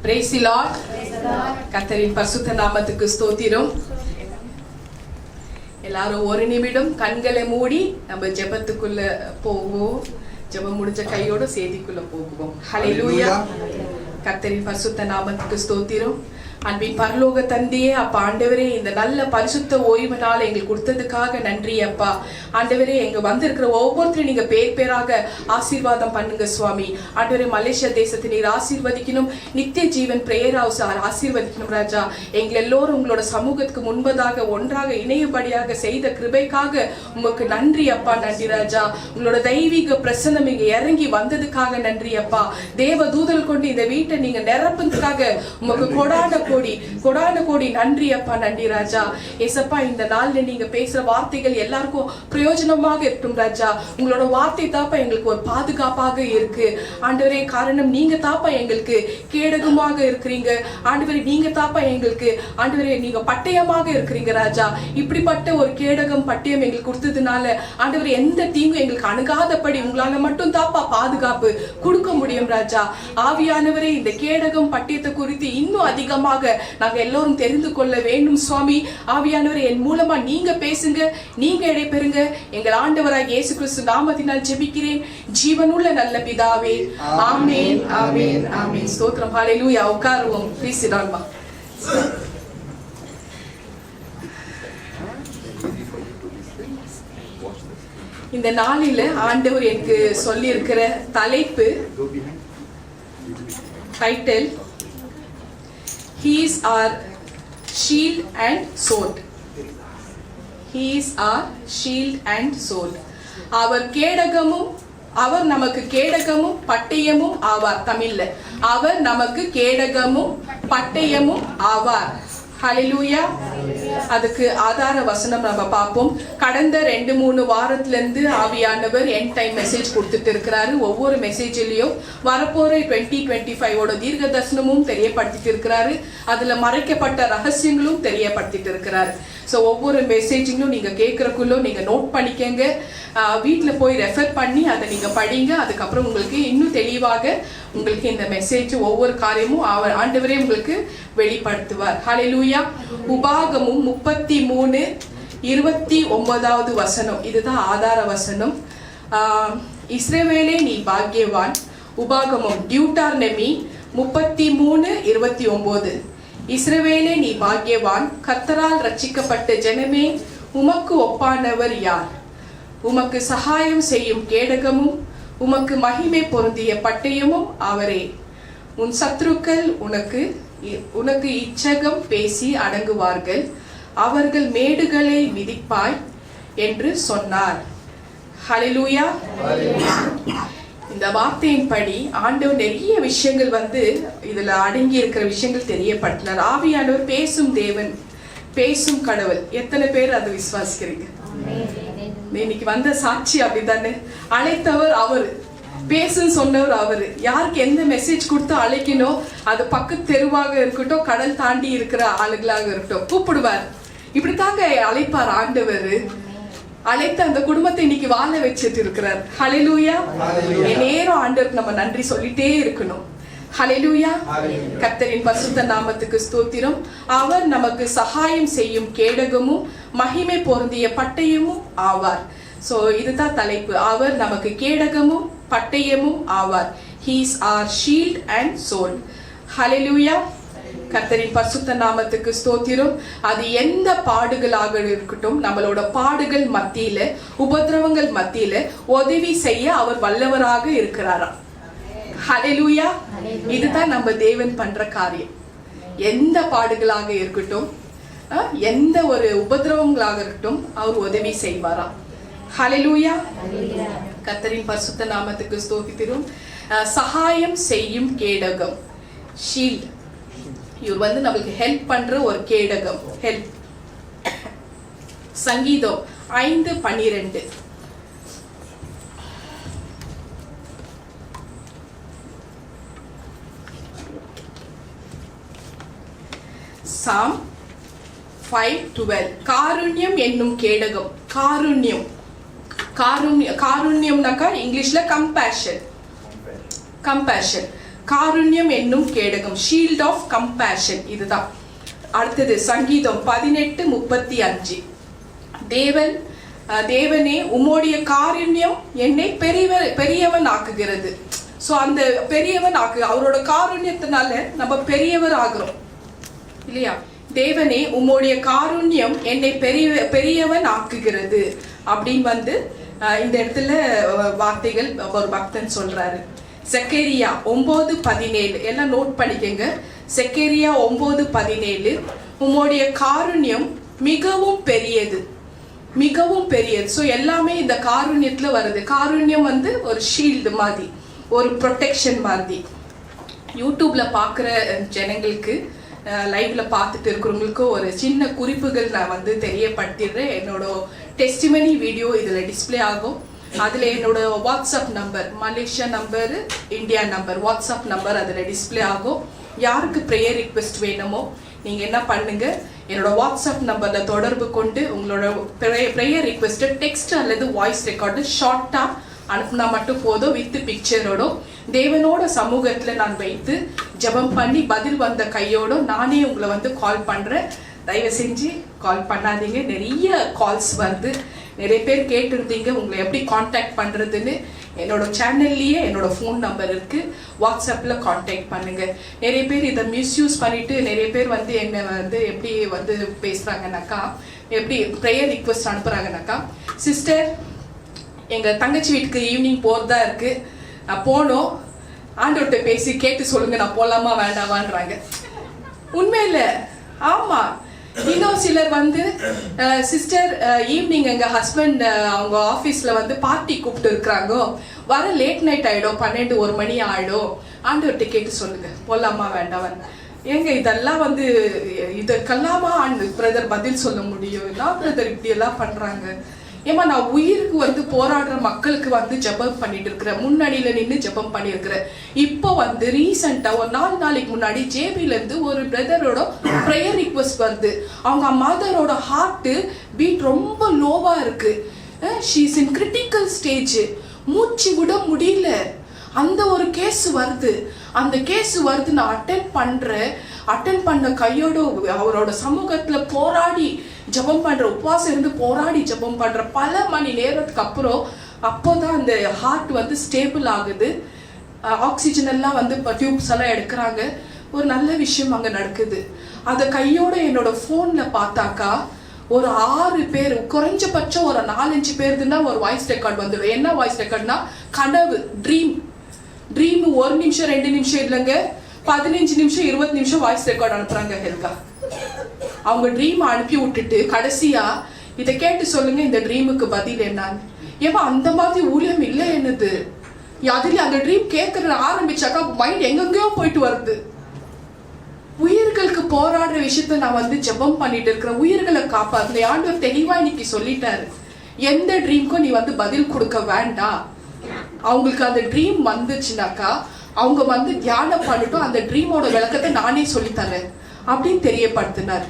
Praise the Lord. கர்த்தரின் பரிசுத்த நாமத்துக்கு ஸ்தோத்திரம். எல்லாரும் ஒரு நிமிடம் கண்களை மூடி நம்ம ஜெபத்துக்குள்ள போவோம். ஜெபம் முடிஞ்ச கையோட செய்திக்குள்ள போகுவோம். ஹல்லேலூயா. கர்த்தரின் பரிசுத்த நாமத்துக்கு ஸ்தோத்திரம். அன்பின் பரலோக தந்தையே, அப்பா ஆண்டவரே, இந்த நல்ல பரிசுத்த ஓய்வு நாள் எங்களுக்கு கொடுத்ததுக்காக நன்றி அப்பா. ஆண்டவரே, எங்க வந்திருக்கிற ஒவ்வொருத்தரும் நீங்க பேர் பேராக ஆசீர்வாதம் பண்ணுங்க சுவாமி. ஆண்டவரே, மலேசியா தேசத்தை நீர் ஆசீர்வதிக்கணும். நித்திய ஜீவன் பிரேயர் ஹவுஸ் ஆசீர்வதிக்கணும் ராஜா. எங்கள் எல்லோரும் உங்களோட சமூகத்துக்கு முன்பதாக ஒன்றாக இணையபடியாக செய்த கிருபைக்காக உமக்கு நன்றி அப்பா. நன்றி ராஜா. உங்களோட தெய்வீக பிரசன்னம் இங்க இறங்கி வந்ததுக்காக நன்றி அப்பா. தேவ தூதல் கொண்டு இந்த வீட்டை நீங்க நிரப்புறதுக்காக உமக்கு கொடான கோடி நன்றி அப்பா. நன்றி ராஜா. ஏசப்பா, இந்த நாள்ல நீங்க பேசுற வார்த்தைகள் எல்லாருக்கும் பிரயோஜனமாக இருக்கும் ராஜா. உங்களோட வார்த்தை தாப்பா எங்களுக்கு ஒரு பாதுகாப்பாக இருக்கு ஆண்டவரே. காரணம் நீங்க தாப்பா எங்களுக்கு கேடகமாக இருக்கிறீங்க ஆண்டவரே. நீங்க தாப்பா எங்களுக்கு ஆண்டவரே நீங்க பட்டயமாக இருக்கிறீங்க ராஜா. இப்படிப்பட்ட ஒரு கேடகம் பட்டயம் எங்களுக்கு கொடுத்ததுனால ஆண்டவரே எந்த தீங்கும் எங்களுக்கு அணுகாதபடி உங்களால மட்டும் தாப்பா பாதுகாப்பு கொடுக்க முடியும் ராஜா. ஆவியானவரே, இந்த கேடகம் பட்டயத்தை குறித்து இன்னும் அதிகமாக நாங்க எல்லோரும் தெரிந்து கொள்ள வேண்டும் சுவாமி. ஆவியானவரே, என் மூலமா நீங்க பேசுங்க, நீங்க இடைபெறுங்க. எங்கள் ஆண்டவராக இயேசு கிறிஸ்து நாமத்தினால் ஜெபிக்கிறேன் ஜீவனுள்ள நல்ல பிதாவே. ஆமென், ஆமென், ஆமென். ஸ்தோத்திரம். ஹல்லேலூயா. உட்காருவோம். Please sit down. இந்த நாளில ஆண்டவர் எனக்கு சொல்லி இருக்கிற தலைப்பு, title, He is our shield and sword. He is our shield and sword. அவர் கேடகமும், அவர் நமக்கு கேடகமும் பட்டயமும் ஆவார். தமிழ்ல அவர் நமக்கு கேடகமும் பட்டயமும் ஆவார். ஹல்லேலூயா. அதுக்கு ஆதார வசனம் நம்ம பார்ப்போம். கடந்த 2-3 வாரத்துல இருந்து ஆவியானவர் எண்ட் டைம் மெசேஜ் கொடுத்துட்டு இருக்கிறாரு. ஒவ்வொரு மெசேஜ்லயும் வரப்போற 2025 தீர்க்க தரிசனமும் தெரியப்படுத்திட்டு இருக்கிறாரு. அதுல மறைக்கப்பட்ட ரகசியங்களும் தெரியப்படுத்திட்டு இருக்கிறாரு. ஸோ ஒவ்வொரு மெசேஜிங்களும் நீங்க கேட்கறக்குள்ள நீங்க நோட் பண்ணிக்கங்க. வீட்டுல போய் ரெஃபர் பண்ணி அதை நீங்க படிங்க. அதுக்கப்புறம் உங்களுக்கு இன்னும் தெளிவாக உங்களுக்கு இந்த மெசேஜ் ஒவ்வொரு காரியமும் ஆண்டவரே உங்களுக்கு வெளிப்படுத்துவார். ஹல்லேலூயா. உபாகமும் 33:29 வசனம், இதுதான் ஆதார வசனம். இஸ்ரவேலே நீ பாக்கியவான். உபாகமும் டியூட்டார்னமி 33:29. இஸ்ரவேலே நீ பாக்கியவான், கர்த்தரால் ரட்சிக்கப்பட்ட ஜனமே, உமக்கு ஒப்பானவர் யார்? உமக்கு சகாயம் செய்யும் கேடகமும் உமக்கு மகிமை பொருந்திய பட்டயமும் அவரே. உன் சத்துருக்கள் உனக்கு இச்சகம் பேசி அடங்குவார்கள், அவர்கள் மேடுகளை மிதிப்பாய் என்று சொன்னார். ஹல்லேலூயா. இந்த வார்த்தையின்படி ஆண்டவர் நிறைய விஷயங்கள் இதுல அடங்கி இருக்கிற விஷயங்கள் தெரியப்படுத்தினார். ஆவியானவர் பேசும் தேவன், பேசும் கடவுள். எத்தனை பேர் அதை விசுவாசிக்கிறீங்க? இன்னைக்கு வந்த சாட்சி அப்படித்தானே. அழைத்தவர் அவரு, பேசுன்னு சொன்னவர் அவரு. யாருக்கு எந்த மெசேஜ் கொடுத்து அழைக்கணும், அது பக்கத்து தெருவாக இருக்கட்டும், கடல் தாண்டி இருக்கிற ஆளுகளாக இருக்கட்டும், கூப்பிடுவார். இப்படித்தாங்க அழைப்பார் ஆண்டவர். அழைத்த அந்த குடும்பத்தை இன்னைக்கு வாழ வச்சுட்டு இருக்கிறார். ஹல்லேலூயா. நேரம் ஆண்டவருக்கு நம்ம நன்றி சொல்லிட்டே இருக்கணும். ஹல்லேலூயா. கர்த்தரின் பரிசுத்த நாமத்துக்கு ஸ்தோத்திரம். அவர் நமக்கு சகாயம் செய்யும் கேடகமும் மகிமை பொருந்திய பட்டயமும் ஆவார். சோ இதுதான் தலைப்பு. அவர் நமக்கு கேடகமும் பட்டயமும் ஆவார். He is our shield and sword. ஹல்லேலூயா. கர்த்தரின் பரிசுத்த நாமத்துக்கு ஸ்தோத்திரம். அது எந்த பாடுகளாக இருக்கட்டும், நம்மளோட பாடுகள் மத்தியில, உபத்திரவங்கள் மத்தியில உதவி செய்ய அவர் வல்லவராக இருக்கிறாராம். ஹல்லேலூயா. இதுதான் நம்ம தேவன் பண்ற காரியம். எந்த பாடுகளாக இருக்கட்டும், எந்த ஒரு உபத்திரவங்களாக இருக்கட்டும், அவர் உதவி செய்வாராம். ஹல்லேலூயா. கர்த்தரின் பரிசுத்த நாமத்துக்கு ஸ்தோத்திரம். சகாயம் செய்யும் கேடகம், ஷீல்ட். இவர் நமக்கு ஹெல்ப் பண்ற ஒரு கேடகம், ஹெல்ப். சங்கீதம் 5:12. Psalm 5:12. காருண்யம் என்னும் கேடகம். காருண்யம், காருண்யம்னாக்கா இங்கிலீஷ்ல கம்பேஷன். கம்பேஷன், காருண்யம் என்னும் கேடகம், ஷீல்ட் ஆஃப் கம்பேஷன். இதுதான். அடுத்தது சங்கீதம் 18:35. தேவனே உம்முடைய காருண்யம் என்னை பெரியவன் ஆக்குகிறது. ஸோ அந்த பெரியவன் அவரோட காருண்யத்தினால நம்ம பெரியவர் ஆகிறோம் இல்லையா? தேவனே உம்முடைய காருண்யம் என்னை பெரியவன் ஆக்குகிறது அப்படின்னு வந்து இந்த இடத்துல வார்த்தைகள் ஒரு பக்தன் சொல்றாரு. செக்கரியா 9:17 எல்லாம் நோட் பண்ணிக்கங்க. செக்கரியா 9:17 உம்முடைய காருண்யம் மிகவும் பெரியது, மிகவும் பெரியது. ஸோ எல்லாமே இந்த காருண்யத்துல வருது. காருண்யம் வந்து ஒரு ஷீல்டு மாதிரி, ஒரு ப்ரொடெக்ஷன் மாதிரி. யூடியூப்ல பார்க்குற ஜனங்களுக்கு, லைவ்ல பார்த்துட்டு இருக்கிறவங்களுக்கு ஒரு சின்ன குறிப்புகள் நான் வந்து தெரியப்படுத்திடுறேன். என்னோட டெஸ்டிமனி வீடியோ இதில் டிஸ்பிளே ஆகும். அதில் என்னோட WhatsApp number, Malaysia number, India number, WhatsApp number அதில் டிஸ்பிளே ஆகும். யாருக்கு ப்ரேயர் ரிக்வெஸ்ட் வேணுமோ நீங்கள் என்ன பண்ணுங்க, என்னோட வாட்ஸ்அப் நம்பரில் தொடர்பு கொண்டு உங்களோட ப்ரேயர் ரிக்வெஸ்ட்டை டெக்ஸ்ட் அல்லது வாய்ஸ் ரெக்கார்டு ஷார்ட்டாக அனுப்புனா மட்டும் போதும், வித் பிக்சரோட. தேவனோட சமூகத்தில் நான் வைத்து ஜெபம் பண்ணி பதில் வந்த கையோட நானே உங்களை வந்து கால் பண்ணுறேன். தயவு செஞ்சு கால் பண்ணாதீங்க. நிறைய கால்ஸ் வந்து நிறைய பேர் கேட்டிருந்தீங்க உங்களை எப்படி காண்டாக்ட் பண்ணுறதுன்னு. என்னோட சேனல்லையே என்னோட ஃபோன் நம்பர் இருக்குது, வாட்ஸ்அப்பில் காண்டாக்ட் பண்ணுங்கள். நிறைய பேர் இதை மிஸ்யூஸ் பண்ணிவிட்டு நிறைய பேர் வந்து என்னை வந்து எப்படி வந்து பேசுகிறாங்கனாக்கா, எப்படி ப்ரேயர் ரிக்வெஸ்ட் அனுப்புகிறாங்கனாக்கா, சிஸ்டர் எங்கள் தங்கச்சி வீட்டுக்கு ஈவினிங் போகிறதா இருக்குது, நான் போனோம், ஆண்டவர்கிட்ட பேசி கேட்டு சொல்லுங்கள் நான் போகலாமா வேண்டாமான்றாங்க. உண்மையில் ஆமாம். இன்னும் சிலர் வந்து சிஸ்டர் ஈவினிங் எங்கள் ஹஸ்பண்ட் அவங்க ஆஃபீஸில் வந்து பார்ட்டி கூப்பிட்டு இருக்கிறாங்க, வர லேட் நைட் ஆகிடும், 12-1 மணி ஆகிடும், ஆண்டவர்கிட்ட கேட்டு சொல்லுங்கள் போகலாமா வேண்டாம். ஏங்க இதெல்லாம் வந்து இதுக்கெல்லாமா பிரதர் பதில் சொல்ல முடியும்? என்ன பிரதர் இப்படியெல்லாம் பண்ணுறாங்க? ஏமா நான் உயிருக்கு வந்து போராடுற மக்களுக்கு வந்து ஜெபம் பண்ணிட்டு இருக்கிறேன், முன்னாடியில நின்று ஜெபம் பண்ணியிருக்கிறேன். இப்போ வந்து ரீசெண்டா ஒரு 4 நாளைக்கு முன்னாடி ஜேபில இருந்து ஒரு பிரதரோட ப்ரேயர் ரிக்வெஸ்ட் வருது. அவங்க மதரோட ஹார்ட் பீட் ரொம்ப லோவா இருக்கு, she is in critical stage, மூச்சு விட முடியல. அந்த ஒரு கேஸ் வருது. அந்த கேஸ் வருது, நான் அட்டென்ட் பண்ண கையோட அவரோட சமூகத்துல போராடி ஜெபம் பண்ற, உபவாசம் இருந்து போராடி ஜெபம் பண்ற பல மணி நேரத்துக்கு அப்புறம் அப்போதான் அந்த ஹார்ட் வந்து ஸ்டேபிள் ஆகுது. ஆக்சிஜன் எல்லாம் வந்து டியூப்ஸ் எல்லாம் எடுக்கிறாங்க. ஒரு நல்ல விஷயம் அங்கே நடக்குது. அதை கையோட என்னோட ஃபோன்ல பார்த்தாக்கா ஒரு 6 பேர், குறைஞ்சபட்சம் ஒரு 4-5 பேருக்குன்னா ஒரு வாய்ஸ் ரெக்கார்ட் வந்துடும். என்ன வாய்ஸ் ரெக்கார்ட்னா, கனவு, ட்ரீம் 1 நிமிஷம் 2 நிமிஷம் இல்லைங்க, 15 நிமிஷம் 20 நிமிஷம் வாய்ஸ் ரெக்கார்ட் அனுப்புறாங்க ஹெல்கா. அவங்க ட்ரீம் அனுப்பி விட்டுட்டு கடைசியா இதை கேட்டு சொல்லுங்க இந்த ட்ரீமுக்கு பதில் என்னன்னு. ஏமா அந்த மாதிரி ஊழியம் இல்லை என்னது. அதுல அந்த ட்ரீம் கேட்கற ஆரம்பிச்சாக்கா மைண்ட் எங்கெங்கயோ போயிட்டு வருது. உயிர்களுக்கு போராடுற விஷயத்த நான் வந்து ஜெபம் பண்ணிட்டு இருக்கிறேன், உயிர்களை காப்பாத்து. ஆண்டவர் தெளிவா இன்னைக்கு சொல்லிட்டாரு, எந்த ட்ரீம்க்கும் நீ வந்து பதில் கொடுக்க வேண்டாம். அவங்களுக்கு அந்த ட்ரீம் வந்துச்சுனாக்கா அவங்க வந்து தியானம் பண்ணிட்டோம், அந்த ட்ரீமோட விளக்கத்தை நானே சொல்லித்தரேன் அப்படின்னு தெரியப்படுத்தினார்.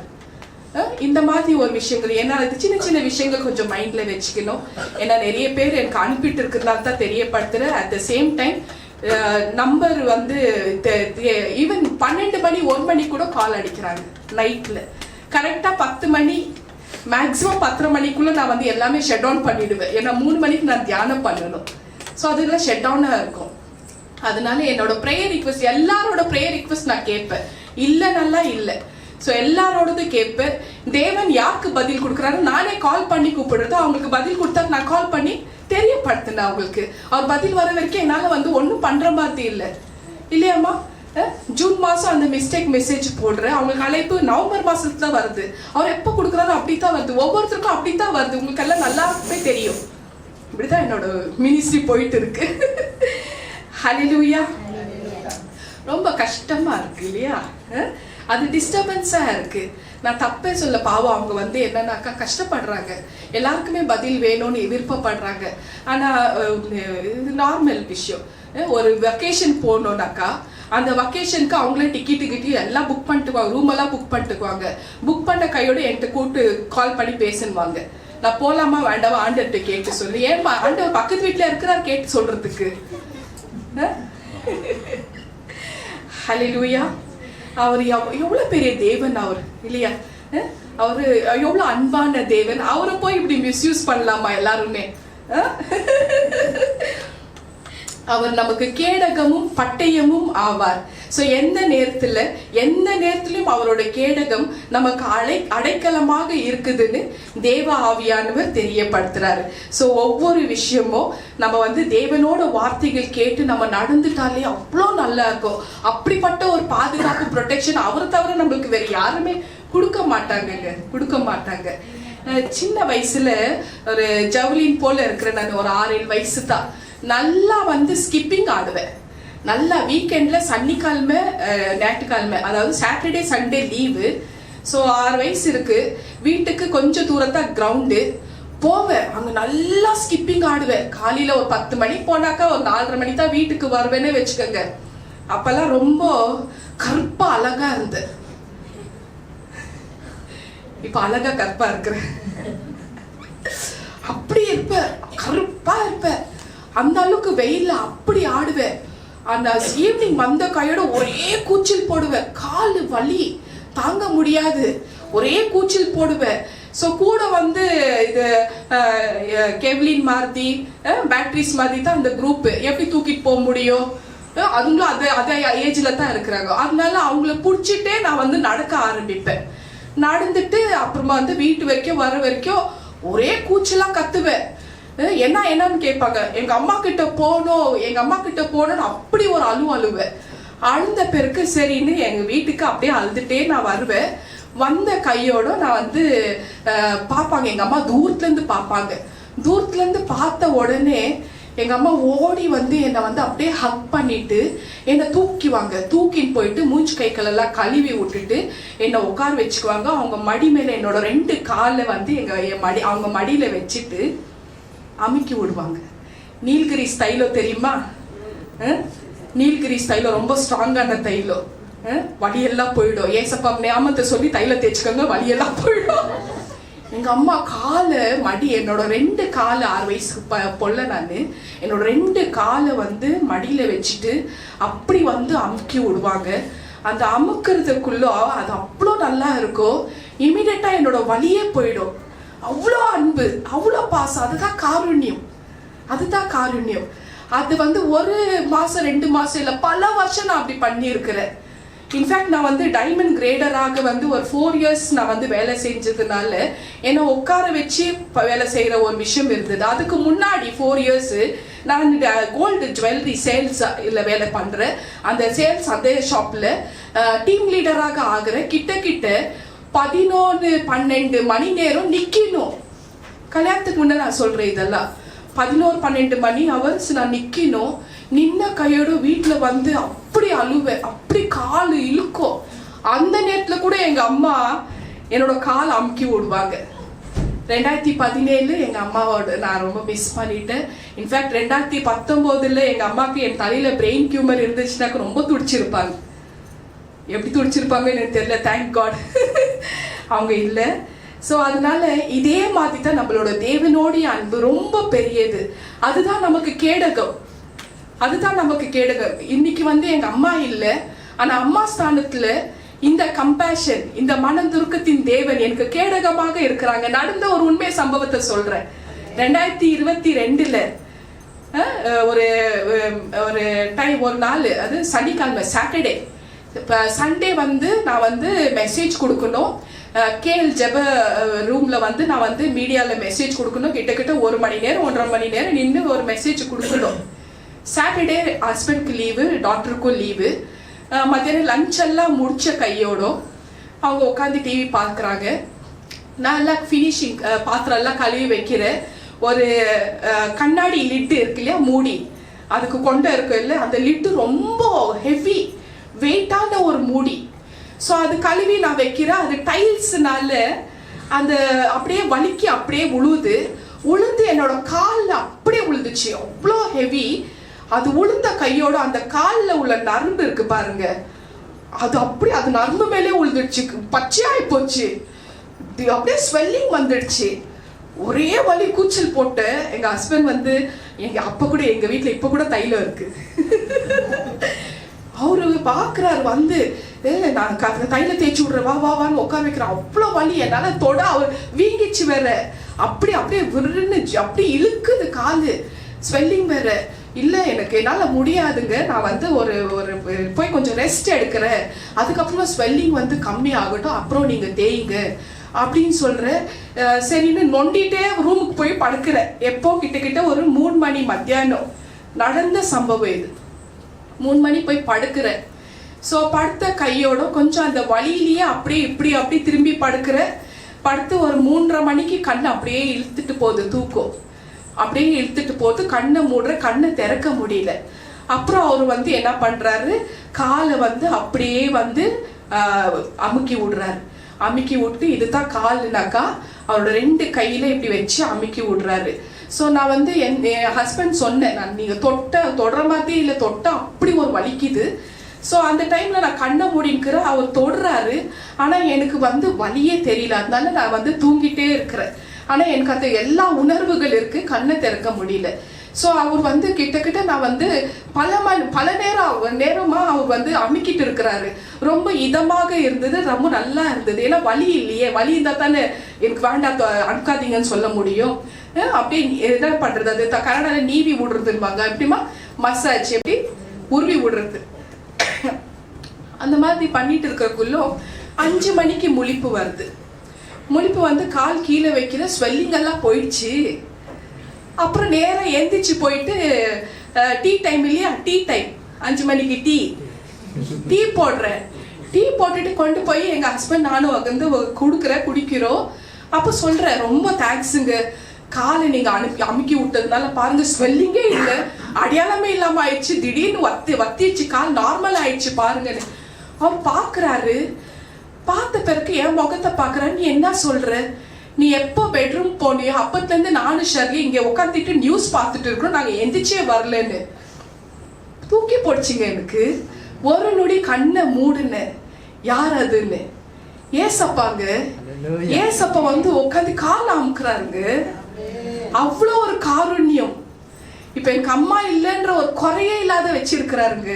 இந்த மாதிரி ஒரு விஷயங்கள், ஏன்னா அது சின்ன சின்ன விஷயங்கள் கொஞ்சம் மைண்ட்ல வச்சுக்கணும். ஏன்னா நிறைய பேர் எனக்கு அனுப்பிட்டு இருக்கிறதுனால தான் தெரியப்படுத்துறேன். At the same time number வந்து ஈவன் 12 மணி 1 மணி கூட கால் அடிக்கிறாங்க நைட்ல. கரெக்டா 10 மணி மேக்ஸிமம் 10:30 மணிக்குள்ள நான் வந்து எல்லாமே ஷட் டவுன் பண்ணிடுவேன். ஏன்னா 3 மணிக்கு நான் தியானம் பண்ணணும். ஸோ அதெல்லாம் ஷட் டவுனா இருக்கும். அதனால என்னோட ப்ரேயர் ரிக்வெஸ்ட், எல்லாரோட ப்ரேயர் ரிக்வெஸ்ட் நான் கேட்பேன், இல்லை நல்லா இல்லை. ஸோ எல்லாரோடது கேட்பேன். தேவன் யாருக்கு பதில் கொடுக்குறாரு நானே கால் பண்ணி கூப்பிடுறது, அவங்களுக்கு பதில் கொடுத்தா நான் கால் பண்ணி தெரியப்படுத்தினேன் அவங்களுக்கு. அவர் பதில் வர வரைக்கும் என்னால் வந்து ஒன்றும் பண்ணுற மாதிரி இல்லை இல்லையாம்மா. ஜூன் மாதம் அந்த மிஸ்டேக் மெசேஜ் போடுறேன், அவங்களுக்கு அழைப்பு நவம்பர் மாதத்துல தான் வருது. அவர் எப்போ கொடுக்குறாரு அப்படி தான் வருது, ஒவ்வொருத்தருக்கும் அப்படி தான் வருது. உங்களுக்கு எல்லாம் நல்லாவே தெரியும். இப்படிதான் என்னோட மினிஸ்ட்ரி போயிட்டு இருக்கு. ஹல்லேலூயா. ரொம்ப கஷ்டமா இருக்கு இல்லையா, அது டிஸ்டர்பன்ஸா இருக்கு. நான் தப்பே சொல்ல, பாவம் அவங்க வந்து என்னன்னாக்கா கஷ்டப்படுறாங்க, எல்லாருக்குமே பதில் வேணும்னு விருப்பப்படுறாங்க. ஆனா இது நார்மல் விஷயம். ஒரு வெக்கேஷன் போகணும்னாக்கா அந்த வெக்கேஷனுக்கு அவங்களே டிக்கெட்டு எல்லாம் புக் பண்ணிட்டுக்குவாங்க, ரூம் எல்லாம் புக் பண்ணிட்டுக்குவாங்க. புக் பண்ண கையோட என்கிட்ட கூப்பிட்டு கால் பண்ணி பேசுவாங்க, நான் போலாமா வேண்டாமா ஆண்டவர்கிட்ட கேட்டு சொல்லு. ஏன் ஆண்டவர் பக்கத்து வீட்டுல இருக்கிறார் கேட்டு சொல்றதுக்கு. ஹல்லேலூயா. அவர் எவ்வளவு பெரிய தேவன் அவர் இல்லையா? அவரு எவ்வளவு அன்பான தேவன். அவரை போய் இப்படி மிஸ்யூஸ் பண்ணலாமா எல்லாருமே? அவர் நமக்கு கேடகமும் பட்டயமும் ஆவார். சோ எந்த நேரத்திலும் அவரோட கேடகம் நமக்கு அடைக்கலமாக இருக்குதுன்னு தேவ ஆவியானவர் தெரியப்படுத்துறாரு. சோ ஒவ்வொரு விஷயமும் நம்ம தேவனோட வார்த்தைகள் கேட்டு நம்ம நடந்துட்டாலே அவ்வளோ நல்லா இருக்கும். அப்படிப்பட்ட ஒரு பாதுகாப்பு ப்ரொடெக்ஷன் அவரை தவிர நம்மளுக்கு வேற யாருமே கொடுக்க மாட்டாங்க. சின்ன வயசுல ஒரு ஜவுலின் போல இருக்கிற நான் ஒரு 6-7 வயசு தான் நல்லா ஸ்கிப்பிங் ஆடுவேன். நல்லா வீக்கெண்ட்ல சனிக்கிழமை ஞாயிற்றுக்கிழமை, அதாவது சாட்டர்டே சண்டே லீவு. ஸோ 6 வயசு இருக்கு. வீட்டுக்கு கொஞ்சம் தூரத்தான் கிரவுண்டு போவேன். அங்க நல்லா ஸ்கிப்பிங் ஆடுவேன். காலையில ஒரு 10 மணிக்கு போனாக்கா ஒரு 4:30 மணி தான் வீட்டுக்கு வருவேன்னு வச்சுக்கோங்க. அப்பெல்லாம் ரொம்ப கருப்பா அழகா இருந்து, இப்ப அழகா கருப்பா இருக்கிறேன். அப்படி இருப்பேன், கருப்பா இருப்பேன். அந்த அளவுக்கு வெயில்ல அப்படி ஆடுவேன். அந்த ஈவினிங் வந்த கையோட ஒரே கூச்சல் போடுவேன். காலு வலி தாங்க முடியாது, ஒரே கூச்சல் போடுவேன். ஸோ கூட இது கெவ்லின் மாதிரி பேட்டரிஸ் மாதிரி தான் அந்த குரூப். எப்படி தூக்கிட்டு போக முடியும்? அதுங்களும் அதே ஏஜ்ல தான் இருக்கிறாங்க. அதனால அவங்கள பிடிச்சிட்டே நான் நடக்க ஆரம்பிப்பேன். நடந்துட்டு அப்புறமா வீட்டு வரைக்கும் வர வரைக்கும் ஒரே கூச்சலா கத்துவேன். என்னன்னு கேட்பாங்க. எங்க அம்மா கிட்ட போனோம் அப்படி ஒரு அழுவேன். அழுந்த பிறகு சரின்னு எங்க வீட்டுக்கு அப்படியே அழுதுட்டே நான் வருவேன். வந்த கையோட நான் பாப்பாங்க, எங்க அம்மா தூரத்துல இருந்து பாப்பாங்க. தூரத்துல இருந்து பார்த்த உடனே எங்க அம்மா ஓடி என்னை அப்படியே ஹக் பண்ணிட்டு என்னை தூக்கின்னு போயிட்டு மூஞ்சி கைகள் எல்லாம் கழுவி விட்டுட்டு என்னை உட்கார வச்சுக்குவாங்க. அவங்க மடி மேல என்னோட 2 காலை அவங்க மடியில வச்சுட்டு அமுக்கி விடுவாங்க. நீலகிரி ஸ்டைலோ தெரியுமா? நீலகிரி தைலோ ரொம்ப ஸ்ட்ராங்கான தைலோ. வலியெல்லாம் போயிடும். ஏசப்பா நாமத்தை சொல்லி தைல தேய்ச்சிக்கோங்க, வலியெல்லாம் போயிடும். எங்க அம்மா மடி என்னோட 2 காலை 6 வயசு பொல்ல என்னோட 2 காலை மடியில வச்சுட்டு அப்படி அமுக்கி விடுவாங்க. அந்த அமுக்கிறதுக்குள்ள அது அவ்வளோ நல்லா இருக்கும். இமிடியட்டா என்னோட வலியே போயிடும். அவ்வளோ அன்பு, அவ்வளோ பாசம். அதுதான் காருண்யம். அது 1 மாசம் 2 மாசம் இல்ல, பல வருஷம் நான் அப்படி பண்ணி இருக்கிறேன். இன்ஃபேக்ட் நான் டைமண்ட் கிரேடராக ஒரு 4 இயர்ஸ் நான் வேலை செஞ்சதுனால என்னை உட்கார வச்சு வேலை செய்யற ஒரு விஷயம் இருந்தது. அதுக்கு முன்னாடி 4 இயர்ஸ் நான் கோல்டு ஜுவல்லரி சேல்ஸ் வேலை பண்றேன். அந்த சேல்ஸ் அதே ஷாப்ல டீம் லீடராக ஆகுறேன். கிட்ட 11-12 மணி நேரம் நிக்கணும். கல்யாணத்துக்கு முன்ன நான் சொல்றேன் இதெல்லாம். 11-12 மணி ஹவர்ஸ் நான் நிக்கணும். நின்ன கையோட வீட்டுல அப்படி அழுவேன், அப்படி காலு இழுக்கும். அந்த நேரத்துல கூட எங்க அம்மா என்னோட காலை அமுக்கி விடுவாங்க. 2017 எங்க அம்மாவோட நான் ரொம்ப மிஸ் பண்ணிட்டேன். இன்ஃபேக்ட் 2019 எங்க அம்மாக்கு என் தலையில பிரெயின் டியூமர் இருந்துச்சுனாக்க ரொம்ப துடிச்சிருப்பாங்க. எப்படி துடிச்சிருப்பாங்க எனக்கு தெரியல. தேங்க் காட் அவங்க இல்லை. ஸோ அதனால இதே மாதிரி தான் நம்மளோட தேவனோடைய அன்பு ரொம்ப பெரியது. அதுதான் நமக்கு கேடகம். இன்னைக்கு எங்க அம்மா இல்லை, ஆனா அம்மா ஸ்தானத்துல இந்த கம்பேஷன், இந்த மனதுருக்கத்தின் தேவன் எனக்கு கேடகமாக இருக்கிறாங்க. நடந்த ஒரு உண்மை சம்பவத்தை சொல்றேன். 2022 ஒரு நாள், அது சனிக்கிழமை, சாட்டர்டே. சண்டே நான் மெசேஜ் கொடுக்கணும். கேஎல் ஜெப ரூம்ல நான் மீடியால மெசேஜ் கொடுக்கணும். கிட்டத்தட்ட 1 மணி நேரம் 1.5 மணி நேரம் நின்று ஒரு மெசேஜ் கொடுக்கணும். சாட்டர்டே ஹஸ்பண்ட்க்கு லீவு, டாக்டருக்கும் லீவு. மத்தியானம் லஞ்ச் எல்லாம் முடிச்ச கையோடும் அவங்க உட்காந்து டிவி பார்க்குறாங்க. நான் எல்லாம் ஃபினிஷிங் பாத்திரம் எல்லாம் கழுவி வைக்கிறேன். ஒரு கண்ணாடி லிட்டு இருக்கு இல்லையா, மூடி, அதுக்கு கொண்ட இருக்கு இல்லை, அந்த லிட்டு ரொம்ப ஹெவி வெயிட்டான ஒரு மூடி. ஸோ அது கழுவி நான் வைக்கிறேன். அது டைல்ஸ்னால அந்த அப்படியே வலிக்கு அப்படியே உளுந்து என்னோட காலில் அப்படியே உழுதுச்சு. அவ்வளோ ஹெவி. அது உளுந்த கையோட அந்த காலில் உள்ள நரம்பு இருக்கு பாருங்க, அது நரம்பு மேலே உழுதுடுச்சு. பச்சையாகி போச்சு. அப்படியே ஸ்வெல்லிங் வந்துடுச்சு. ஒரே வலி, கூச்சல் போட்டு எங்க ஹஸ்பண்ட் எங்க அப்ப கூட, எங்க வீட்டுல இப்ப கூட தைலம் இருக்கு. அவரு பாக்குறாரு வந்து, நான் தைல தேய்ச்சி விடுறேன், வா வான்னு உட்கார வைக்கிறேன். அவ்வளோ வலி, என்னால தொட அவர் வீங்கிச்சு வேற, அப்படியே விருன்னு அப்படி இழுக்குது காலு, ஸ்வெல்லிங் வேற. இல்லை எனக்கு என்னால் முடியாதுங்க, நான் வந்து ஒரு போய் கொஞ்சம் ரெஸ்ட் எடுக்கிறேன், அதுக்கப்புறமா ஸ்வெல்லிங் வந்து கம்மி ஆகட்டும், அப்புறம் நீங்கள் தேய்ங்க அப்படின்னு சொல்கிறேன். சரின்னு நொண்டிகிட்டே ரூமுக்கு போய் படுக்கிறேன். எப்போ கிட்ட ஒரு 3 மணி மத்தியானம் நடந்த சம்பவம் இது. 3 மணி போய் படுக்கிறேன். ஸோ படுத்த கையோட கொஞ்சம் அந்த வலியிலேயே அப்படியே இப்படி திரும்பி படுத்து ஒரு 3:30 மணிக்கு கண்ணை அப்படியே இழுத்துட்டு போகுது, தூக்கம் அப்படியே இழுத்துட்டு போகுது. கண்ணை மூடுற, கண்ணை திறக்க முடியல. அப்புறம் அவர் வந்து என்ன பண்றாரு, காலை வந்து அப்படியே வந்து அமுக்கி விடுறாரு. அமுக்கி விட்டு, இதுதான் கால்னாக்கா அவரோட 2 கையில இப்படி வச்சு அமுக்கி விடுறாரு. ஸோ நான் வந்து என் ஹஸ்பண்ட் சொன்னேன், நான் நீங்கள் தொடர மாதிரி இல்லை, தொட்ட அப்படி ஒரு வலிக்குது. ஸோ அந்த டைம்ல நான் கண்ணை மூடிக்கிற, அவர் தொடுறாரு, ஆனால் எனக்கு வந்து வலியே தெரியல. அதனால நான் வந்து தூங்கிட்டே இருக்கிறேன். ஆனால் எனக்கு அந்த எல்லா உணர்வுகள் இருக்கு, கண்ணை திறக்க முடியல. ஸோ அவர் வந்து கிட்ட நான் வந்து பல நேரமா அவர் வந்து அமுக்கிட்டு இருக்கிறாரு. ரொம்ப இதமாக இருந்தது, ரொம்ப நல்லா இருந்தது. ஏன்னா வலி இல்லையே, வலி இருந்தா தானே எனக்கு வேண்டாம் அனுக்காதீங்கன்னு சொல்ல முடியும். அப்படி என்ன பண்றது, அது கனடால நீவி விடுறதுவாங்க, எப்படிமா மசாஜ் எப்படி உருவி விடுறது, அந்த மாதிரி பண்ணிட்டு இருக்கிறக்குள்ள 5 மணிக்கு முழிப்பு வருது. முழிப்பு வந்து கால் கீழே வைக்கிற, ஸ்வெல்லிங் எல்லாம் போயிடுச்சு. அப்புறம் நேரம் எந்திரிச்சு போயிட்டு டீ டைம் இல்லையா, டீ டைம் 5 மணிக்கு டீ போடுறேன். டீ போட்டுட்டு கொண்டு போய் எங்க ஹஸ்பண்ட் நானும் வந்து குடிக்கிறோம். அப்போ சொல்றேன், ரொம்ப தேங்க்ஸுங்க, காலை நீங்க அமுக்கி விட்டதுனால பாருங்க ஸ்வெல்லிங்கே இல்லை, அடையாளமே இல்லாம ஆயிடுச்சு, திடீர்னு வத்திடுச்சு, கால் நார்மல் ஆயிடுச்சு பாருங்கன்னு. அவர் பாக்குறாரு. பார்த்த பிறகு என் முகத்தை பாக்குறாரு, நீ என்ன சொல்ற, நீ எப்போ பெட்ரூம் போனியோ அப்பத்துல இருந்து நானும் ஷர்லி இங்க உட்காந்துட்டு நியூஸ் பார்த்துட்டு இருக்கிறோம், நாங்க எந்திரிச்சே வரலன்னு. தூக்கி போடுச்சிங்க எனக்கு. ஒரு நொடி கண்ணை மூடுன, யார் அதுன்னு, ஏசப்பாங்க. ஏசப்பா வந்து உட்காந்து கால அமுக்குறாருங்க. அவ்வளோ ஒரு காருண்யம். இப்ப எனக்கு அம்மா இல்லைன்ற ஒரு குறையே இல்லாத வச்சிருக்கிறாருங்க.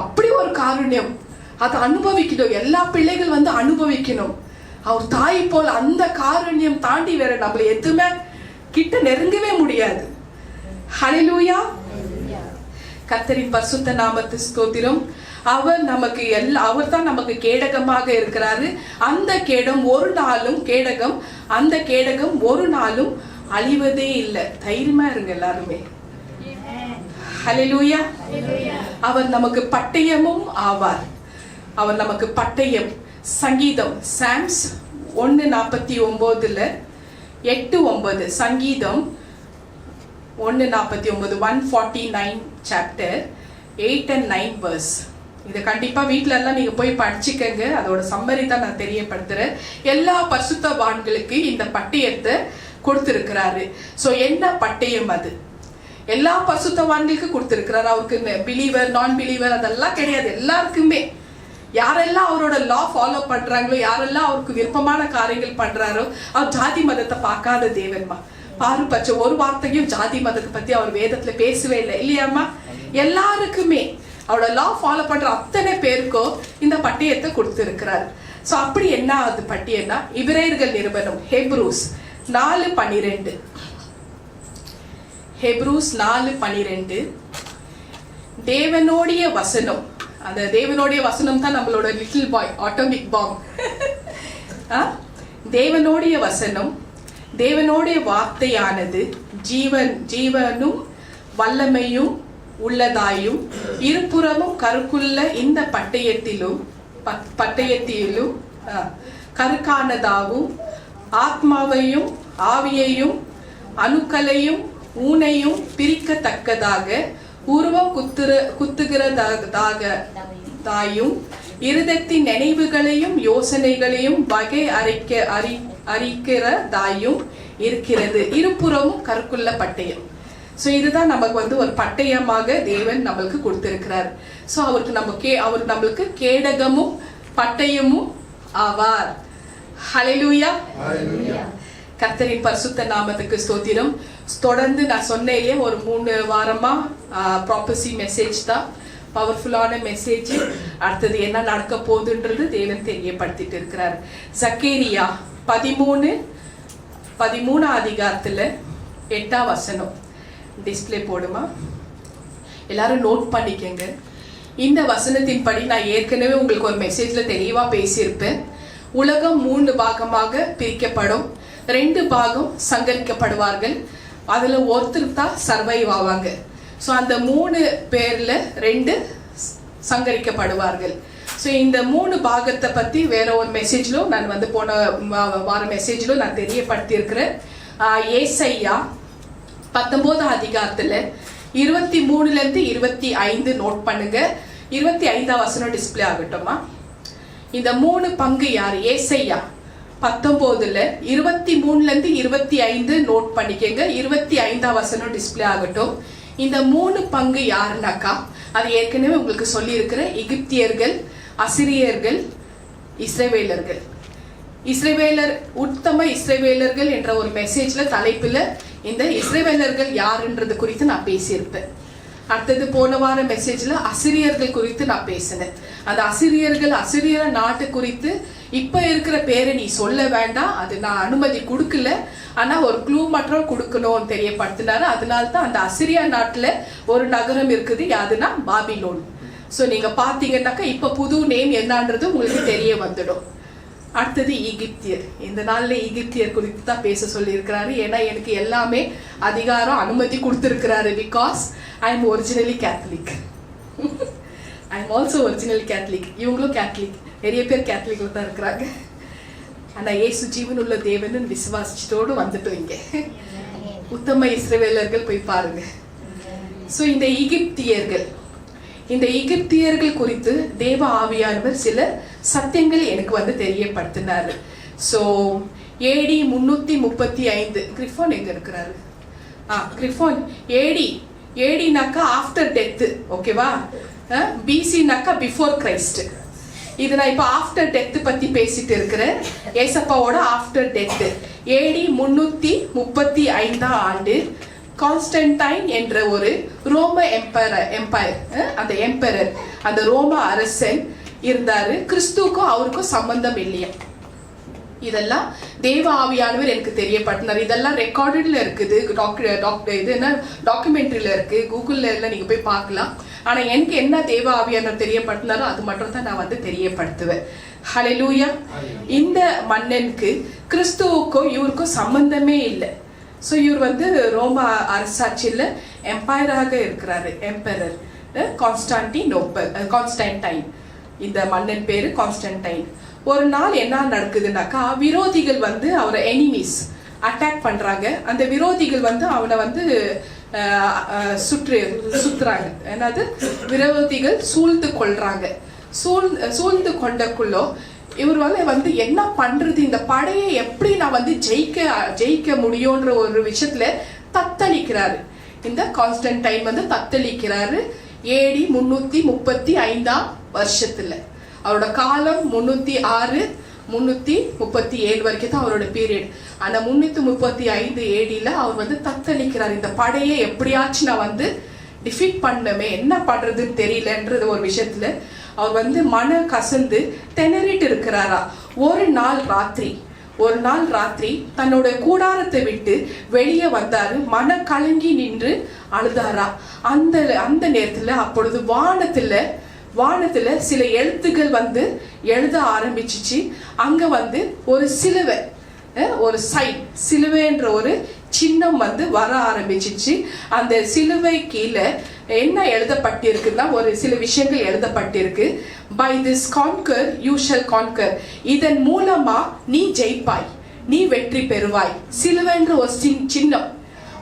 அப்படி ஒரு காருண்யம், அதை அனுபவிக்கணும். எல்லா பிள்ளைகள் வந்து அனுபவிக்கணும். அவர் தாய் போல் அந்த காருண்யம் தாண்டி வேற நம்மள எதுவுமே கிட்ட நெருங்கவே முடியாது. ஹல்லேலூயா. கர்த்தரின் பரிசுத்த நாமத்துக்கு ஸ்தோத்திரம். அவர் தான் நமக்கு கேடகமாக இருக்கிறாரு. அந்த கேடகம் ஒரு நாளும் அழிவதே இல்லை. தைரியமா இருங்க எல்லாருமே. ஹல்லேலூயா. அவர் நமக்கு பட்டயமும் ஆவார். அவர் நமக்கு பட்டயம். சங்கீதம் சாம்ஸ் 1:49 8:9 சங்கீதம் 1:49 149 சாப்டர் 8 and 9 verse. இதை கண்டிப்பா வீட்டுல எல்லாம் நீங்க போய் படிச்சுக்கங்க. அதோட சம்மரி தான் நான் தெரியப்படுத்துறேன். எல்லா பரிசுத்தவான்களுக்கு இந்த பட்டயத்தை கொடுத்திருக்கிறாரு. சோ என்ன பட்டயம் அது? எல்லா பரிசுத்தவான்களுக்கு கொடுத்திருக்கிறாரு. அவருக்கு பிலீவர் நான் பிலீவர் அதெல்லாம் கிடையாது. எல்லாருக்குமே யாரெல்லாம் அவரோட லா ஃபாலோ பண்றாங்களோ, யாரெல்லாம் அவருக்கு விருப்பமான காரியங்கள் பண்றாரோ, அவர் ஜாதி மதத்தை பார்க்காத தேவன்மா. பாருபட்ச ஒரு வார்த்தையும் ஜாதி மதத்தை பத்தி அவர் வேதத்துல பேசவே இல்லை இல்லையாம்மா. எல்லாருக்குமே அவரோட லா ஃபாலோ பண்ற அத்தனை பேருக்கும் இந்த பட்டயத்தை கொடுத்திருக்கிறார். சோ அப்படி என்ன அது பட்டியல்னா, எபிரேயர்கள் நிருபம் ஹெப்ரூஸ் 4:12 ஹெப்ரூஸ் 4:12 தேவனுடைய வசனம். அந்த தேவனுடைய வசனம் தான் நம்மளோட லிட்டில் பாய் ஆட்டோமிக் பாம். தேவனுடைய வசனம், தேவனுடைய வார்த்தையானது ஜீவனும் வல்லமையும் உள்ளதாயும் இருபுறமும் கருக்குள்ள இந்த பட்டயத்திலும் கருக்கானதாகவும் ஆத்மாவையும் ஆவியையும் அணுக்களையும் ஊனையும் பிரிக்கத்தக்கதாக உருவம் குத்துகிறதாயும் இருதத்தின் நினைவுகளையும் யோசனைகளையும் வகை அறிக்கிறதாயும் இருக்கிறது. இருபுறமும் கருக்குள்ள பட்டயம். சோ இதுதான் நமக்கு வந்து ஒரு பட்டயமாக தேவன் நம்மளுக்கு கொடுத்திருக்கிறார். சோ அவர் நம்மளுக்கு கேடகமும் பட்டயமும் ஆவார். ஹல்லேலூயா. கர்த்தரின் பரிசுத்த நாமத்துக்கு ஸ்தோத்திரம். தொடர்ந்து நான் சொன்னேன் ஒரு 3 வாரமா ப்ராபசி மெசேஜ் தான். பவர்ஃபுல்லான மெசேஜ். அடுத்தது என்ன நடக்க போகுதுன்றது தேவன் தெரியப்படுத்திட்டு இருக்கிறார். சக்கேரியா 13 அதிகாரத்துல 8ஆம் வசனம் டிஸ்பிளே போடுமா? எல்லாரும் நோட் பண்ணிக்கங்க. இந்த வசனத்தின் படி நான் ஏற்கனவே உங்களுக்கு ஒரு மெசேஜ்ல தெளிவா பேசியிருப்பேன். உலகம் 3 பாகமாக பிரிக்கப்படும். 2 பாகம் சங்கரிக்கப்படுவார்கள். அதுல ஒருத்தர் தான் சர்வைவ் ஆவாங்க. ஸோ அந்த 3 பேர்ல 2 சங்கரிக்கப்படுவார்கள். ஸோ இந்த 3 பாகத்தை பத்தி வேற ஒரு மெசேஜ்லும் நான் வந்து போன வார மெசேஜ்லும் நான் தெரியப்படுத்தி இருக்கிறேன். ஏசாயா 19 அதிகாரத்துல 23ல இருந்து 25 நோட் பண்ணுங்க. 25ஆம் வசனம் டிஸ்பிளே ஆகட்டுமா? இந்த 3 பங்கு யார்? ஏசாயா 19ல 23ல இருந்து 25 நோட் பண்ணிக்கங்க. 25ஆம் வசனம் டிஸ்பிளே ஆகட்டும். இந்த 3 பங்கு யாருனாக்கா, அது ஏற்கனவே உங்களுக்கு சொல்லி இருக்கிற எகிப்தியர்கள், அசிரியர்கள், இஸ்ரவேலர்கள். இஸ்ரவேலர், உத்தம இஸ்ரவேலர்கள் என்ற ஒரு மெசேஜ்ல தலைப்புல இந்த இஸ்ரவேலர்கள் யாருன்றது குறித்து நான் பேசியிருப்பேன். அடுத்தது போன வார மெசேஜ்ல அசிரியர்கள் குறித்து நான் பேசினேன். அந்த அசிரியர நாட்டு குறித்து இப்ப இருக்கிற பேரை நீ சொல்ல வேண்டாம், அது நான் அனுமதி கொடுக்கல, ஆனா ஒரு க்ளூ மட்டும் கொடுக்கணும்னு தெரியப்படுத்தினாரு. அதனால்தான் அந்த அசிரியா நாட்டுல ஒரு நகரம் இருக்குது, யாதுன்னா பாபிலோன். சோ நீங்க பாத்தீங்கன்னாக்கா இப்ப புது நேம் என்னன்றது உங்களுக்கு தெரிய வந்துடும். அடுத்தது ஈகிப்தியர். இந்த நாள்ல ஈகிப்தியர் குறித்து தான் பேச சொல்லி இருக்கிறாரு. ஏன்னா எனக்கு எல்லாமே அதிகாரம் அனுமதி கொடுத்திருக்கிறாரு. Because I am originally Catholic. I am also original Catholic. இவங்களும் கேத்தலிக், நிறைய பேர் கேத்தலிக்ல தான் இருக்கிறாங்க. ஆனா ஏசு ஜீவன் உள்ள தேவன் விசுவாசிச்சோடு வந்துட்டோம் இங்க. உத்தம இஸ்ரவேலர்கள் போய் பாருங்க. சோ இந்த எகிப்தியர்கள் குறித்து தேவ ஆவியானவர் சில சத்தியங்கள் எனக்கு வந்து தெரியப்படுத்தினாரு. சோ AD 335 கிரிஃபோன் எங்க இருக்கிறாரு? கிரிஃபோன் ஏடினாக்கா ஆஃப்டர் டெத், ஓகேவா? BC-நாக்கா பிஃபோர் கிரைஸ்ட். இது நான் இப்ப ஆஃப்டர் டெத் பத்தி பேசிட்டு இருக்கிறேன். ஏசப்பாவோட ஆஃப்டர் டெத். AD 335ஆம் ஆண்டு கான்ஸ்டன்டைன் என்ற ஒரு ரோம எம்பையர், அந்த எம்பரர், அந்த ரோம அரசன் இருந்தாரு. கிறிஸ்துவுக்கும் அவருக்கும் சம்பந்தம் இல்லையா? இதெல்லாம் தேவ ஆவியானவர் எனக்கு தெரியப்படுத்தினார். இதெல்லாம் ரெக்கார்டட்ல இருக்குது, டாக்குமெண்ட்ரியில இருக்கு, கூகுள்ல எல்லாம் நீங்க போய் பார்க்கலாம். ஆனா எனக்கு என்ன தேவ ஆவியானவர் தெரியப்படுத்தினாரோ அது மட்டும் தான் நான் வந்து தெரியப்படுத்துவேன். ஹல்லேலூயா. இந்த மன்னனுக்கு கிறிஸ்துவுக்கும் இவருக்கும் சம்பந்தமே இல்லை. ஸோ இவர் வந்து ரோம அரசாட்சியில் எம்பையராக இருக்கிறாரு. Emperor Constantine. இந்த மன்னன் பேரு கான்ஸ்டன்டைன். ஒரு நாள் என்ன நடக்குதுன்னாக்கா, விரோதிகள் வந்து அவரை எனிமீஸ் அட்டாக் பண்றாங்க. அந்த விரோதிகள் வந்து அவனை வந்து சுத்துறாங்க. என்னது? விரோதிகள் சூழ்ந்து கொள்றாங்க. சூழ்ந்து கொண்டக்குள்ளோ இவர் வந்து என்ன பண்றது, இந்த படையை எப்படி நான் வந்து ஜெயிக்க முடியும்ன்ற ஒரு விஷயத்துல தத்தளிக்கிறாரு. இந்த கான்ஸ்டன்டைன் வந்து தத்தளிக்கிறாரு. AD 335ஆம் வருஷத்துல. அவரோட காலம் 306 337 வரைக்கும் தான் அவரோட பீரியட். ஆனா 335 AD-ல அவர் வந்து தத்தளிக்கிறார். இந்த படையை எப்படியாச்சும் நான் வந்து டிஃபீட் பண்ணமே, என்ன பண்றதுன்னு தெரியலன்றது ஒரு விஷயத்துல அவர் வந்து மன கசந்து திணறிட்டு இருக்கிறாரா. ஒரு நாள் ராத்திரி தன்னோட கூடாரத்தை விட்டு வெளியே வந்தாரு. மன கலங்கி நின்று அழுதாரா. அந்த நேரத்துல அப்பொழுது வானத்துல சில எழுத்துக்கள் வந்து எழுத ஆரம்பிச்சிச்சு. அங்க வந்து ஒரு சிலுவை, ஒரு சைன், சிலுவைன்ற ஒரு சின்னம் வந்து வர ஆரம்பிச்சிச்சு. அந்த சிலுவை கீழே என்ன எழுதப்பட்டிருக்குன்னா ஒரு சில விஷயங்கள் எழுதப்பட்டிருக்கு. By this conquer you shall conquer. இதன் மூலமா நீ ஜெயிப்பாய், நீ வெற்றி பெறுவாய். சிலுவைன்ற ஒரு சின்னம்.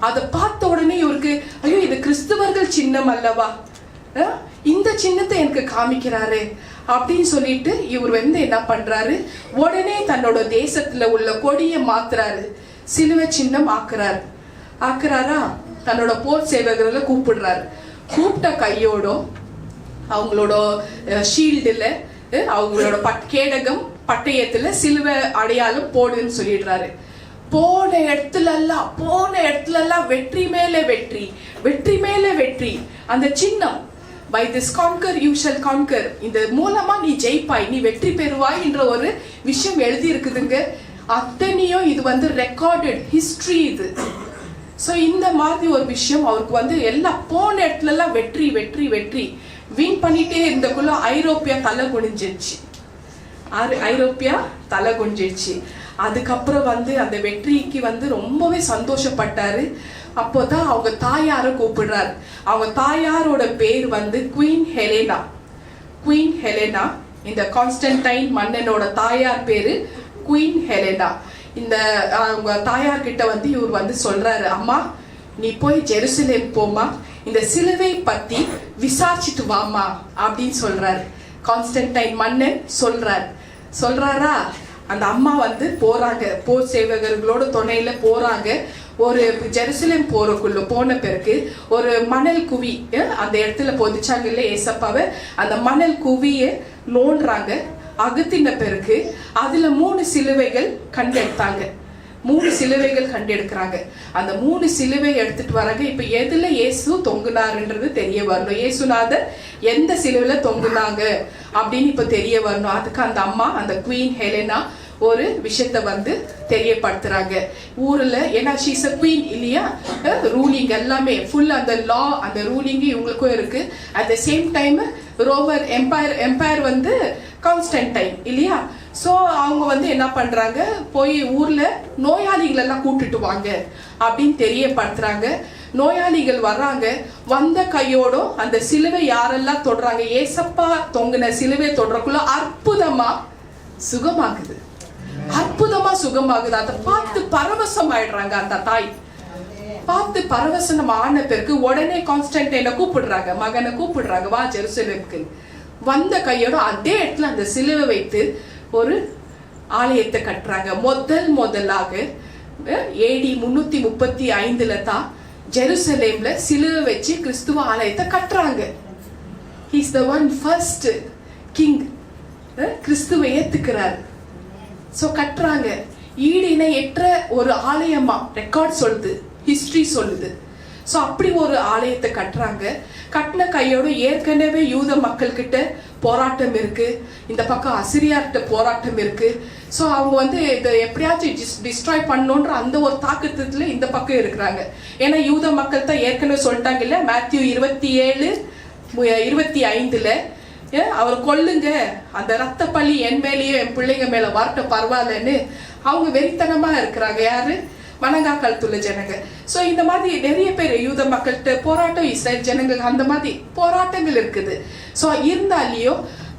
அதை பார்த்த உடனே இவருக்கு, ஐயோ இது கிறிஸ்தவர்கள் சின்னம் அல்லவா, இந்த சின்னத்தை எனக்கு காமிக்கிறாரு அப்படின்னு சொல்லிட்டு இவர் வந்து என்ன பண்றாரு, உடனே தன்னோட தேசத்துல உள்ள கொடியை மாத்துறாரு, சிலுவை சின்னம் ஆக்குறாரா. தன்னோட போர் சேவகர்களை கூப்பிடுறாரு. கூப்பிட்ட கையோடும் அவங்களோட ஷீல்டுல, அவங்களோட கேடகம் பட்டயத்துல சிலுவை அடையாளம் போடுன்னு சொல்லிடுறாரு. போன இடத்துல எல்லாம் வெற்றி மேல வெற்றி. அந்த சின்னம் by this conquer you shall conquer, இந்த மூலமா நீ ஜெயிப்பாய், நீ வெற்றி பெறுவாய் என்ற ஒரு விஷயம் எழுதி இருக்குதுங்க. அத்தனையும் இது வந்து ரெக்கார்டட் ஹிஸ்டரி இது. ஸோ இந்த மாதிரி ஒரு விஷயம் அவருக்கு வந்து எல்லா போன இடத்துலலாம் வெற்றி வெற்றி வெற்றி வின் பண்ணிட்டே இருந்தக்குள்ள ஐரோப்பியா தலை குனிஞ்சிருச்சு. ஐரோப்பியா தலை குனிஞ்சிருச்சு. அதுக்கப்புறம் வந்து அந்த வெற்றிக்கு வந்து ரொம்பவே சந்தோஷப்பட்டாரு. அப்போதான் அவங்க தாயாரை கூப்பிடுறாரு. அவங்க தாயாரோட பேர் வந்து குவீன் ஹெலேனா. குவீன் ஹெலேனா, இந்த கான்ஸ்டன்டைன் மன்னனோட தாயார் பேரு குவீன் ஹெலேனா. இந்த அவங்க தாயார் கிட்ட வந்து இவர் வந்து சொல்றாரு, அம்மா நீ போய் ஜெருசலேம் போமா, இந்த சிலுவை பத்தி விசாரிச்சுட்டு வாமா அப்படின்னு சொல்றாரு. கான்ஸ்டன்டைன் மன்னன் சொல்றாரா. அந்த அம்மா வந்து போறாங்க, போர் சேவகர்களோட துணையில போறாங்க. ஒரு ஜெருசலேம் போன பிறகு ஒரு மணல் குவி அந்த இடத்துல பொதிச்சாங்க இல்ல ஏசப்பாவை, அந்த மணல் குவிய நோண்டுறாங்க. அகத்தின பிறகு அதுல 3 சிலுவைகள் கண்டெடுத்தாங்க. 3 சிலுவைகள் கண்டெடுக்கிறாங்க. அந்த 3 சிலுவை எடுத்துட்டு வராங்க. இப்ப எதுல இயேசு தொங்குனாருன்றது தெரிய வரணும். இயேசுநாதர் எந்த சிலுவையில தொங்குனாங்க அப்படின்னு இப்ப தெரிய வரணும். அதுக்கு அந்த அம்மா, அந்த குவீன் ஹெலேனா ஒரு விஷயத்த வந்து தெரியப்படுத்துறாங்க ஊர்ல. ஏன்னா ஷீஸ் அ குவீன் இல்லையா, ரூலிங் எல்லாமே ஃபுல் அந்த லா அந்த ரூலிங் இவங்களுக்கும் இருக்கு. அட் த சேம் டைம் ரோமர் எம்பையர் வந்து கான்ஸ்டன்டைன் இல்லையா. ஸோ அவங்க வந்து என்ன பண்றாங்க, போய் ஊர்ல நோயாளிகள் எல்லாம் கூட்டுட்டு வாங்க அப்படின்னு தெரியப்படுத்துறாங்க. நோயாளிகள் வர்றாங்க. வந்த கையோட அந்த சிலுவை யாரெல்லாம் தொடுறாங்க, ஏசப்பா தொங்குன சிலுவை தொடுறக்குள்ள அற்புதமா சுகமாகுது. அற்புதமா சுகமாகுது. அதை பார்த்து பரவசம் ஆயிடுறாங்க. அந்த தாய் பார்த்து பரவசனம் ஆன பிறகு உடனே கான்ஸ்டன்டைனை கூப்பிடுறாங்க, மகனை கூப்பிடுறாங்க, வா ஜெருசலேமுக்கு. வந்த கையோட அதே இடத்துல அந்த சிலுவை வைத்து ஒரு ஆலயத்தை கட்டுறாங்க. முதலாக AD 335 தான் ஜெருசலேம்ல சிலுவை வச்சு கிறிஸ்துவ ஆலயத்தை கட்டுறாங்க. He is the one first king. கிறிஸ்துவை ஏத்துக்கிறார். சோ கட்டுறாங்க. ஈடு இணையற்ற ஒரு ஆலயமா ரெக்கார்ட் சொல்லுது, ஹிஸ்டரி சொல்லுது. ஸோ அப்படி ஒரு ஆலயத்தை கட்டுறாங்க. கட்டின கையோட ஏற்கனவே யூத மக்கள் கிட்ட போராட்டம் இருக்கு, இந்த பக்கம் அசிரியார்கிட்ட போராட்டம் இருக்கு. ஸோ அவங்க வந்து இதை எப்படியாச்சும் டிஸ்ட்ராய் பண்ணணுன்ற அந்த ஒரு தாக்கத்துல இந்த பக்கம் இருக்கிறாங்க. ஏன்னா யூத மக்கள் தான் ஏற்கனவே சொல்லிட்டாங்க இல்ல, மேத்யூ 27:25 அவர் கொல்லுங்க, அந்த ரத்த பழி என் மேலேயும் என் பிள்ளைங்க மேல வரட்டும் பரவாயில்லன்னு அவங்க வெறித்தனமா இருக்கிறாங்க. யாரு? மனங்காக்காலத்துள்ள ஜனங்க. ஸோ இந்த மாதிரி நிறைய பேர் யூத மக்கள்கிட்ட போராட்டம், இஸ்ரேல் ஜனங்கள் அந்த மாதிரி போராட்டங்கள் இருக்குது. ஸோ இருந்தாலேயோ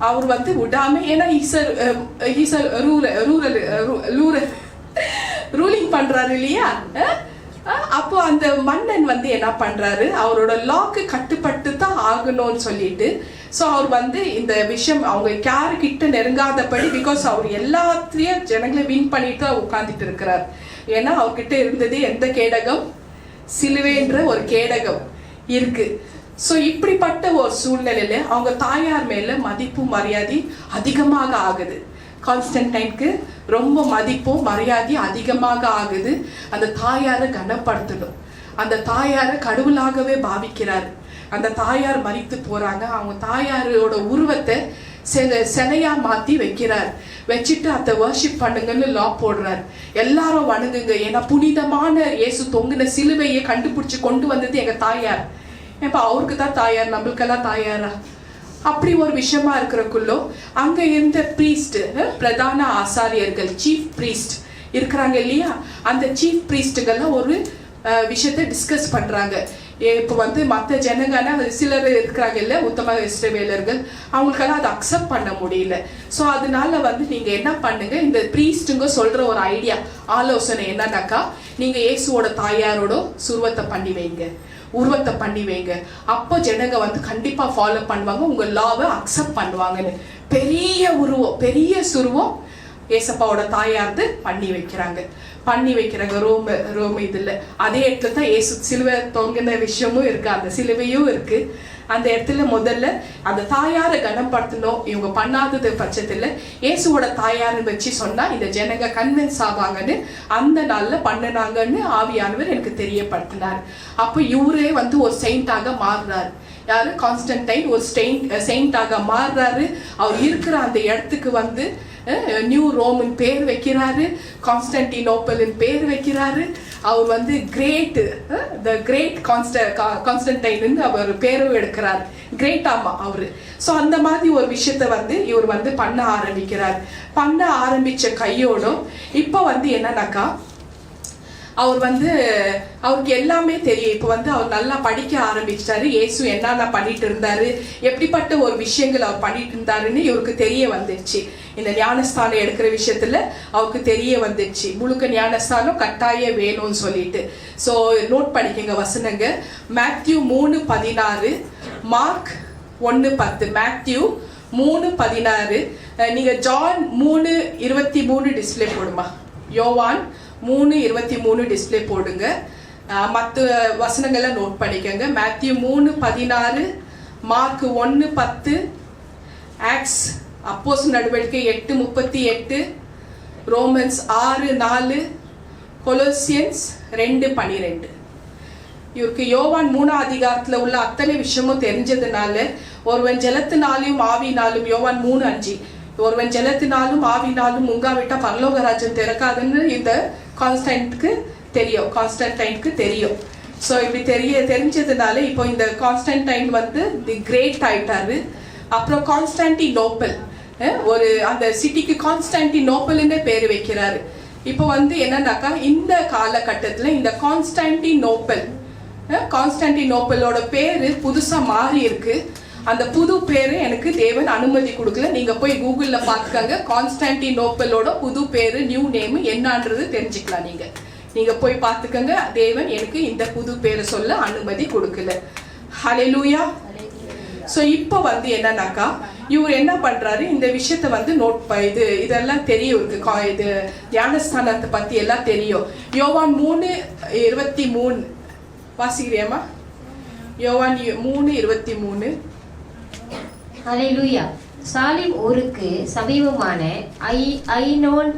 அவர் வந்து விடாம, ஏன்னா ரூலிங் பண்றாரு இல்லையா. அப்போ அந்த மன்னன் வந்து என்ன பண்றாரு, அவரோட லாக்கு கட்டுப்பட்டு தான் ஆகணும்னு சொல்லிட்டு, ஸோ அவர் வந்து இந்த விஷயம் அவங்க யாரு கிட்ட நெருங்காதபடி, பிகாஸ் அவர் எல்லாத்தையும் ஜனங்களை வின் பண்ணிட்டு தான் உட்கார்ந்துட்டு இருக்கிறார். ஏன்னா அவர்கிட்ட இருந்தது எந்த கேடகம், சிலுவைன்ற ஒரு கேடகம் இருக்கு. ஸோ இப்படிப்பட்ட ஒரு சூழ்நிலையில அவங்க தாயார் மேல மதிப்பு மரியாதை அதிகமாக ஆகுது. கான்ஸ்டன்டைனுக்கு ரொம்ப மதிப்பும் மரியாதை அதிகமாக ஆகுது. அந்த தாயாரை கனப்படுத்தணும், அந்த தாயாரை கடவுளாகவே பாவிக்கிறார். அந்த தாயார் மரித்து போறாங்க. அவங்க தாயாரோட உருவத்தை சிலையா மாத்தி வைக்கிறார். வச்சுட்டு அதை வர்ஷிப் பண்ணுங்கன்னு லா போடுறார். எல்லாரும் வணங்குங்க, ஏன்னா புனிதமான இயேசு தொங்குன சிலுவையை கண்டுபிடிச்சு கொண்டு வந்தது எங்க தாயார். இப்ப அவருக்கு தான் தாயார், நம்மளுக்கெல்லாம் தாயாரா? அப்படி ஒரு விஷயமா இருக்கிறக்குள்ளோ அங்க இருந்த பிரீஸ்ட், பிரதான ஆசாரியர்கள், சீஃப் பிரீஸ்ட் இருக்கிறாங்க இல்லையா, அந்த சீஃப் பிரீஸ்டுகள்லாம் ஒரு விஷயத்தை டிஸ்கஸ் பண்றாங்க. இப்போ வந்து மற்ற ஜனங்கன்னா சிலர் இருக்கிறாங்க இல்ல, உத்தம இஸ்ரவேலர்கள், அவங்களுக்கெல்லாம் அதை அக்செப்ட் பண்ண முடியல. ஸோ அதனால வந்து நீங்க என்ன பண்ணுங்க, இந்த பிரீஸ்டுங்க சொல்ற ஒரு ஐடியா, ஆலோசனை என்னன்னாக்கா, நீங்க இயேசுவோட தாயாரோட உருவத்தை பண்ணி வைங்க. அப்போ ஜனங்க வந்து கண்டிப்பா ஃபாலோ பண்ணுவாங்க, உங்க லாவை அக்செப்ட் பண்ணுவாங்கன்னு. பெரிய உருவம், பெரிய சுருவம் ஏசப்பாவோட தாயார்ந்து பண்ணி வைக்கிறாங்க ரோம் இதுல. அதே இடத்துல தான் ஏசு சிலுவை தொங்கின விஷயமும் இருக்கு, அந்த சிலுவையும் இருக்கு. அந்த இடத்துல முதல்ல அந்த தாயாரை கனப்படுத்தணும். இவங்க பண்ணாதது பட்சத்துல இயேசுவோட தாயாரை வச்சு சொன்னா இந்த ஜனங்க கன்வின்ஸ் ஆவாங்கன்னு அந்த நாள்ல பண்ணினாங்கன்னு ஆவியானவர் எனக்கு தெரியப்படுத்தினார். அப்ப இவரே வந்து ஒரு செயிண்டாக மாறுறாரு. யாரு? கான்ஸ்டன்டைன் ஒரு செயின்டாக மாறுறாரு. அவர் இருக்கிற அந்த இடத்துக்கு வந்து நியூ ரோமன் பேர் வைக்கிறாரு, கான்ஸ்டன்டினோப்பலின் பேர் வைக்கிறாரு. அவர் வந்து கிரேட் கான்ஸ்டன்டைன் அவர் பேரும் எடுக்கிறார். கிரேட் ஆமா அவரு. ஸோ அந்த மாதிரி ஒரு விஷயத்த வந்து இவர் வந்து பண்ண ஆரம்பிக்கிறார். பண்ண ஆரம்பிச்ச கையோடும் இப்போ வந்து என்னன்னாக்கா அவர் வந்து அவருக்கு எல்லாமே தெரியும். இப்போ வந்து அவர் நல்லா படிக்க ஆரம்பிச்சிட்டாரு. இயேசு என்னென்ன பண்ணிட்டு இருந்தாரு, எப்படிப்பட்ட ஒரு விஷயங்கள் அவர் பண்ணிட்டு இருந்தாருன்னு இவருக்கு தெரிய வந்துடுச்சு. இந்த ஞானஸ்தானம் எடுக்கிற விஷயத்துல அவருக்கு தெரிய வந்துடுச்சு. முழுக்க ஞானஸ்தானம் கட்டாயம் வேணும்னு சொல்லிட்டு. ஸோ நோட் பண்ணிக்கங்க வசனங்க. Matthew 3:16, mark 1:10. மேத்யூ 3:16. நீங்க ஜான் 3:23 டிஸ்பிளே போடுமா. யோவான் 3:23 டிஸ்பிளே போடுங்க. மற்ற வசனங்களை நோட் பண்ணிக்கோங்க. மேத்யூ 3:16, மார்க் 1:10, ஆக்ட்ஸ் அப்போஸ்தலர் நடவடிக்கை 8:38, ரோமன்ஸ் 6:4, கொலோசியன்ஸ் 2:12. இவருக்கு யோவான் 3ஆம் அதிகாரத்துல உள்ள அத்தனை விஷயமும் தெரிஞ்சதுனால ஒருவன் ஜலத்தினாலும் ஆவினாலும், யோவான் 3:5, ஒருவன் ஜலத்தினாலும் ஆவினாலும் முங்காவிட்டா பரலோகராஜன் திறக்காதுன்னு இந்த கான்ஸ்டன்டைனுக்கு தெரியும். ஸோ இப்படி தெரிஞ்சதுனால இப்போ இந்த கான்ஸ்டன்டைன் வந்து தி கிரேட் ஆயிட்டாரு. அப்புறம் கான்ஸ்டான்டினோப்பல், ஒரு அந்த சிட்டிக்கு கான்ஸ்டான்டினோப்பல்னு பேர் வைக்கிறாரு. இப்போ வந்து என்னன்னாக்கா இந்த காலகட்டத்தில் இந்த கான்ஸ்டான்டினோப்பலோட பேரு புதுசா மாறி இருக்கு. அந்த புது பேரு எனக்கு தேவன் அனுமதி கொடுக்கல. நீங்க போய் கூகுள்ல பாத்துக்கங்க, கான்ஸ்டான்டினோப்பலோட புது பேரு நியூ நேம் என்னன்றது தெரிஞ்சுக்கலாம். நீங்க போய் பாத்துக்கங்க. தேவன் எனக்கு இந்த புது பேரை சொல்ல அனுமதி கொடுக்கல. ஹல்லேலூயா. சோ இப்போ வந்து என்னன்னாக்கா இவர் என்ன பண்றாரு, இந்த விஷயத்த வந்து இதெல்லாம் தெரியும் இருக்கு. இது ஞானஸ்தானத்தை பத்தி எல்லாம் தெரியும். யோவான் 3:23 வாசிக்கிறியாமா? யோவான் 3:23. ஹல்லேலூயா. சாலிம் ஊருக்கு சமீபமான ஐனோன்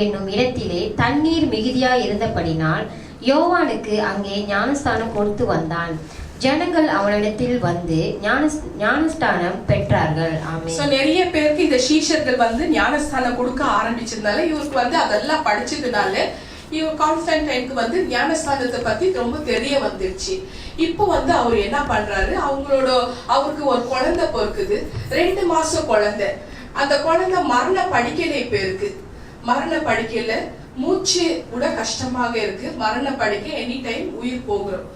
என்னும் இடத்திலே தண்ணீர் மிகுதியா இருந்தபடினால் யோவானுக்கு அங்கே ஞானஸ்தானம் கொடுத்து வந்தான். ஜனங்கள் அவனிடத்தில் வந்து ஞானஸ்தானம் பெற்றார்கள். ஆமென். சோ நிறைய பேருக்கு இந்த சீஷர்கள் வந்து ஞானஸ்தானம் கொடுக்க ஆரம்பிச்சதுனால இவருக்கு வந்து அதெல்லாம் படிச்சதுனால இவர் கான்ஸ்டன்டைனுக்கு வந்து ஞானஸ்தானத்தை பத்தி ரொம்ப தெரிய வந்துருச்சு. இப்போ வந்து அவர் என்ன பண்றாரு, அவருக்கு ஒரு குழந்தை பிறக்குது, 2 மாசம் குழந்தை. அந்த குழந்தை மரண படுக்கையில இப்ப இருக்கு. மரண படுக்கையில மூச்சு கூட கஷ்டமாக இருக்கு. மரண படுக்கை, எனி டைம் உயிர் போகிறோம்.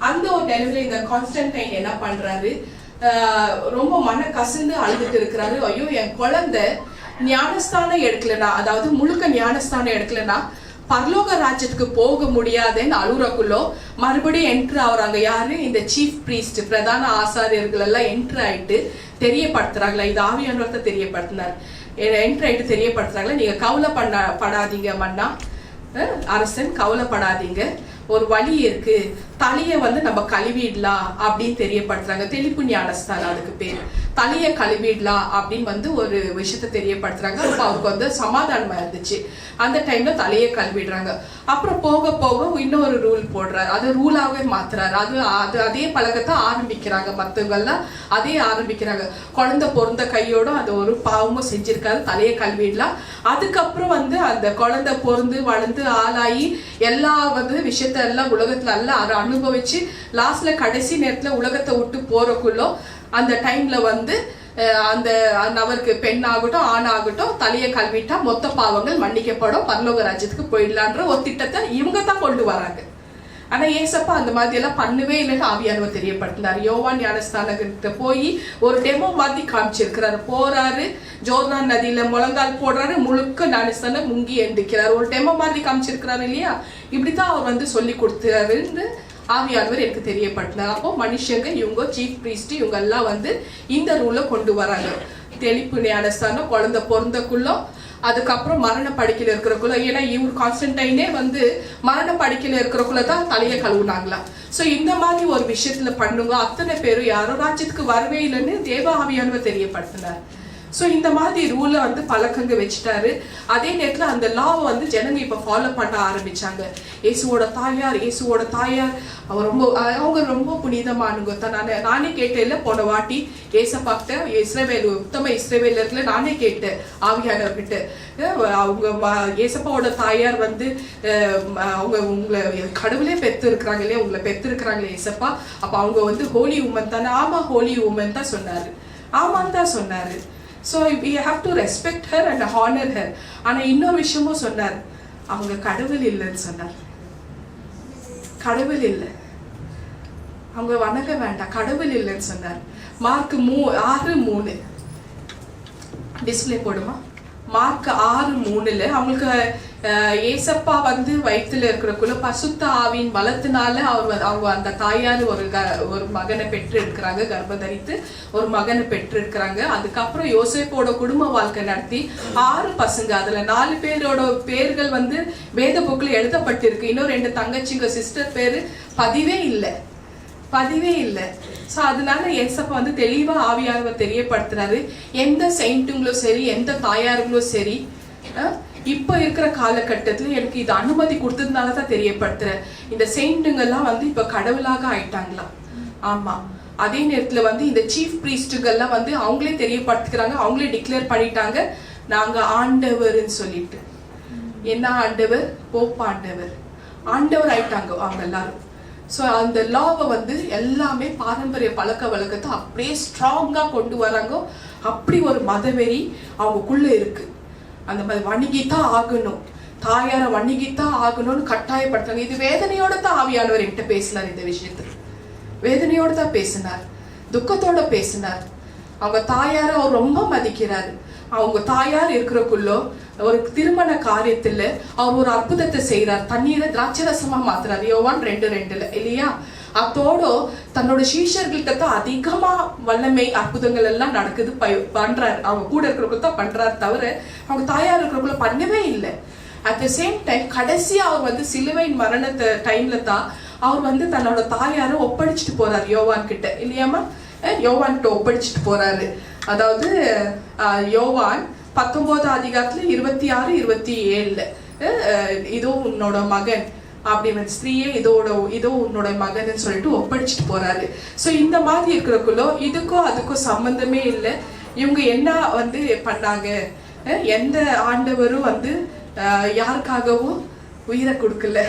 அந்த ஒரு நிலையில இந்த கான்ஸ்டன்டைன் என்ன பண்றாரு, ரொம்ப மன கசிந்து அழுதுட்டு இருக்கிறாரு. ஐயோ, என் குழந்தை ஞானஸ்தானம் எடுக்கலனா, அதாவது முழுக்க ஞானஸ்தானம் எடுக்கலனா பரலோக ராஜ்யத்துக்கு போக முடியாதுன்னு அழுறக்குள்ளோ மறுபடியும் என்ட்ரு ஆகுறாங்க. யாரு? இந்த சீஃப் பிரீஸ்ட், பிரதான ஆசாரியர்கள் எல்லாம் என்ட்ரு ஆயிட்டு தெரியப்படுத்துறாங்களா, இது ஆவியானவர்களை தெரியப்படுத்தினார். என்ட்ரு ஆயிட்டு தெரியப்படுத்துறாங்களா, நீங்க கவலைப்படாதீங்க மன்னா, அரசன் கவலைப்படாதீங்க, ஒரு வழி இருக்கு, தலையை வந்து நம்ம கழுவிடலாம் அப்படின்னு தெரியப்படுத்துறாங்க. தெளிப்பு ஞானஸ்தானம் அதுக்கு பேர். தலையை கழுவிடலாம் அப்படின்னு வந்து ஒரு விஷயத்த தெரியப்படுத்துறாங்க. அப்போ அவருக்கு வந்து சமாதானமா இருந்துச்சு. அந்த டைம்ல தலையை கழுவிடுறாங்க. அப்புறம் போக போக இன்னொரு ரூல் போடுறாரு, அது ரூலாவே மாத்துறாரு. அது அதே பழக்கத்தை ஆரம்பிக்கிறாங்க. மற்றவங்க எல்லாம் அதே ஆரம்பிக்கிறாங்க. குழந்தை பிறந்த கையோட அது ஒரு பாவமும் செஞ்சிருக்காரு, தலையை கழுவிடலாம். அதுக்கப்புறம் வந்து அந்த குழந்தை பிறந்து வளர்ந்து ஆளாகி எல்லா வந்து விஷயத்த எல்லாம் உலகத்துல எல்லாம் அதை அனுபவிச்சு லாஸ்ட்ல கடைசி நேரத்துல உலகத்தை விட்டு போறக்குள்ளோ அந்த டைம்ல வந்து அந்த அவருக்கு பெண் ஆகட்டும் ஆண் ஆகட்டும் தலையை கழுவிட்டா மொத்த பாவங்கள் மன்னிக்கப்படும், பரலோக ராஜ்யத்துக்கு போயிடலான்ற ஒரு திட்டத்தை இவங்க தான் கொண்டு வராங்க. ஆனா ஏசப்பா அந்த மாதிரி எல்லாம் பண்ணவே இல்லைன்னு ஆவியானவர் தெரியப்படுத்தினார். யோவான் ஞானஸ்தானத்திட்ட போய் ஒரு டெமோ மாதிரி காமிச்சிருக்கிறாரு. போறாரு, ஜோர்தான் நதியில முழங்கால் போடுறாரு, முழுக்க ஞானஸ்தானம் முங்கி எந்திக்கிறாரு. ஒரு டெமோ மாதிரி காமிச்சிருக்கிறாரு இல்லையா? இப்படித்தான் அவர் வந்து சொல்லி கொடுத்தாருன்னு ஆவியானவர் எனக்கு தெரியப்படுத்தினார். அப்போ மனுஷங்க இவங்க சீஃப் பிரீஸ்ட் இவங்க எல்லாம் வந்து இந்த ரூலை கொண்டு வராங்க. தெளிப்பு ஞானஸ்தானம் குழந்தை பிறந்தக்குள்ள, அதுக்கப்புறம் மரண படுக்கையில இருக்கிறக்குள்ள. ஏன்னா இவர் கான்ஸ்டன்டைனே வந்து மரண படுக்கையில இருக்கிறக்குள்ள தான் தலையை கழுவுனாங்களா. ஸோ இந்த மாதிரி ஒரு விஷயத்துல பண்ணுங்க. அத்தனை பேரும் யாரோ ராஜ்யத்துக்கு வரவே இல்லைன்னு தேவ ஆவியானவர் தெரியப்படுத்தினார். ஸோ இந்த மாதிரி ரூலை வந்து பழக்கங்க வச்சுட்டாரு. அதே நேரத்தில் அந்த லாவை வந்து ஜனங்க இப்போ ஃபாலோ பண்ண ஆரம்பிச்சாங்க. இயேசுவோட தாயார் அவங்க ரொம்ப புனிதமானுங்க. நானே கேட்டேன்ல போன வாட்டி ஏசப்பாக்கிட்ட, இஸ்ரவேல் உத்தம இஸ்ரவேலர்ல நானே கேட்டேன் ஆவியானவர்கிட்ட, அவங்க ஏசப்பாவோட தாயார் வந்து அவங்க உங்களை கடவுளே பெற்று இருக்கிறாங்க இல்லையா, உங்களை பெற்று இருக்கிறாங்களே ஏசப்பா, அப்ப அவங்க வந்து ஹோலி உமன் தானே? ஆமா ஹோலி உமன் தான் சொன்னாரு, ஆமான்னு தான் சொன்னாரு. So we have to respect her and honor her. ஆனா இன்னொரு விஷயமும் சொன்னார், அவங்க கடவுள் இல்லைன்னு சொன்னார். கடவுள் இல்லை, அவங்க வணங்க வேண்டாம், கடவுள் இல்லைன்னு சொன்னார். மார்க் 6:3 டிஸ்பிளே போடுமா? மார்க் 6:3 அவங்களுக்கு ஏசப்பா வந்து வயிற்றுல இருக்கிறக்குள்ள பசுத்த ஆவியின் பலத்தினால அவங்க அந்த தாயார் ஒரு மகனை பெற்று இருக்கிறாங்க, கர்ப்பதரித்து ஒரு மகனை பெற்று இருக்கிறாங்க. அதுக்கப்புறம் யோசேப்போட குடும்ப வாழ்க்கை நடத்தி 6 பசங்க, அதுல 4 பேரோட பேர்கள் வந்து வேத புக்கில் எழுதப்பட்டிருக்கு. இன்னும் 2 தங்கச்சிங்க சிஸ்டர் பேரு பதிவே இல்லை. ஸோ அதனால ஏசப்பா வந்து தெளிவா ஆவியானவர் தெரியப்படுத்துறாரு, எந்த செயின்ட்டுங்களும் சரி, எந்த தாயாருங்களும் சரி, இப்ப இருக்கிற காலகட்டத்துல எனக்கு இது அனுமதி கொடுத்ததுனால தான் தெரியப்படுத்துறேன், இந்த செயின்ட்டுங்கெல்லாம் வந்து இப்ப கடவுளாக ஆயிட்டாங்களா? ஆமா. அதே நேரத்துல வந்து இந்த சீஃப் பிரீஸ்டுகள்லாம் வந்து அவங்களே தெரியப்படுத்துக்கிறாங்க, அவங்களே டிக்ளேர் பண்ணிட்டாங்க, நாங்க ஆண்டவர்ன்னு சொல்லிட்டு. என்ன ஆண்டவர்? போப் ஆண்டவர் ஆயிட்டாங்க அவங்க எல்லாரும். ஸோ அந்த லாவை வந்து எல்லாமே பாரம்பரிய பழக்க வழக்கத்தை அப்படியே ஸ்ட்ராங்கா கொண்டு வராங்க. அப்படி ஒரு மதவெறி அவங்களுக்குள்ள இருக்கு. அந்த மாதிரி வணிகித்தான் ஆகணும், தாயார வணிகித்தான் ஆகணும்னு கட்டாயப்படுத்துறாங்க. இது வேதனையோட தான் ஆவியானவர் என்கிட்ட பேசினார். இந்த விஷயத்துல வேதனையோட தான் பேசினார், துக்கத்தோட பேசினார். அவங்க தாயார அவர் ரொம்ப மதிக்கிறாரு. அவங்க தாயார் இருக்கிறக்குள்ளோ ஒரு திருமண காரியத்துல அவர் ஒரு அற்புதத்தை செய்யறார், தண்ணீரை திராட்சரசமா மாத்துறாரு. யோவான் 2:2 இல்லையா? அதோட தன்னோட சீஷர்கள்ட்ட தான் அதிகமா வல்லமை அற்புதங்கள் எல்லாம் நடக்குது, பண்றாரு. அவங்க கூட இருக்கிறவங்க தான் பண்றாரு, தவிர அவங்க தாயார் இருக்கிறவங்கள பண்ணவே இல்லை. அட் த சேம் டைம் கடைசியா அவர் வந்து சிலுவையின் மரணத்தை டைம்ல தான் அவர் வந்து தன்னோட தாயாரை ஒப்படைச்சிட்டு போறாரு யோவான் கிட்ட, இல்லையாமா? யோவான்கிட்ட ஒப்படைச்சிட்டு போறாரு. அதாவது யோவான் 19 அதிகாரத்துல 26-27 இதோ உன்னோட மகன், அப்படி ஸ்திரீயே இதோ உன்னோட மகன் சொல்லிட்டு ஒப்படைச்சிட்டு போறாரு. சோ இந்த மாதிரி இருக்கிறக்குள்ளோ இதுக்கும் அதுக்கும் சம்பந்தமே இல்லை. இவங்க என்ன வந்து பண்ணாங்க? எந்த ஆண்டவரும் வந்து யாருக்காகவும் உயிரை கொடுக்கல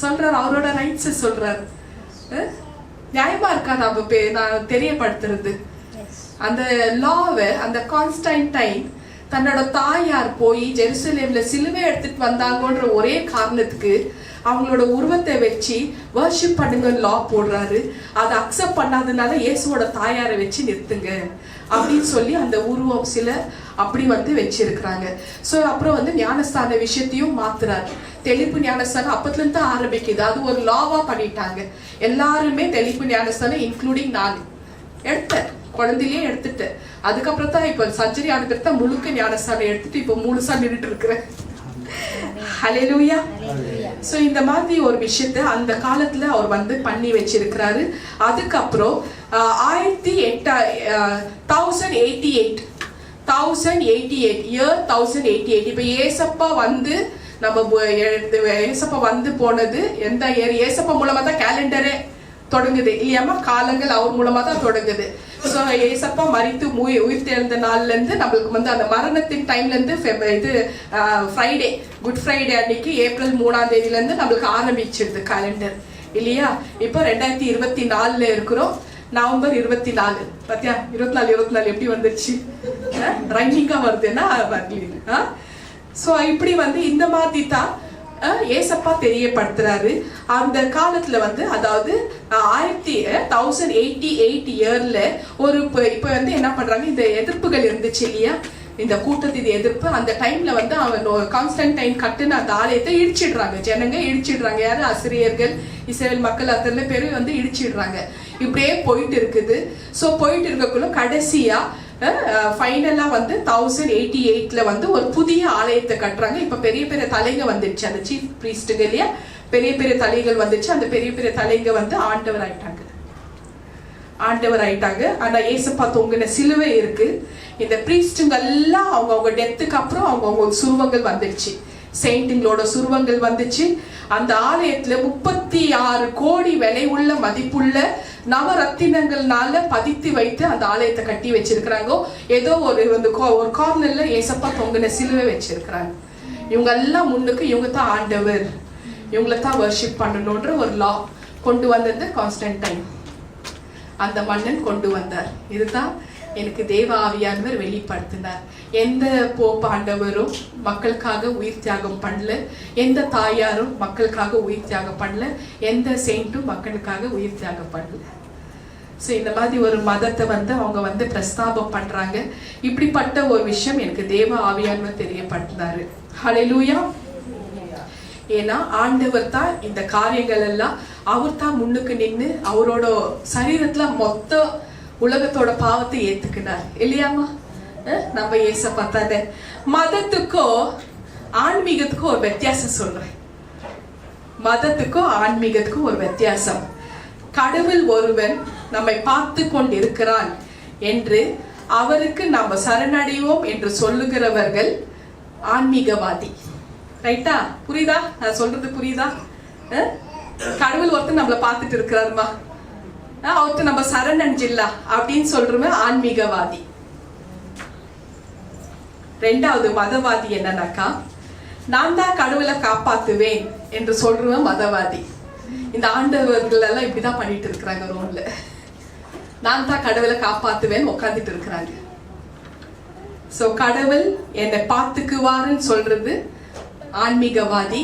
சொல்றாரு, அவரோட ரைட்ஸ் சொல்றாரு. நியாயமா இருக்கா? நான் தெரியப்படுத்துறது அந்த லாவை அந்த கான்ஸ்டன்டைன் தன்னோட தாயார் போய் ஜெருசலேம்ல சிலுவை எடுத்துட்டு வந்தாங்கன்ற ஒரே காரணத்துக்கு அவங்களோட உருவத்தை வச்சு வர்ஷிப் பண்ணுங்க லா போடுறாரு. அதை அக்செப்ட் பண்ணாதனால இயேசுவோட தாயாரை வச்சு நிறுத்துங்க அப்படின்னு சொல்லி அந்த உருவம் சில அப்படி வந்து வச்சிருக்கிறாங்க. ஸோ அப்புறம் வந்து ஞானஸ்தான விஷயத்தையும் மாத்துறாரு. தெளிப்பு ஞானஸ்தானம் அப்பத்துல இருந்து தான் ஆரம்பிக்குது, அது ஒரு லாவா பண்ணிட்டாங்க. எல்லாருமே தெளிப்பு ஞானஸ்தானம் இன்க்ளூடிங் நான் எடுத்தேன், குழந்தையிலேயே எடுத்துட்டேன். அதுக்கப்புறம் தான் இப்ப சர்ஜரி ஆனதுக்கு தான் முழுக்க ஞானஸ்தானம் எடுத்துட்டு இப்ப முழுசா நின்றுட்டு இருக்கிறேன். ஹல்லேலூயா. சோ இந்த மாதிரி ஒரு விஷயத்தை அந்த காலத்துல அவர் வந்து பண்ணி வச்சிருக்கிறாரு. அதுக்கப்புறம் 1088 இப்ப ஏசப்பா வந்து ஏசப்பா வந்து போனது எந்த இயர்? ஏசப்பா மூலமா தான் கேலண்டரே தொடங்குது இல்லையாமா? காலங்கள் அவர் மூலமா தான் தொடங்குது. ஸோ ஏசப்பா மரித்து உயிர் தேர்ந்த நாள்ல இருந்து நம்மளுக்கு வந்து அந்த மரணத்தின் டைம்ல இருந்து இது ஃப்ரைடே, குட் ஃப்ரைடே அன்னைக்கு ஏப்ரல் 3ஆம் தேதியில இருந்து நம்மளுக்கு ஆரம்பிச்சிருது கேலண்டர் இல்லையா? இப்போ 2024 இருக்கிறோம், நவம்பர் 24. பாத்தியா 24 எப்படி வந்துருச்சு? ரைமிங்கா வருதுன்னா வரல. ஸோ இப்படி வந்து இந்த மாதிரி தான் ஏசப்பா தெரியப்படுத்துறாரு. அந்த காலத்துல வந்து அதாவது 1088 இயர்ல ஒரு இப்ப வந்து என்ன பண்றாங்க, இந்த எதிர்ப்புகள் இருந்துச்சு இல்லையா, இந்த கூட்டத்தின் எதிர்ப்பு. அந்த டைம்ல வந்து அவன் கான்ஸ்டன்டைன் கட்டுன அந்த ஆலயத்தை இடிச்சிடுறாங்க, ஜனங்க இடிச்சிடுறாங்க. யாரு? அசிரியர்கள், இஸ்ரேல் மக்கள் அத்தனை பேரும் வந்து இடிச்சிடுறாங்க. இப்படியே போயிட்டு இருக்குது. ஸோ போயிட்டு இருக்கக்குள்ள கடைசியா ஃபைனலா வந்து 1088 வந்து ஒரு புதிய ஆலயத்தை கட்டுறாங்க. இப்ப பெரிய பெரிய தலைங்க வந்துடுச்சு, அந்த சீஃப் பிரீஸ்டுங்க இல்லையா, பெரிய பெரிய தலைகள் வந்துச்சு. அந்த பெரிய பெரிய தலைங்க வந்து ஆண்டவர் ஆயிட்டாங்க. ஆண்டவர் ஆயிட்டாங்க. ஆனா ஏசப்பா தொங்கின சிலுவை இருக்கு. இந்த பிரீஸ்டுங்க எல்லாம் அவங்க டெத்துக்கு அப்புறம் அவங்க சுருவங்கள் வந்துடுச்சு, செயின்ட்டுங்களோட சுருவங்கள் வந்துச்சு. அந்த ஆலயத்துல 36 கோடி விலை உள்ள மதிப்புள்ள நவரத்தினங்கள்னால பதித்து வைத்து அந்த ஆலயத்தை கட்டி வச்சிருக்கிறாங்க. ஏதோ ஒரு கார்னர்ல ஏசப்பா தொங்கின சிலுவை வச்சிருக்கிறாங்க. இவங்க எல்லாம் முன்னுக்கு இவங்க தான் ஆண்டவர், இவங்களை தான் வர்ஷிப் பண்ணணும்ன்ற ஒரு லா கொண்டு வந்தது கான்ஸ்டன்டைன், அந்த மன்னன் கொண்டு வந்தார். இதுதான் எனக்கு தேவ ஆவியானவர் வெளிப்படுத்தினார். எந்த போப் ஆண்டவரும் மக்களுக்காக உயிர் தியாகம் பண்ணல, எந்த தாயாரும் மக்களுக்காக உயிர் தியாகம் பண்ணல, எந்த செயின்ட்டும் மக்களுக்காக உயிர் தியாகம் பண்ணல. ஸோ இந்த மாதிரி ஒரு மதத்தை அவங்க பிரஸ்தாபம் பண்றாங்க. இப்படிப்பட்ட ஒரு விஷயம் எனக்கு தேவ ஆவியானவர் தெரியப்படுத்தினாரு. ஹல்லேலூயா. ஏன்னா ஆண்டவர் தான் இந்த காரியங்கள் எல்லாம் அவர் தான் முன்னுக்கு நின்று அவரோட சரீரத்துல மொத்த உலகத்தோட பாவத்தை ஏத்துக்கினார் இல்லையாமா? நம்ம ஏச பார்த்தாத மதத்துக்கோ ஆன்மீகத்துக்கும் ஒரு வித்தியாசம் சொல்றேன். மதத்துக்கும் ஆன்மீகத்துக்கும் ஒரு வித்தியாசம். கடவுள் ஒருவன் நம்மை பார்த்து கொண்டிருக்கிறான் என்று அவருக்கு நம்ம சரணடைவோம் என்று சொல்லுகிறவர்கள் ஆன்மீகவாதி. ரைட்டா? புரியுதா நான் சொல்றது? புரியுதா? கடவுள் ஒருத்தர் நம்மளை பார்த்துட்டு இருக்கிறாருமா, அவருக்கு நம்ம சரணடைஞ்சிடலா அப்படின்னு சொல்றவன் ஆன்மீகவாதி. ரெண்டாவது மதவாதி என்னன்னாக்கா, நான் தான் கடவுளை காப்பாத்துவேன் என்று சொல்றவன் மதவாதி. இந்த ஆண்டவர்கள் எல்லாம் இப்படிதான் பண்ணிட்டு இருக்கிறாங்க. ரோன்ல நான் தான் கடவுளை காப்பாத்துவேன் உட்காந்துட்டு இருக்கிறாங்க. சோ கடவுள் என்னை பார்த்துக்குவாருன்னு சொல்றது ஆன்மீகவாதி.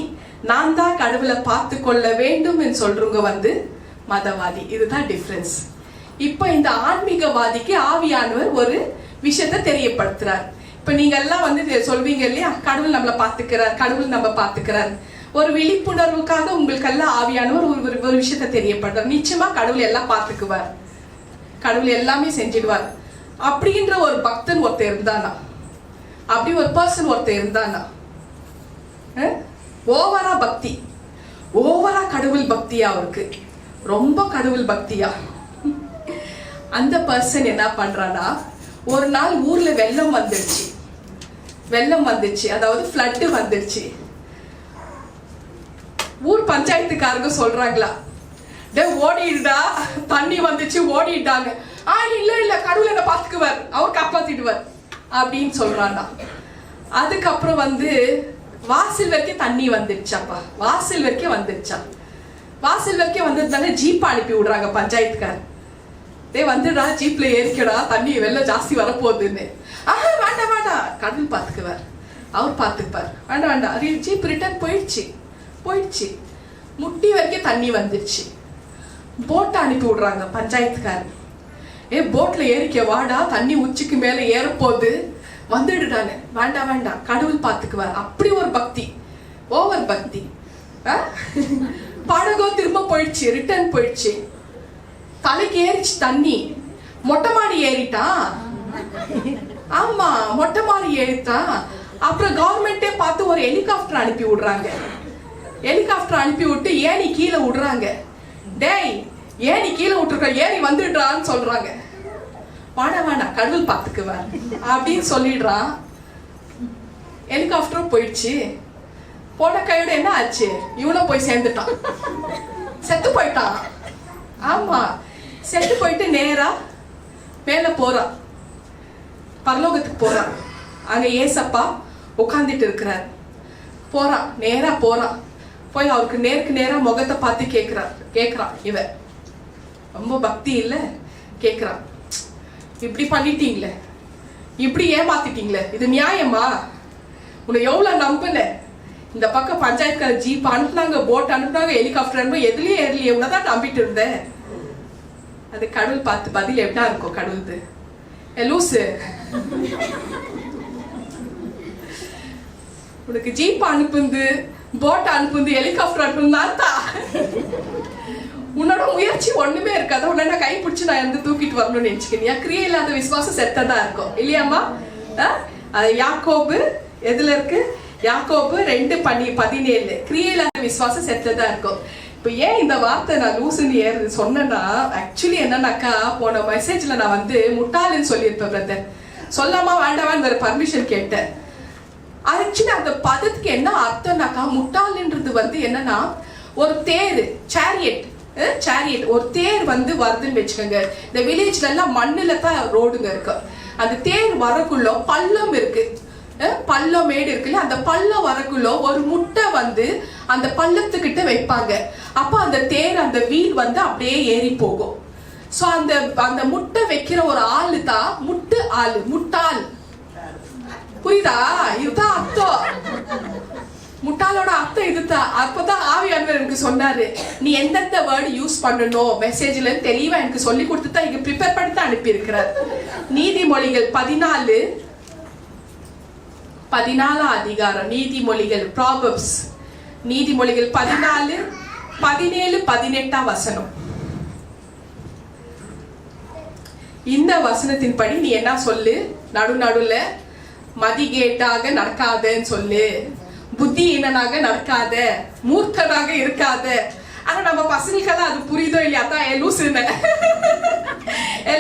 நான் தான் கடவுளை பார்த்து கொள்ள வேண்டும் என்று சொல்றவங்க மதவாதி. இதுதான் டிஃபரன்ஸ். இப்ப இந்த ஆன்மீகவாதிக்கு ஆவியானவர் ஒரு விஷயத்தை தெரியப்படுத்துறார். இப்ப நீங்க எல்லாம் சொல்வீங்க இல்லையா, கடவுள் நம்மளை பார்த்துக்கிறார், கடவுள் நம்ம பார்த்துக்கிறார். ஒரு விழிப்புணர்வுக்காக உங்களுக்கு எல்லாம் ஆவியானவர் ஒரு விஷயத்தை தெரியப்படுறார். நிச்சயமா கடவுள் எல்லாம் பார்த்துக்குவார், கடவுள் எல்லாமே செஞ்சிடுவார் அப்படின்ற ஒரு பக்தன் ஒருத்தர் இருந்தானா, அப்படி ஒரு பர்சன் ஒருத்தர் இருந்தானா, ஓவரா பக்தி, ஓவரா கடவுள் பக்தியா, அவருக்கு ரொம்ப கடவுள் பக்தியா, அந்த பர்சன் என்ன பண்றானா, ஒரு நாள் ஊர்ல வெள்ளம் வந்துடுச்சு, அதாவது ஃப்ளட் வந்துடுச்சு. ஊர் பஞ்சாயத்துக்காரங்க சொல்றாங்களா, டே ஓடிடுடா, தண்ணி வந்துச்சு ஓடிட்டாங்க. இல்ல கடவுள் என்ன பாத்துக்குவார், அவர் காப்பாத்திடுவார் அப்படின்னு சொல்றாண்டா. அதுக்கப்புறம் வாசல் வரைக்கும் தண்ணி வந்துடுச்சாப்பா, வாசல் வரைக்கும் வந்துடுச்சா. வாசல் வரைக்கும் வந்ததுனால ஜீப் அனுப்பி விடுறாங்க பஞ்சாயத்துக்கார். டே வந்துடா, ஜீப்ல ஏறிக்கடா, தண்ணி வெள்ளம் ஜாஸ்தி வரப்போகுதுன்னு. வேண்டாம் வேண்டாம், கடவுள் பாத்துக்குவார், அவர் பாத்துப்பார், வேண்டாம் வேண்டாம். அது ஜீப் ரிட்டர்ன் போயிடுச்சு, முட்டி வரைக்கும் தண்ணி வந்துடுச்சு. போட்டை அனுப்பி விடுறாங்க பஞ்சாயத்துக்கார். போட்ல ஏறிக்க வாடா, தண்ணி உச்சிக்கு மேல ஏறப்போகுது, வந்துடுடான்னு. வேண்டாம் வேண்டாம், கடவுள் பாத்துக்குவார். அப்படி ஒரு பக்தி, ஓவர் பக்தி. படகம் திரும்ப போயிடுச்சு, ரிட்டர்ன் போயிடுச்சு, தலைக்கு ஏறிச்சு தண்ணி, மொட்டை மாடி ஏறிட்டான். ஆமா, மொட்டை மாடி ஏறிட்டான். அப்புறம் கவர்மெண்டே பார்த்து ஒரு ஹெலிகாப்டர் அனுப்பி விடுறாங்க. ஹெலிகாப்டர் அனுப்பி விட்டு ஏணி கீழே விடுறாங்க. டேய் ஏணி கீழே விட்டுருக்க, ஏறி வந்துடுறான்னு சொல்றாங்க. வேணாம் கடவுள் பாத்துக்குவார் அப்படின்னு சொல்லிடுறான். ஹெலிகாப்டரும் போயிடுச்சு. போன கையோட என்ன ஆச்சு, இவனும் போய் சேர்ந்துட்டான், செத்து போயிட்டான். ஆமா, செத்து போயிட்டு நேரா மேல போறான், பரலோகத்துக்கு போறான். அங்க ஏசப்பா உட்கார்ந்துட்டு இருக்கிறார். போறான், நேரா போறான். போய் அவருக்கு நேருக்கு நேரா முகத்தை பார்த்து கேக்குறான். இவன் ரொம்ப பக்தி இல்ல, கேக்குறான், இப்படி பண்ணிட்டீங்களே, இப்படி ஏமாத்திட்டீங்களே, இது நியாயமா? உன்னை எவ்வளவு நம்புன, இந்த பக்கம் பஞ்சாயத்துக்கார ஜீப் அனுப்புனாங்க, போட் அனுப்புனாங்க, ஹெலிகாப்டர் அனுப்ப, எதுலயே ஏறலையே, உன்னதான் நம்பிட்டு இருந்தேன். அது கடவுள் பார்த்து பதில் எப்படா இருக்கும் கடவுள்து? லூசு, உனக்கு ஜீப் அனுப்புந்து, போட் அனுப்புந்து, ஹெலிகாப்டர் அனுப்புந்தா, உன்னோட முயற்சி ஒண்ணுமே இருக்காது. உன்ன கை பிடிச்சு நான் தூக்கிட்டு வரணும்னு நினைச்சுக்கிறியா? கிரியை இல்லாத விசுவாசம் செத்ததா இருக்கும் இல்லையாமா? அது யாக்கோபு எதுல இருக்கு? யாக்கோபு 2:17. கிரியை இல்லாத விசுவாசம் செத்ததா இருக்கும். இப்போ ஏன் இந்த வார்த்தை நான் லூசுன்னு சொன்னேன்னா, ஆக்சுவலி என்னன்னாக்கா, போன மெசேஜ்ல நான் வந்து முட்டாளுன்னு சொல்லியிருப்பேன் பிரதர். சொல்லாமா வேண்டாமான்னு வேற பர்மிஷன் கேட்டேன். ஆக்சுவலி அந்த பதத்துக்கு என்ன அர்த்தம்னாக்கா, முட்டாளுன்றது வந்து என்னன்னா, ஒரு தேர், சேரியட், ஒரு தேர் வந்து வருதுன்னு வச்சுக்கோங்க. இந்த வில்லேஜ்ல எல்லாம் மண்ணுல தான் ரோடுங்க இருக்கு. அந்த தேர் வரக்குள்ள பள்ளம் இருக்கு, பள்ளம் மேடு இருக்குல்ல, அந்த பள்ளம் வரக்குள்ள ஒரு முட்டை வந்து அந்த பள்ளத்துக்கிட்ட வைப்பாங்க. அப்ப அந்த தேர், அந்த வீல் வந்து அப்படியே ஏறி போகும். சோ அந்த முட்டை வைக்கிற ஒரு ஆளு தான் முட்டாள். புரியுதா? இதுதான் அர்த்தம். முட்டாளோட அர்த்தம் இதுதான். அப்பதான் ஆவியானவர் எனக்கு சொன்னாரு, நீ எந்தெந்த வேர்டு யூஸ் பண்ணணும் மெசேஜ்ல தெளிவா எனக்கு சொல்லி கொடுத்து தான் இங்க ப்ரிப்பேர் பண்ணி தான் அனுப்பி இருக்கிறார். நீதிமொழிகள் 14 அதிகாரம், நீதிமொழிகள், ப்ராவர்ப்ஸ், நீதிமொழிகள் 14, 17, 18 வசனம். இந்த வசனத்தின்படி நீ என்ன சொல்லு? நடுநடுல மதிகேட்டாக நடக்காதன்னு சொல்லு, புத்தியீனனாக நடக்காத, மூர்க்கனாக இருக்காத. ஆனா நம்ம பசங்களுக்கெல்லாம் அது புரியுதோ இல்லையா? தான்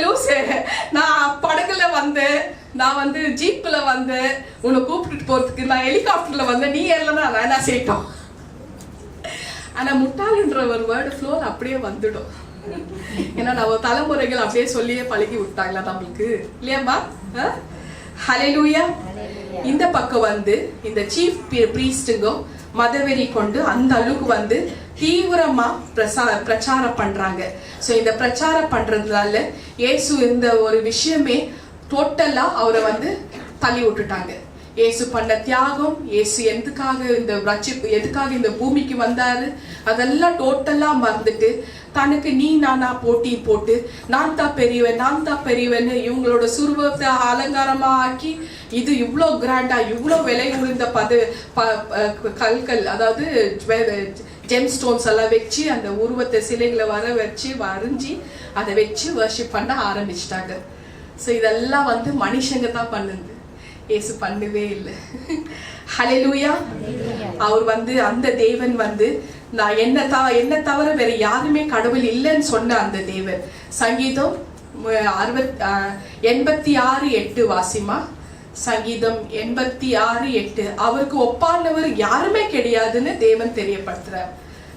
லூசு, நான் படகுல வந்தேன், நான் வந்து ஜீப்ல வந்தேன், உன்னை கூப்பிட்டு போறதுக்கு நான் ஹெலிகாப்டர்ல வந்தேன், நீ ஏறலன்னா நான் என்ன செய்யட்டும்? ஆனா முட்டாளுன்ற ஒரு வேர்டு ஃப்ளோர் அப்படியே வந்துடும். ஏன்னா நம்ம தலைமுறைகள் அப்படியே சொல்லியே பழகி விட்டாங்களா நம்மளுக்கு, இல்லையாம்பா? ஹல்லேலூயா. இந்த பக்கம் வந்து இந்த சீஃப் பிரீஸ்டுங்க மதவெறி கொண்டு அந்த அளவுக்கு வந்து தீவிரமா பிரச்சாரம் பண்றாங்க. சோ இந்த பிரச்சாரம் பண்றதுனால இயேசு இந்த ஒரு விஷயமே டோட்டலா அவரை வந்து தள்ளி விட்டுட்டாங்க. இயேசு பண்ண தியாகம், இயேசு எதுக்காக இந்த பூமிக்கு வந்தாரு, அதெல்லாம் டோட்டலா மறந்துட்டு தனக்கு நீ நானா போட்டி போட்டு நான் தான் பெரியவன் இவங்களோட சுருவத்தை அலங்காரமா ஆக்கி, இது இவ்வளோ கிராண்டா, இவ்வளோ விலை உயர்ந்த கல்கள், அதாவது ஜெம் ஸ்டோன்ஸ் எல்லாம் வச்சு அந்த உருவத்தை சிலைகளை வரைஞ்சி அதை வச்சு வர்ஷிப் பண்ண ஆரம்பிச்சிட்டாங்க. ஸோ இதெல்லாம் வந்து மனுஷங்க தான் பண்ணுது, இயேசு பண்ணவே இல்லை. ஹல்லேலூயா. அவர் வந்து அந்த தேவன் வந்து நான் என்ன தவிர வேற யாருமே கடவுள் இல்லைன்னு சொன்ன அந்த தேவன். சங்கீதம் 86:8 வாசிமா. சங்கீதம் 86:8. அவருக்கு ஒப்பானவர் யாருமே கிடையாதுன்னு தேவன் தெரியப்படுத்துறார்.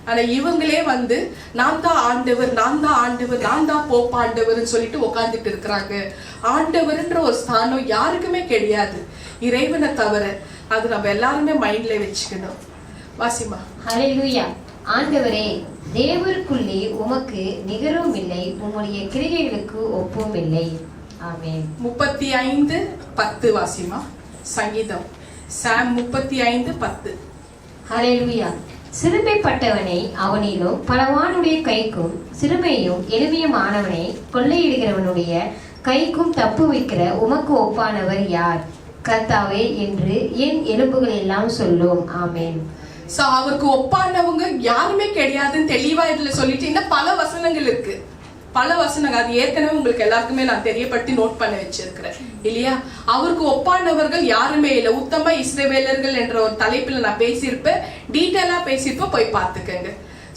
ஆனா இவங்களே வந்து நான் தான் ஆண்டவர், நான் தான் போப்பாண்டவர்னு சொல்லிட்டு உட்கார்ந்துட்டு இருக்கிறாங்க. ஆண்டவர்ன்ற ஒரு ஸ்தானம் யாருக்குமே கிடையாது இறைவனை தவிர. அது நம்ம எல்லாருமே மைண்ட்ல வச்சுக்கணும். வாசிமா. ஹல்லேலூயா. ஆண்டவரே, தேவருக்குள்ளே உமக்கு நிகரும் இல்லை, உம்முடைய கிரியைகளுக்கு ஒப்பும் இல்லை. ஆமென். 35:10 வாசிமா. சங்கீதம் சாம் 35:10. ஹல்லேலூயா. சிறுமைப்பட்டவனை அவனிலும் பலவானுடைய கைக்கும், சிறுமையும் எளிமையுமானவனை கொள்ளையிடுகிறவனுடைய கைக்கும் தப்பு வைக்கிற உமக்கு ஒப்பானவர் யார்? கர்த்தாவே என்று என் எலும்புகள் எல்லாம் சொல்லும். ஆமென். சோ அவருக்கு ஒப்பானவங்க யாருமே கிடையாதுன்னு தெளிவா இதுல சொல்லிட்டு இன்னும் பல வசனங்கள் இருக்கு, அது ஏற்கனவே உங்களுக்கு எல்லாருக்குமே நான் தெரியப்படுத்தி நோட் பண்ண வச்சிருக்கிறேன் இல்லையா? அவருக்கு ஒப்பானவர்கள் யாருமே இல்லை. உத்தம இஸ்ரவேலர்கள் என்ற ஒரு தலைப்புல நான் பேசியிருப்பேன், டீட்டெயிலா பேசியிருப்பேன், போய் பார்த்துக்கங்க.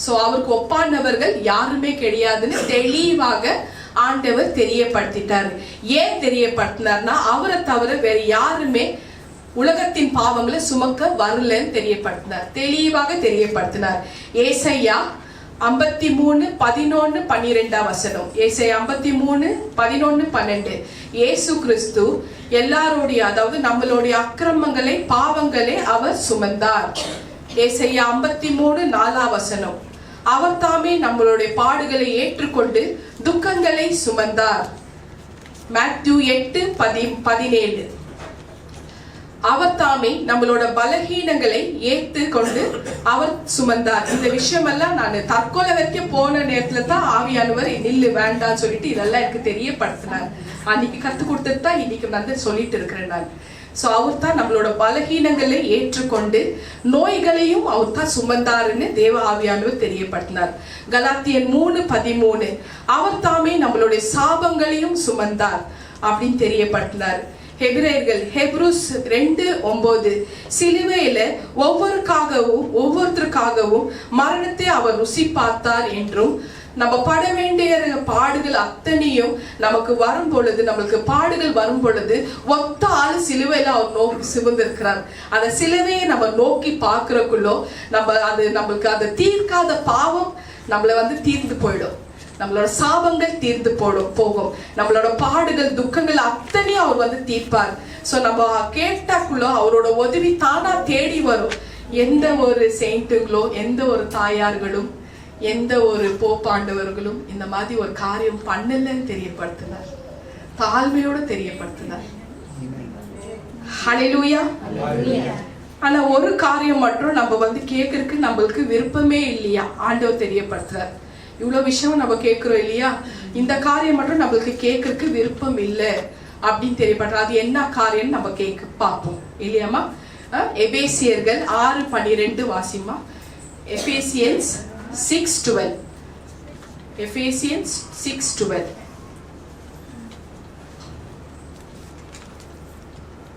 சோ அவருக்கு ஒப்பானவர்கள் யாருமே கிடையாதுன்னு தெளிவாக ஆண்டவர் தெரியப்படுத்திட்டாரு. ஏன் தெரியப்படுத்தினார்னா, அவரை தவிர வேற யாருமே உலகத்தின் பாவங்களை சுமக்க வரலன்னு தெரியப்படுத்தினார், தெளிவாக தெரியப்படுத்தினார். ஏசாயா 53:11-12 வசனம். ஏசாயா 53:11-12. இயேசு கிறிஸ்து எல்லாருடைய, அதாவது நம்மளுடைய அக்கிரமங்களை, பாவங்களை அவர் சுமந்தார். ஏசாயா 53:4 வசனம். அவர் தாமே நம்மளுடைய பாடுகளை ஏற்றுக்கொண்டு துக்கங்களை சுமந்தார். மேத்யூ 8:17. அவர் தாமே நம்மளோட பலகீனங்களை ஏற்று கொண்டு அவர் சுமந்தார். இந்த விஷயம் எல்லாம் நான் தற்கொலை வரைக்கும் போன நேரத்துல தான் ஆவியானவர் நில்லு வேண்டான்னு சொல்லிட்டு இதெல்லாம் எனக்கு தெரியப்படுத்தினார். அன்னைக்கு கத்து கொடுத்துட்டு தான் இன்னைக்கு வந்து சொல்லிட்டு இருக்கிறேன் நான். சோ அவர் தான் நம்மளோட பலகீனங்களை ஏற்றுக்கொண்டு நோய்களையும் அவர் தான் சுமந்தாருன்னு தேவ ஆவியானவர் தெரியப்படுத்தினார். கலாத்தியர் 3:13. அவர் தாமே நம்மளுடைய சாபங்களையும் சுமந்தார் அப்படின்னு தெரியப்படுத்தினார். ஹெபிரேயர்கள் ஹெப்ரூஸ் 2:9 சிலுவையில ஒவ்வொருத்தருக்காகவும் மரணத்தை அவர் ருசி பார்த்தார் என்றும், நம்ம பட வேண்டிய பாடுகள் அத்தனையும் நமக்கு வரும் பொழுது, நம்மளுக்கு பாடுகள் வரும் பொழுது ஒத்த ஆளு சிலுவையில அவர் நோக்கி சிவந்திருக்கிறார். அந்த சிலுவையை நம்ம நோக்கி பார்க்கறக்குள்ளோ நம்மளுக்கு அதை தீர்க்காத பாவம் நம்மள தீர்ந்து போயிடும். நம்மளோட சாபங்கள் தீர்ந்து போகும். நம்மளோட பாடுகள் துக்கங்கள் அத்தனையும் அவர் தீர்ப்பார். சோ நம்ம கேட்டாக்குள்ளோ அவரோட உதவி தானா தேடி வரும். எந்த ஒரு செயின்ட்டுகளோ, எந்த ஒரு தாயார்களும், எந்த ஒரு போப்பாண்டவர்களும் இந்த மாதிரி ஒரு காரியம் பண்ணலன்னு தெரியப்படுத்தினார். தாழ்மையோட தெரியப்படுத்தினார். ஹல்லேலூயா. ஆனா ஒரு காரியம் மட்டும் நம்ம கேட்கறதுக்கு நம்மளுக்கு விருப்பமே இல்லையா, ஆண்டவர் தெரியப்படுத்துறார். இவ்வளவு விஷயம் நம்ம கேட்கிறோம் இல்லையா, இந்த காரியம் மட்டும் நம்மளுக்கு கேட்கறதுக்கு விருப்பம் இல்லை அப்படின்னு தெரியப்படுற. அது என்ன காரியம் நம்ம பார்ப்போம் இல்லையாமா? எபேசியர்கள் 6:12 வாசிமா. எபேசியன்ஸ் 6:12. Ephesians 6:12.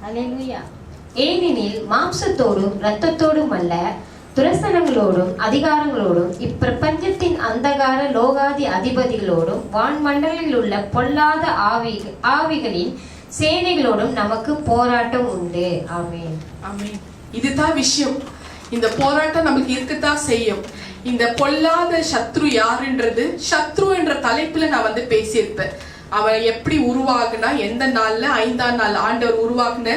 அல்லேலூயா. ஏனெனில் மாம்சத்தோடும் இரத்தத்தோடும் அல்ல, துரசனங்களோடும் அதிகாரங்களோடும் இப்பிரபஞ்சத்தின் அந்தகார லோகாதி அதிபதிகளோடும் வான்மண்டலில் உள்ள பொல்லாத ஆவிகளின் சேனைகளோடும் நமக்கு போராட்டம் உண்டு. ஆமென். ஆமென். இதுதான் விஷயம். இந்த போராட்டம் நமக்கு இருக்கத்தான் செய்யும். இந்த பொல்லாத சத்ரு யாருன்றது, சத்ரு என்ற தலைப்புல நான் பேசியிருப்பேன். அவன் எப்படி உருவாகுனா, எந்த நாள்ல, 5ஆம் நாள் ஆண்டவர் உருவாக்குன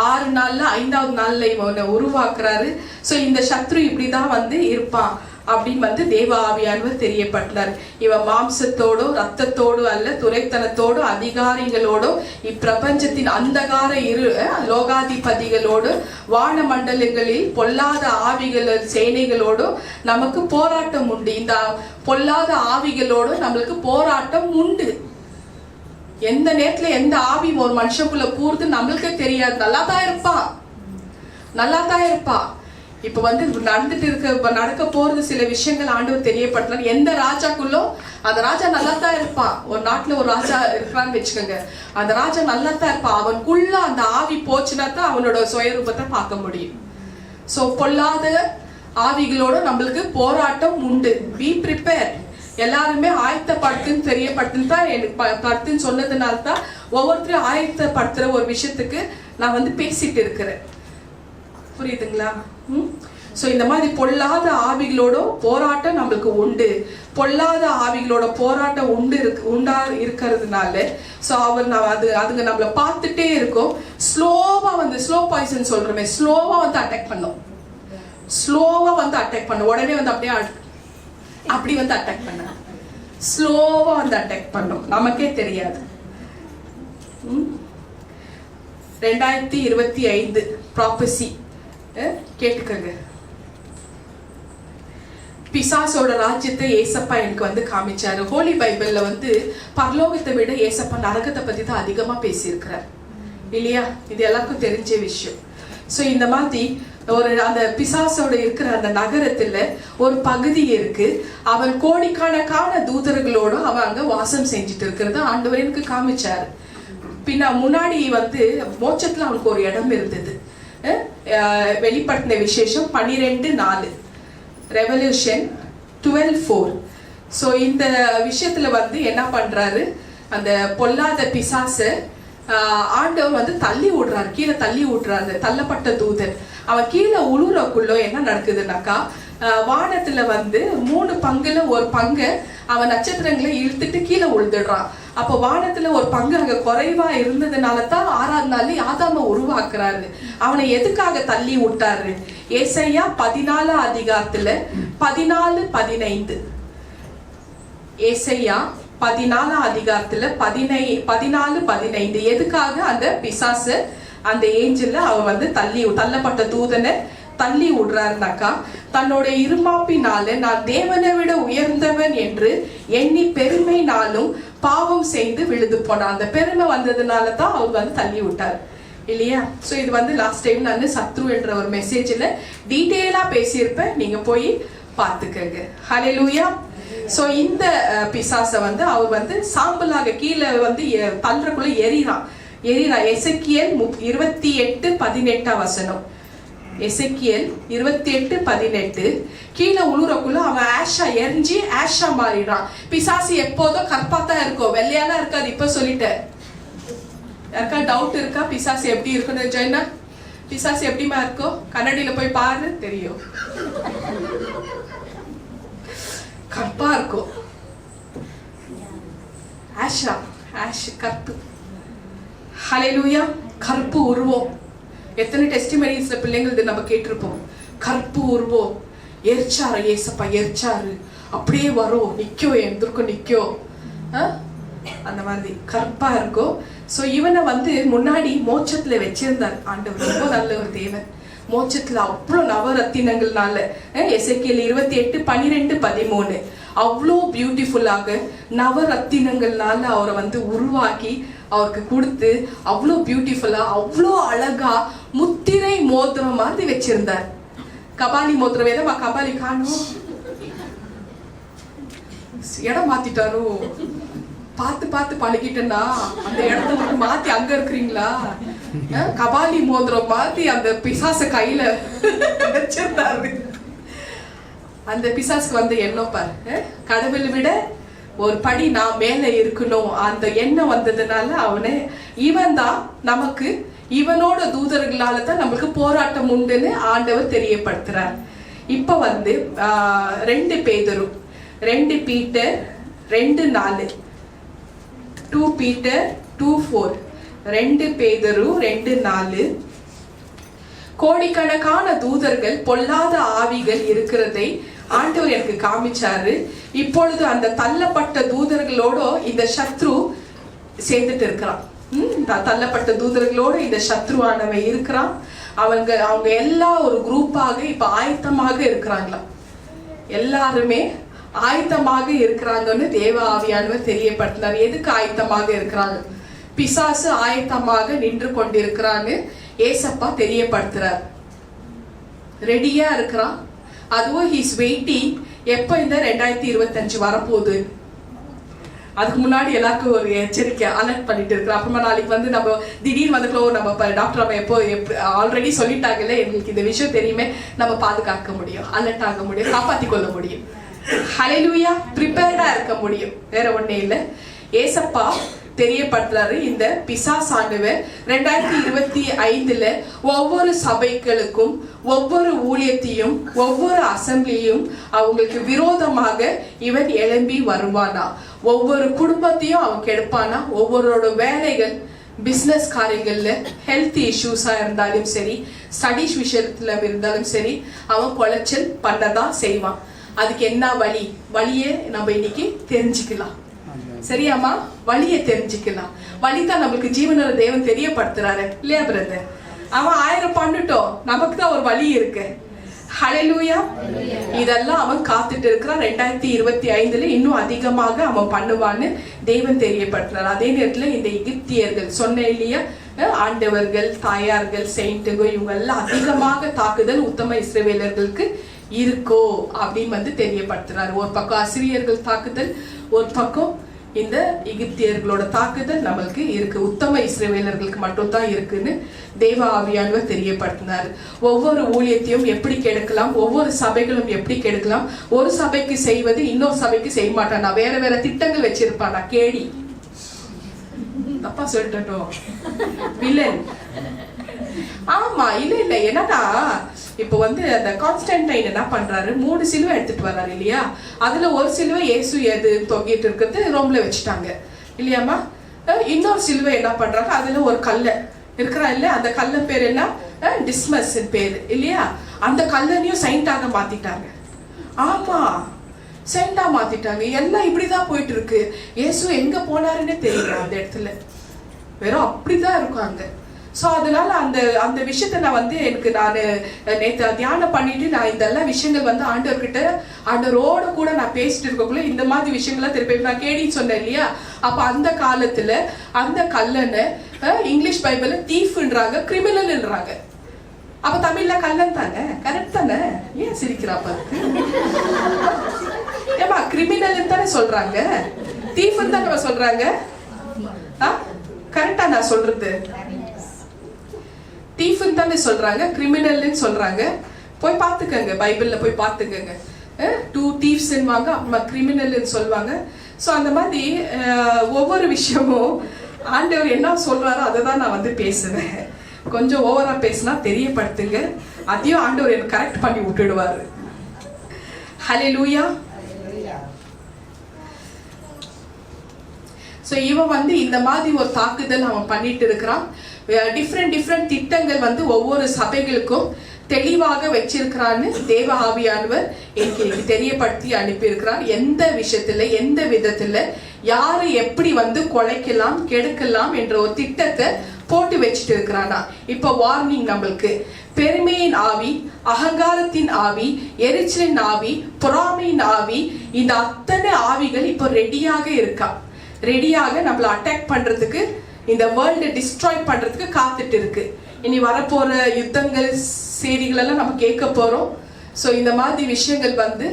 6 நாள்ல 5ஆவது நாள்ல இவனை உருவாக்குறாரு. சோ இந்த சத்ரு இப்படிதான் இருப்பான் அப்படின்னு தேவ ஆவியானவர் தெரியப்பட்டார். இவன் மாம்சத்தோடோ ரத்தத்தோடு அல்ல, துரைத்தனத்தோடு அதிகாரிகளோடு இப்பிரபஞ்சத்தின் அந்தகார லோகாதிபதிகளோடு வான மண்டலங்களில் பொல்லாத ஆவிகள் சேனைகளோடு நமக்கு போராட்டம் உண்டு. இந்த பொல்லாத ஆவிகளோடு நம்மளுக்கு போராட்டம் உண்டு. எந்த நேரத்துல எந்த ஆவி ஒரு மனுஷனுக்குள்ள கூறுது நம்மளுக்கே தெரியாது. நல்லாதான் இருப்பா. இப்ப நடக்க போறது சில விஷயங்கள் ஆண்டவர் தெரியப்பட்டார். எந்த ராஜாக்குள்ளோ அந்த ராஜா நல்லா தான் இருப்பான். ஒரு நாட்டுல ஒரு ராஜா இருக்கிறான்னு வச்சுக்கோங்க, அந்த ராஜா நல்லா தான் இருப்பான். அவனுக்குள்ள அந்த ஆவி போச்சுன்னா தான் அவனோட சுயரூபத்தை பார்க்க முடியும். சோ பொல்லாத ஆவிகளோட நம்மளுக்கு போராட்டம் உண்டு. B prepare. எல்லாருமே ஆயத்தப்படுத்துன்னு தெரியப்படுத்துன்னு தான் எனக்கு படுத்துன்னு சொன்னதுனால தான் ஒவ்வொருத்தரும் ஆயத்தப்படுத்துற ஒரு விஷயத்துக்கு நான் பேசிட்டு இருக்கிறேன். புரியுதுங்களா? சோ இந்த மாதிரி பொல்லாத ஆவிகளோட போராட்டம் நம்மளுக்கு உண்டு. பொல்லாத ஆவிகளோட போராட்டம் இருக்கிறதுனால சோ அதுங்க நம்மள பார்த்துட்டே இருக்கும். ஸ்லோவா ஸ்லோ பாய்சன் சொல்றோமே, ஸ்லோவா அட்டாக் பண்ணும். ஸ்லோவா அட்டாக் பண்ணும். உடனே அப்படியே அப்படி அட்டாக் பண்ண, ஸ்லோவா அட்டாக் பண்ணும். நமக்கே தெரியாது. 2025 ப்ராபசி கேட்டுக்கங்க. பிசாசோட ராஜ்யத்தை ஏசப்பா எனக்கு காமிச்சாரு. ஹோலி பைபிள்ல பரலோகத்தை விட ஏசப்பா நரகத்தை பத்தி தான் அதிகமா பேசியிருக்கிறார் இல்லையா? இது எல்லாருக்கும் தெரிஞ்ச விஷயம். சோ இந்த மாதிரி அந்த பிசாசோட இருக்கிற அந்த நகரத்துல ஒரு பகுதி இருக்கு. அவன் கோடிக்கணக்கான தூதர்களோட அவன் அங்க வாசம் செஞ்சுட்டு இருக்கிறது ஆண்டவர் எனக்கு காமிச்சாரு. முன்னாடி மோட்சத்துல அவனுக்கு ஒரு இடம் இருந்தது. வெளிப்படுத்தின விசேஷம் 12:4, ரெவல்யூஷன் 12:4. சோ இந்த விஷயத்துல என்ன பண்றாரு, அந்த பொல்லாத பிசாச ஆண்டவர் தள்ளி விடுறாரு, கீழே தள்ளி விடுறாரு. தள்ளப்பட்ட தூதன் அவன் கீழே உழுறக்குள்ள என்ன நடக்குதுனாக்கா, வானத்துல 3 பங்குல ஒரு பங்கு அவன் நட்சத்திரங்களை இழுத்துட்டு கீழே உழுதுடுறான். அப்போ வானத்துல ஒரு பங்கு அங்க குறைவா இருந்ததுனால தான் 6ஆம் நாள் ஆதாம உருவாக்குறாரு. அவனை எதுக்காக தள்ளி விட்டாரு? ஏசாயா 14 அதிகாரத்துல 14:15. ஏசாயா 14 அதிகாரத்துல 14:15 எதுக்காக அந்த பிசாசு அந்த ஏஞ்சல்ல அவன் தள்ளப்பட்ட தூதனை தள்ளி விடுறாருனாக்கா, தன்னோட இருமாப்பினால நான் தேவனை விட உயர்ந்தவன் என்று எண்ணி பெருமைனாலும் பாவம் செய்து விழுது போனான். அந்த பெருமை வந்ததுனால தான் அவர் தள்ளி விட்டார் இல்லையா? சோ இது லாஸ்ட் டைம் நான் சத்ரு என்ற ஒரு மெசேஜ்ல டீட்டெயிலா பேசியிருப்பேன், நீங்க போய் பார்த்துக்கங்க. ஹல்லேலூயா. சோ இந்த பிசாச அவர் சாம்பலாக கீழே தள்ளுறக்குள்ள எரிறான். எசேக்கியேல் 28:18 எசேக்கியேல் 28:18. கீழே உழுறக்குள்ள அவன் ஆஷா எரிஞ்சு ஆஷா மாறிடுறான். பிசாசு எப்போதும் கற்பாத்தான் இருக்கும், வெள்ளையாலாம் இருக்காது. இப்ப சொல்லிட்டேன். யாருக்கா டவுட் இருக்கா பிசாசு எப்படி இருக்குன்னு? ஜெயனா, பிசாசு எப்படிமா இருக்கும்? கண்ணாடியில போய் பாரு, தெரியும். கற்பா இருக்கும். ஆஷா, ஆஷ், கற்பு. ஹல்லேலூயா. கற்பு உருவம். எத்தனை டெஸ்டிமனிஸ்ல பிள்ளைங்களுக்கு நம்ம கேட்டிருப்போம். கற்பு உருவம், எரிச்சாரு ஏசப்பா, எரிச்சாரு, அப்படியே வரும், நிக்கோ, எந்திருக்கும், நிக்கோ, அந்த மாதிரி கற்பா இருக்கும். சோ இவனை முன்னாடி மோட்சத்துல வச்சிருந்தார் ஆண்டவர். ரொம்ப நல்ல ஒரு தேவன். மோட்சத்துல அவ்வளவு நவரத்தினங்கள்னால எசேக்கியேல் 28:12-13 அவ்வளோ பியூட்டிஃபுல்லாக நவரத்தினங்கள்னால அவரை உருவாக்கி அவருக்கு கொடுத்து அவ்வளோ பியூட்டிஃபுல்லா அவ்வளோ அழகா முத்திரை மோதிரம் மாதிரி வச்சிருந்தார். கபாலி மோதிரம் ஏதோ கபாலி காணும், இடம் மாத்திட்டாரோ, பார்த்து பார்த்து பழகிட்டேன்னா அந்த இடத்த மாத்தி அங்க இருக்கிறீங்களா? கபாலி மோதிரம் மாத்தி அந்த பிசாச கையில வச்சிருந்தாரு. அந்த பிசாசுக்கு எண்ணம் பாரு, கடவுளை விட ஒரு படி நான் மேல இருக்கணும். அந்த எண்ணம் வந்ததுனால இவன் தான் நமக்கு, இவனோட தூதர்களால தான் நமக்கு போராட்டம் உண்டுன்னு ஆண்டவர் தெரியப்படுத்துறார். இப்ப 2 பேதுரு 2 பீட்டர் 2:4 2 பீட்டர் 2:4 2 பேதுரு 2:4 கோடிக்கணக்கான தூதர்கள் பொல்லாத ஆவிகள் இருக்கிறதை ஆண்டவர் எனக்கு காமிச்சாரு. இப்பொழுது அந்த தள்ளப்பட்ட தூதர்களோட இந்த சத்ரு சேர்ந்துட்டு இருக்கிறான். தள்ளப்பட்ட தூதர்களோட இந்த சத்ருவானவன் இருக்கிறான். அவங்க எல்லாம் ஒரு குரூப்பாக இப்ப ஆயத்தமாக இருக்கிறாங்களாம். எல்லாருமே ஆயத்தமாக இருக்கிறாங்கன்னு தேவ ஆவியானவர் தெரியப்படுத்தினார். எதுக்கு ஆயத்தமாக இருக்கிறாங்க? பிசாசு ஆயத்தமாக நின்று கொண்டிருக்கிறான்னு ஏசப்பா தெரியப்படுத்துறார். ரெடியா இருக்கிறான். அதுவும் ஹீஸ் வெயிட்டிங். எப்ப இந்த 2025 வரப்போகுது, அதுக்கு முன்னாடி எல்லாருக்கும் ஒரு எச்சரிக்கை அலர்ட் பண்ணிட்டு இருக்கிறோம். அப்புறமா நாளைக்கு நம்ம திடீர்னு நம்ம டாக்டர் நம்ம எப்போ ஆல்ரெடி சொல்லிட்டாங்கல்ல, எங்களுக்கு இந்த விஷயம் தெரியுமே, நம்ம பாதுகாக்க முடியும், அலர்ட் ஆக முடியும், காப்பாத்தி கொள்ள முடியும். ஹல்லேலூயா. ப்ரிப்பேர்டா இருக்க முடியும். வேற ஒண்ணே இல்லை. ஏசப்பா தெரியப்படுத்துறாரு. இந்த பிசாசானவர் 2025 ஒவ்வொரு சபைகளுக்கும், ஒவ்வொரு ஊழியத்தையும், ஒவ்வொரு அசம்பிளியும் அவங்களுக்கு விரோதமாக இவன் எழும்பி வருவானா. ஒவ்வொரு குடும்பத்தையும் அவன் கெடுப்பானா. ஒவ்வொருவரோட வேலைகள், பிசினஸ் காரியங்கள்ல, ஹெல்த் இஷ்யூஸா இருந்தாலும் சரி, ஸ்டடிஸ் விஷயத்துல இருந்தாலும் சரி, அவன் குலைச்சல் பண்ணதான் செய்வான். அதுக்கு என்ன வழியை நம்ம இன்னைக்கு தெரிஞ்சுக்கலாம். சரியாமா? வழியை தெரிஞ்சுக்கலாம். வழிதான் நம்மளுக்கு ஜீவனோட தேவன் தெரியப்படுத்துறாரு இல்லையா பிரதர்? அவன் 1000 பண்ணிட்டோம், நமக்கு தான் ஒரு வழி இருக்கு. ஹல்லேலூயா. இதெல்லாம் அவன் காத்துட்டு இருக்கிறான். 2025 இன்னும் அதிகமாக அவன் பண்ணுவான்னு தேவன் தெரியப்படுத்துறாரு. அதே நேரத்துல இந்த எகிப்தியர்கள் சொன்ன இல்லையா, ஆண்டவர்கள், தாயார்கள், செயின்ட்டுங்க, இவங்க எல்லாம் அதிகமாக தாக்குதல் உத்தம இஸ்ரவேலர்களுக்கு இருக்கோ அப்படின்னு தெரியப்படுத்துறாரு. ஒரு பக்கம் அசிரியர்கள் தாக்குதல், ஒரு பக்கம் இந்த எகிப்தியர்களோட தாக்குதல் நம்மளுக்கு இருக்கு. உத்தம இஸ்ரவேலர்களுக்கு மட்டும் தான் இருக்குன்னு தேவ ஆவியானவர் தெரியப்படுத்தினார். ஒவ்வொரு ஊழியத்தையும் எப்படி கெடுக்கலாம், ஒவ்வொரு சபைகளும் எப்படி கெடுக்கலாம். ஒரு சபைக்கு செய்வது இன்னொரு சபைக்கு செய்ய மாட்டானா, வேற வேற திட்டங்கள் வச்சிருப்பானா. கேடி, தப்பா சொல்லிட்டோம், வில்லன். ஆமா, இல்ல என்னன்னா இப்போ அந்த கான்ஸ்டன்டைன் என்ன பண்றாரு, 3 சிலுவை எடுத்துட்டு வர்றாரு இல்லையா. அதுல ஒரு சிலுவை இயேசு எது தொங்கிட்டு இருக்கிறது ரோம்ல வச்சுட்டாங்க இல்லையாமா. இன்னொரு சிலுவை என்ன பண்றாங்க, அதுல ஒரு கல்ல இருக்கிறா இல்ல, அந்த கல்ல பேர் என்ன, டிஸ்மஸ் பேரு இல்லையா. அந்த கல்லனையும் செயின்டாக மாத்திட்டாங்க. ஆமா, செயின்டா மாத்திட்டாங்க. எல்லாம் இப்படிதான் போயிட்டு இருக்கு. இயேசு எங்க போனாருன்னு தெரியல. அந்த இடத்துல வெறும் அப்படிதான் இருக்கும் அங்க. ஸோ அதனால அந்த விஷயத்த நான் எனக்கு நான் நேற்று தியானம் பண்ணிட்டு நான் இதெல்லாம் விஷயங்கள் ஆண்டவர்கிட்ட, ஆண்டவரோட கூட நான் பேசிட்டு இருக்கக்குள்ள இந்த மாதிரி விஷயங்கள்லாம் திருப்பி நான் கேடின்னு சொன்னேன் இல்லையா. அப்ப அந்த காலத்துல அந்த கல்லனை இங்கிலீஷ் பைபிள்ல தீஃப்ன்றாங்க, கிரிமினல்ன்றாங்க. அப்ப தமிழ்ல கல்லன் தானே, கரெக்ட் தானே? ஏன் சிரிக்கிறாப்ப? ஏமா கிரிமினல் தானே சொல்றாங்க, தீஃப்னு தானே சொல்றாங்க. கரெக்டா நான் சொல்றது? தீஃப்னு தானே சொல்றாங்க, கிரிமினல்னு சொல்றாங்க. போய் பார்த்துக்கங்க, பைபிள்ல போய் பார்த்துக்கங்க. 2 thieves வாங்க, அப்புறமா கிரிமினல்னு சொல்லுவாங்க. ஸோ அந்த மாதிரி ஒவ்வொரு விஷயமும் ஆண்டவர் என்ன சொல்றாரோ அதை தான் நான் வந்து பேசுவேன். கொஞ்சம் ஓவரா பேசினா தெரியப்படுத்துங்க, அதையும் ஆண்டவர் எனக்கு கரெக்ட் பண்ணி விட்டுடுவாரு. ஹல்லேலூயா. ஸோ இவன் வந்து இந்த மாதிரி ஒரு தாக்குதல் அவன் பண்ணிட்டு இருக்கிறான். டிஃப்ரெண்ட் திட்டங்கள் வந்து ஒவ்வொரு சபைகளுக்கும் தெளிவாக வச்சிருக்கிறான்னு தேவ ஆவியானவர் எனக்கு தெரியப்படுத்தி அனுப்பியிருக்கிறார். எந்த விஷயத்துல எந்த விதத்துல யாரை எப்படி வந்து கொலைக்கலாம் கெடுக்கலாம் என்ற ஒரு திட்டத்தை போட்டு வச்சுட்டு இருக்கிறானா. இப்ப வார்னிங் நம்மளுக்கு, பெருமையின் ஆவி, அகங்காரத்தின் ஆவி, எரிச்சலின் ஆவி, பொறாமையின் ஆவி, இந்த அத்தனை ஆவிகள் இப்போ ரெடியாக இருக்கா. ரெடியாக நம்மள அட்டாக் பண்றதுக்கு, இந்த வேர்ல்டை டிஸ்ட்ராய் பண்றதுக்கு காத்துட்டு இருக்கு. இனி வரப்போற யுத்தங்கள் செய்திகள் எல்லாம் நம்ம கேட்க போறோம். ஸோ இந்த மாதிரி விஷயங்கள் வந்து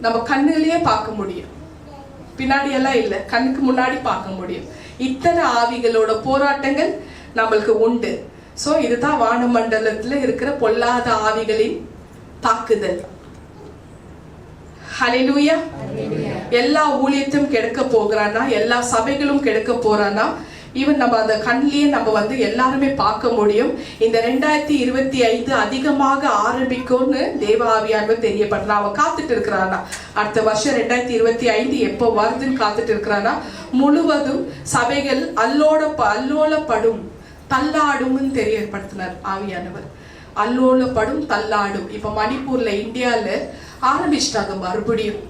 நம்ம கண்ணுலயே பார்க்க முடியும், பின்னாடி எல்லாம் இல்லை, கண்ணுக்கு முன்னாடி பார்க்க முடியும். இத்தனை ஆவிகளோட போராட்டங்கள் நம்மளுக்கு உண்டு. ஸோ இதுதான் வானமண்டலத்துல இருக்கிற பொல்லாத ஆவிகளின் தாக்குதல். ஹல்லேலூயா. எல்லா ஊழியத்தையும் கெடுக்க போகிறானா, எல்லா சபைகளும் கெடுக்க போறானா, ஈவன் நம்ம அந்த கண்ணிலேயே நம்ம வந்து எல்லாருமே பார்க்க முடியும். இந்த 2025 அதிகமாக ஆரம்பிக்கும்னு தேவ ஆவியானவர் தெரியப்படுறா. அவன் காத்துட்டு இருக்கிறானா, அடுத்த வருஷம் 2025 எப்போ வருதுன்னு காத்துட்டு இருக்கிறானா. முழுவதும் சபைகள் அல்லோலப்படும் தள்ளாடும்னு தெரியப்படுத்தினார் ஆவியானவர். அல்லோலப்படும் தள்ளாடும். இப்ப மணிப்பூர்ல இந்தியால ஆரம்பிச்சிட்டாங்க மறுபடியும்.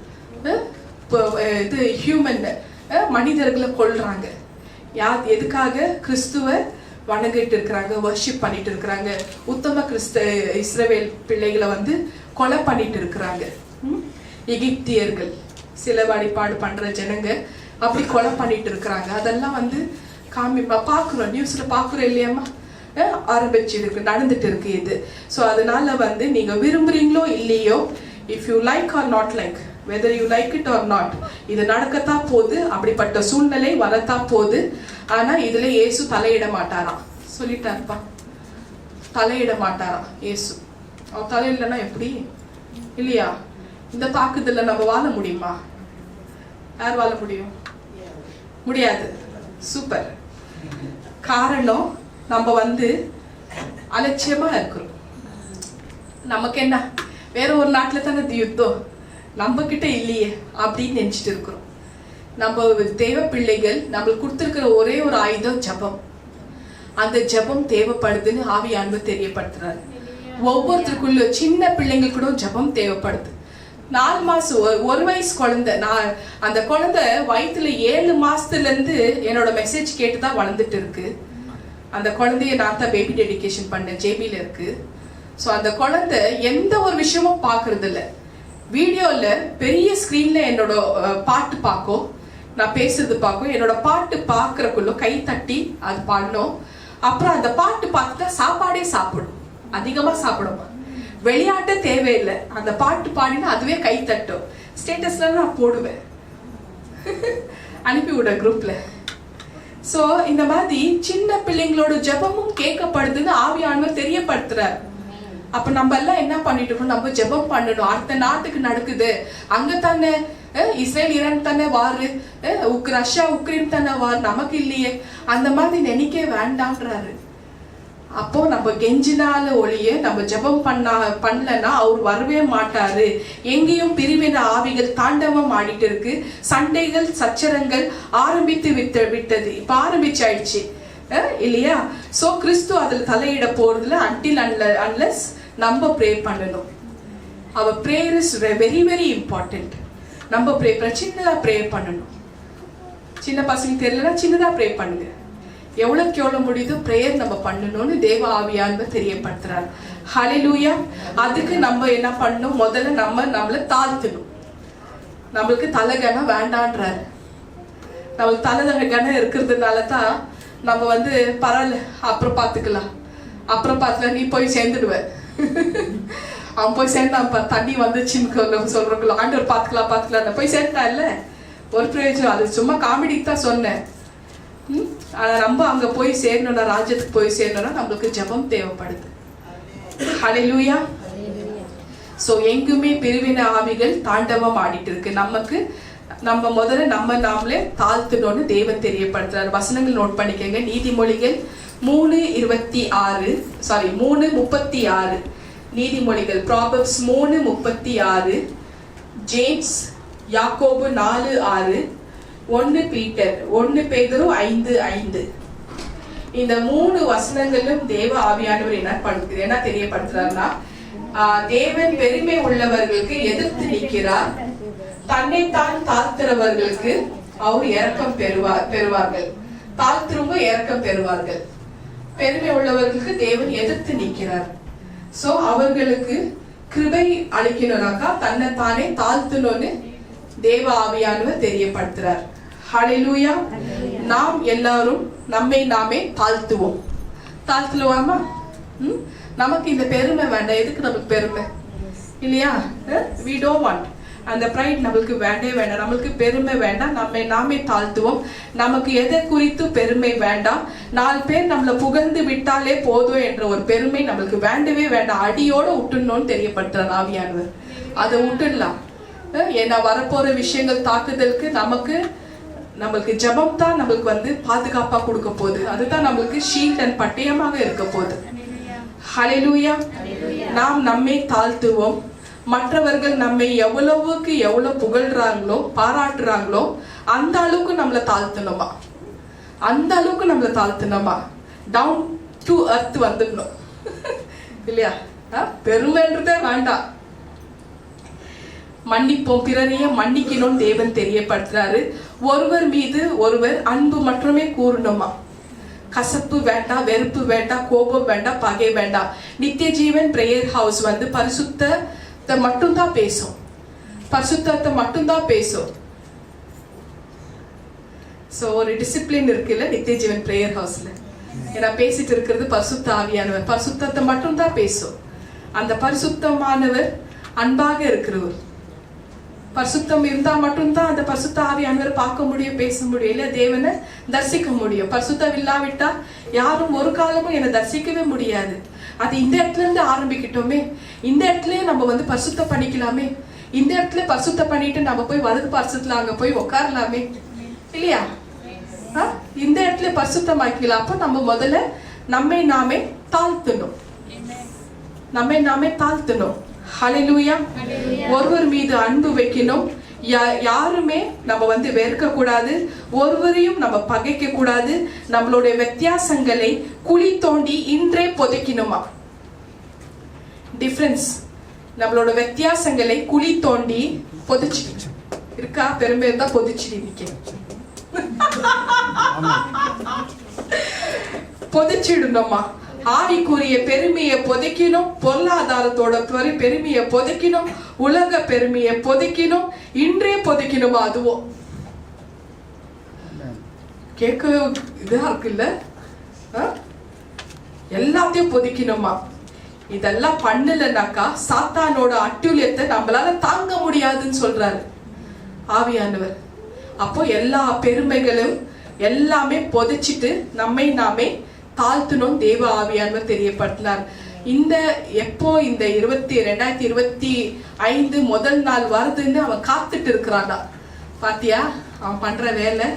இது ஹியூமன் மனிதர்களை கொல்றாங்க. யார் எதுக்காக? கிறிஸ்துவ வணங்கிட்டு இருக்கிறாங்க, வர்ஷிப் பண்ணிட்டு இருக்கிறாங்க. உத்தம இஸ்ரவேல் பிள்ளைகளை வந்து கொலை பண்ணிட்டு இருக்கிறாங்க. எகிப்தியர்கள் சில வழிபாடு பண்ற ஜனங்க அப்படி கொலை பண்ணிட்டு இருக்கிறாங்க. அதெல்லாம் வந்து பாக்குறோம், நியூஸ்ல பாக்குறோம் இல்லையாமா, ஆரம்பிச்சிருக்கு, நடந்துட்டு இருக்கு இது. ஸோ அதனால வந்து நீங்க விரும்புறீங்களோ இல்லையோ, if you like or not like, whether you like it or not, இது நடக்கத்தான் போகுது. அப்படிப்பட்ட சூழ்நிலை வரத்தான் போகுது. ஆனா இதுல இயேசு தலையிட மாட்டாராம். சொல்லிட்டாருப்பா, தலையிட மாட்டாராம் இயேசு. அவர் தலையிடலன்னா எப்படி? இல்லையா? இந்த தாக்குதல்ல நம்ம வாழ முடியுமா? யார் வாழ முடியும்? முடியாது. சூப்பர். காரணம், நம்ம வந்து அலட்சியமா இருக்கிறோம். நமக்கு என்ன, வேற ஒரு நாட்டுல தானே யுத்தம், நம்ம கிட்ட இல்லையே அப்படின்னு நினைச்சிட்டு இருக்கிறோம். நம்ம தேவ பிள்ளைகள் நம்மளுக்கு கொடுத்திருக்கிற ஒரே ஒரு ஆயுதம் ஜபம். அந்த ஜபம் தேவைப்படுதுன்னு ஆவியானவர் தெரியப்படுத்துறாரு. ஒவ்வொருத்தருக்குள்ள சின்ன பிள்ளைங்களுக்கு கூட ஜபம் தேவைப்படுது. 4 மாசம் 1 வயசு குழந்தை, நான் அந்த குழந்தை வயிற்றுல 7 மாசத்துல இருந்து என்னோட மெசேஜ் கேட்டுதான் வளர்ந்துட்டு இருக்கு. அந்த குழந்தைய நான் தான் பேபி டெடிகேஷன் பண்ணேன், ஜேபில இருக்கு. ஸோ அந்த குழந்தை எந்த ஒரு விஷயமும் பாக்குறது இல்லை. வீடியோல பெரிய ஸ்கிரீன்ல என்னோட பாட்டு பார்க்கும், நான் பேசுறது பார்க்கும். என்னோட பாட்டு பார்க்கறக்குள்ள கை தட்டி அது பாடணும். அப்புறம் அந்த பாட்டு பார்த்துட்டா சாப்பாடே சாப்பிடும், அதிகமா சாப்பிடுமா. விளையாட்ட தேவையில்லை, அந்த பாட்டு பாடினா அதுவே கை தட்டும். ஸ்டேட்டஸ்ல நான் போடுவேன், அனுப்பி விட குரூப்ல. சோ இந்த மாதிரி சின்ன பிள்ளைங்களோட ஜெபமும் கேட்கப்படுதுன்னு ஆவியானவர் தெரியப்படுத்துறார். அப்ப நம்ம எல்லாம் என்ன பண்ணிட்டு இருக்கோம்? நம்ம ஜெபம் பண்ணணும். அடுத்த நாட்டுக்கு நடக்குது, அங்க தானே இஸ்ரேல் ஈரான் தானே வாரு, ரஷ்யா உக்ரைன் தானே வாரு, நமக்கு இல்லையே, அந்த மாதிரி நினைக்க வேண்டான்றாரு. அப்போ நம்ம கெஞ்சினால ஒளிய நம்ம ஜெபம் பண்ணலன்னா அவர் வரவே மாட்டாரு. எங்கேயும் பிரிவின ஆவிகள் தாண்டவம் ஆடிட்டு இருக்கு. சண்டைகள் சச்சரங்கள் ஆரம்பித்து விட்டது, இப்ப ஆரம்பிச்சாயிடுச்சு இல்லையா? சோ கிறிஸ்து அதுல தலையிட போறதுல அன்லெஸ் நம்ம ப்ரே பண்ணணும். அவர் prayer is very very important. நம்ம சின்னதா ப்ரே பண்ணணும். சின்ன பசங்க தெரியலன்னா சின்னதா ப்ரே பண்ணுங்க. எவ்வளவுக்கு எவ்வளவு முடியுதோ பிரேயர் நம்ம பண்ணணும்னு தேவ ஆவியானவர் தெரியப்படுத்துறாரு. ஹல்லேலூயா. அதுக்கு நம்ம என்ன பண்ணணும்? முதல்ல நம்மள தாழ்த்தணும். நம்மளுக்கு தலைகனம் வேண்டான்றாரு. நம்மளுக்கு தலைகனம் இருக்கிறதுனால தான் நம்ம வந்து பரவாயில்ல, அப்புறம் பார்த்துக்கலாம், நீ போய் சேர்ந்துடுவ. அவன் போய் சேர்ந்தான், தண்ணி வந்துச்சுன்னு சொல்றோம், ஆண்டவர் பார்த்துக்கலாம் போய் சேர்ந்தா இல்ல ஒரு பிரயோஜனம். அது சும்மா காமெடிக்கு தான் சொன்னேன். ஆனா நம்ம அங்க போய் சேரணும்னா, ராஜ்யத்துக்கு போய் சேரணும்னா நம்மளுக்கு ஜெபம் தேவைப்படுது. ஹல்லேலூயா. சோ எங்குமே பிரிவினை ஆவிகள் தாண்டவம் ஆடிட்டு இருக்கு. நம்ம முதல்ல நாமளே தாழ்த்தணும்னு தேவன் தெரியப்படுத்துறாரு. வசனங்கள் நோட் பண்ணிக்கங்க. நீதிமொழிகள் 3:36. நீதிமொழிகள் ப்ராபர்ப்ஸ் 3:36, ஜேம்ஸ் யாக்கோபு 4:6, 1 பேதுரு 5:5. இந்த 3 வசனங்களும் தேவ ஆவியானவர் என்ன தெரியப்படுத்துறாருன்னா, தேவன் பெருமை உள்ளவர்களுக்கு எதிர்த்து நிற்கிறார், தன்னைத்தான் தாழ்த்துறவர்களுக்கு அவர் இரக்கம் பெறுவார்கள். தாழ்த்துறவங்க இரக்கம் பெறுவார்கள். பெருமை உள்ளவர்களுக்கு தேவன் எதிர்த்து நிற்கிறார். சோ அவர்களுக்கு கிருபை அளிக்கணும்னாக்கா தன்னைத்தானே தாழ்த்தணும்னு தேவ ஆவியானவர் தெரியப்படுத்துறார். ஹல்லேலூயா. நாம் எல்லாரும் நம்மை நாமே தாழ்த்துவோம். தாழ்த்துவாமா? நமக்கு இந்த பெருமை வேண்டாம். எதுக்கு நமக்கு பெருமை இல்லையா? we don't want அந்த பிரைட் நம்மளுக்கு வேண்டாம். நம்மளுக்கு பெருமை வேண்டாம். நம்மை நாமே தாழ்த்துவோம். நமக்கு எதை குறித்து பெருமை வேண்டாம். 4 பேர் நம்மளை புகழ்ந்து விட்டாலே போதும் என்ற ஒரு பெருமை நம்மளுக்கு வேண்டவே வேண்டாம். அடியோட விட்டுணும்னு தெரியப்படுத்துற ஆவியானவர். அதை விட்டுடலாம். ஏன்னா வரப்போற விஷயங்கள் தாக்குதலுக்கு நம்மளுக்கு ஜெபம் தான் நம்மளுக்கு பாதுகாப்பா கொடுக்க போகுது. அதுதான் நம்மளுக்கு ஷீல்ட் அண்ட் பட்டயமாக இருக்க போகுது. ஹல்லேலூயா. நாம் நம்மை தாழ்த்துவோம். மற்றவர்கள் நம்மை எவ்வளவு புகழ்றாங்களோ பாராட்டுறாங்களோ அந்த அளவுக்கு நம்மளை தாழ்த்தணுமா, டவுன் டு எர்த் வந்துடணும் இல்லையா? பெருமைன்றதே வேண்டாம். மன்னிப்போம், பிறரையும் மன்னிக்கணும் தேவன் தெரியப்படுத்துறாரு. ஒருவர் மீது ஒருவர் அன்பு மட்டுமே கூறணுமா. கசப்பு வேண்டாம், வெறுப்பு வேண்டாம், கோபம் வேண்டாம், பகை வேண்டாம். நித்திய ஜீவன் பிரேயர் ஹவுஸ் பரிசுத்தத்தை மட்டும்தான் பேசும். சோ ஒரு டிசிப்ளின் இருக்குல்ல நித்திய ஜீவன் பிரேயர் ஹவுஸ்ல. ஏன்னா பேசிட்டு இருக்கிறது பரிசுத்த ஆவியானவர். பரிசுத்தத்தை மட்டும்தான் பேசும். அந்த பரிசுத்தமானவர் அன்பாக இருக்கிறவர். பரிசுத்தம் இருந்தா மட்டும்தான் அந்த பரிசுத்த ஆவியானவர் பார்க்க முடியும், பேச முடியும், இல்ல தேவனை தரிசிக்க முடியும். பரிசுத்தம் இல்லாவிட்டா யாரும் ஒரு காலமும் என்னை தரிசிக்கவே முடியாது. அது இந்த இடத்துல இருந்து ஆரம்பிக்கிட்டோமே. இந்த இடத்துல நம்ம பரிசுத்தம் பண்ணிக்கலாமே. இந்த இடத்துல பரிசுத்தம் பண்ணிட்டு நம்ம போய் வலது பரிசுத்துல அங்க போய் உட்காரலாமே இல்லையா? இந்த இடத்துல பரிசுத்தமாக்கலாம். அப்போ நம்ம முதல்ல நம்மை நாமே தாழ்த்தணும். ஹல்லேலூயா. ஒருவர் மீது அன்பு வைக்கணும். யாருமே நம்ம வெறுக்க கூடாது. ஒருவரையும் நம்ம பகைக்க கூடாது. நம்மளுடைய வித்தியாசங்களை குழி தோண்டி இன்றே புதைக்கணுமா. டிஃபரன்ஸ். நம்மளோட வித்தியாசங்களை குழி தோண்டி புதைச்சிட்டு இருக்கா. பெருமை இருந்தா பொதிச்சிட்டு நிக்க புதைச்சிடணுமா. ஆவிக்குரிய பெருமையை புதைக்கணும். பொருளாதாரத்தோட பெருமையை புதைக்கணும். உலக பெருமையை புதைக்கணும். இன்றே புதைக்கணுமா. அதுவும் கேட்க இதா இருக்குல்ல. எல்லாத்தையும் புதைக்கணுமா. இதெல்லாம் பண்ணலனாக்கா சாத்தானோட அட்டூழியத்தை நம்மளால தாங்க முடியாதுன்னு சொல்றாரு ஆவியானவர். அப்போ எல்லா பெருமைகளும் எல்லாமே புதைச்சிட்டு நம்மை நாமே தாழ்த்தணும் தேவ ஆவியானவர் தெரியப்படுத்தினார். இந்த 2025 முதல் நாள் வருதுன்னு அவன் காத்துட்டு இருக்கிறான்டா. பாத்தியா அவன் பண்ற வேலை.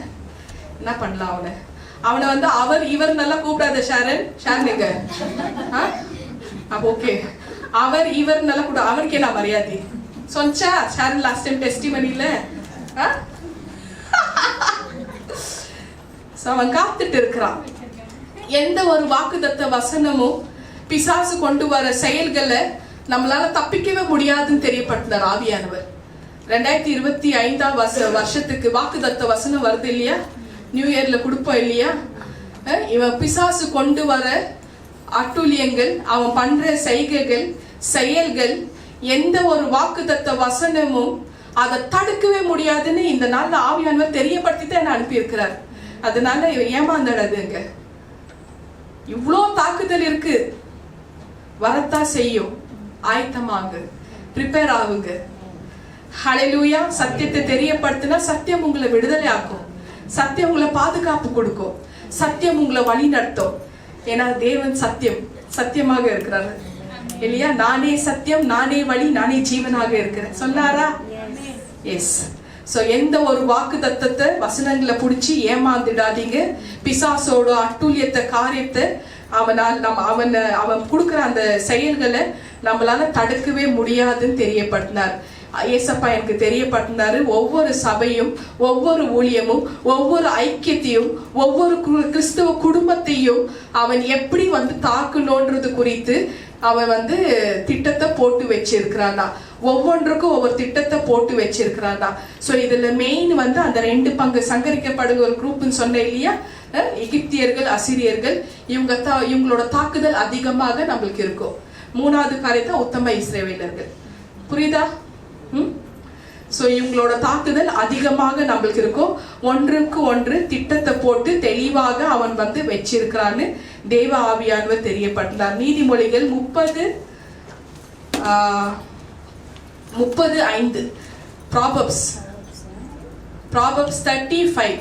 என்ன பண்ணலாம் அவனை அவர் இவர் நல்லா கூப்பிடாத. ஷாரன் எங்க? ஓகே, அவர் இவர் நல்லா கூட. அவனுக்கு என்ன மரியாதை சொன்னா ஷாரன் லாஸ்ட் டைம் டெஸ்டிமனில அவன் காத்துட்டு இருக்கிறான். எந்த ஒரு வாக்குத்தத்த வசனமும் பிசாசு கொண்டு வர செயல்களை நம்மளால தப்பிக்கவே முடியாதுன்னு தெரியப்படுத்தினார் ஆவியானவர். 2025 வருஷத்துக்கு வாக்குத்தத்த வசனம் வருது இல்லையா? நியூ இயர்ல கொடுப்போம் இல்லையா? இவன் பிசாசு கொண்டு வர அட்டூழியங்கள், அவன் பண்ற செய்கைகள், செயல்கள், எந்த ஒரு வாக்குத்தத்த வசனமும் அதை தடுக்கவே முடியாதுன்னு இந்த நாள்ல ஆவியானவர் தெரியப்படுத்தி தான் அனுப்பி இருக்கிறார். அதனால ஏமாந்துடாதுங்க. இவ்வளோ தாக்குதல் இருக்கு, வரத்தா செய்யும். ஆயத்தமாங்க, ப்ரிப்பேர் ஆகுங்க. ஹல்லேலூயா. சத்தியத்தை தெரியப்படுத்தினா சத்தியம் உங்களை விடுதலை ஆக்கும். சத்தியம் உங்களை பாதுகாப்பு கொடுக்கும். சத்தியம் உங்களை வழி நடத்தும். ஏன்னா தேவன் சத்தியமாக இருக்கிறாரு இல்லையா? நானே சத்தியம், நானே வழி, நானே ஜீவனாக இருக்கிறேன் சொன்னாரா? எஸ். சோ எந்த ஒரு வாக்கு தத்தத்தை வசனங்களை புடிச்சு ஏமாந்துடாதீங்க. பிசாசோட அட்டூழியத்தை காரியத்தை அவன் கொடுக்குற அந்த செயல்களை நம்மளால தடுக்கவே முடியாதுன்னு தெரியப்படுத்தினார். ஏசப்பா எனக்கு தெரியப்படுத்தினாரு. ஒவ்வொரு சபையும், ஒவ்வொரு ஊழியமும், ஒவ்வொரு ஐக்கியத்தையும், ஒவ்வொரு கிறிஸ்தவ குடும்பத்தையும் அவன் எப்படி தாக்கணும்ன்றது குறித்து அவன் திட்டத்தை போட்டு வச்சிருக்கிறானா. ஒவ்வொன்றுக்கும் ஒவ்வொரு திட்டத்தை போட்டு வச்சிருக்கிறானா. சோ இதுல மெயின் அந்த 2 பங்கு சங்கரிக்கப்படுகிற ஒரு குரூப்னு சொன்னேன் இல்லையா? எகிப்தியர்கள், அசிரியர்கள், இவங்களோட தாக்குதல் அதிகமாக நம்மளுக்கு இருக்கும். 3வது காரியத்தை உத்தம இஸ்ரவேலர்கள். புரியுதா? சோ இவங்களோட தாக்குதல் அதிகமாக நம்மளுக்கு இருக்கும். ஒன்றுக்கு ஒன்று திட்டத்தை போட்டு தெளிவாக அவன் வச்சிருக்கிறான்னு தேவ ஆவியானவர் தெரியப்பட்டார். நீதிமொழிகள் 30:5 Proverbs 35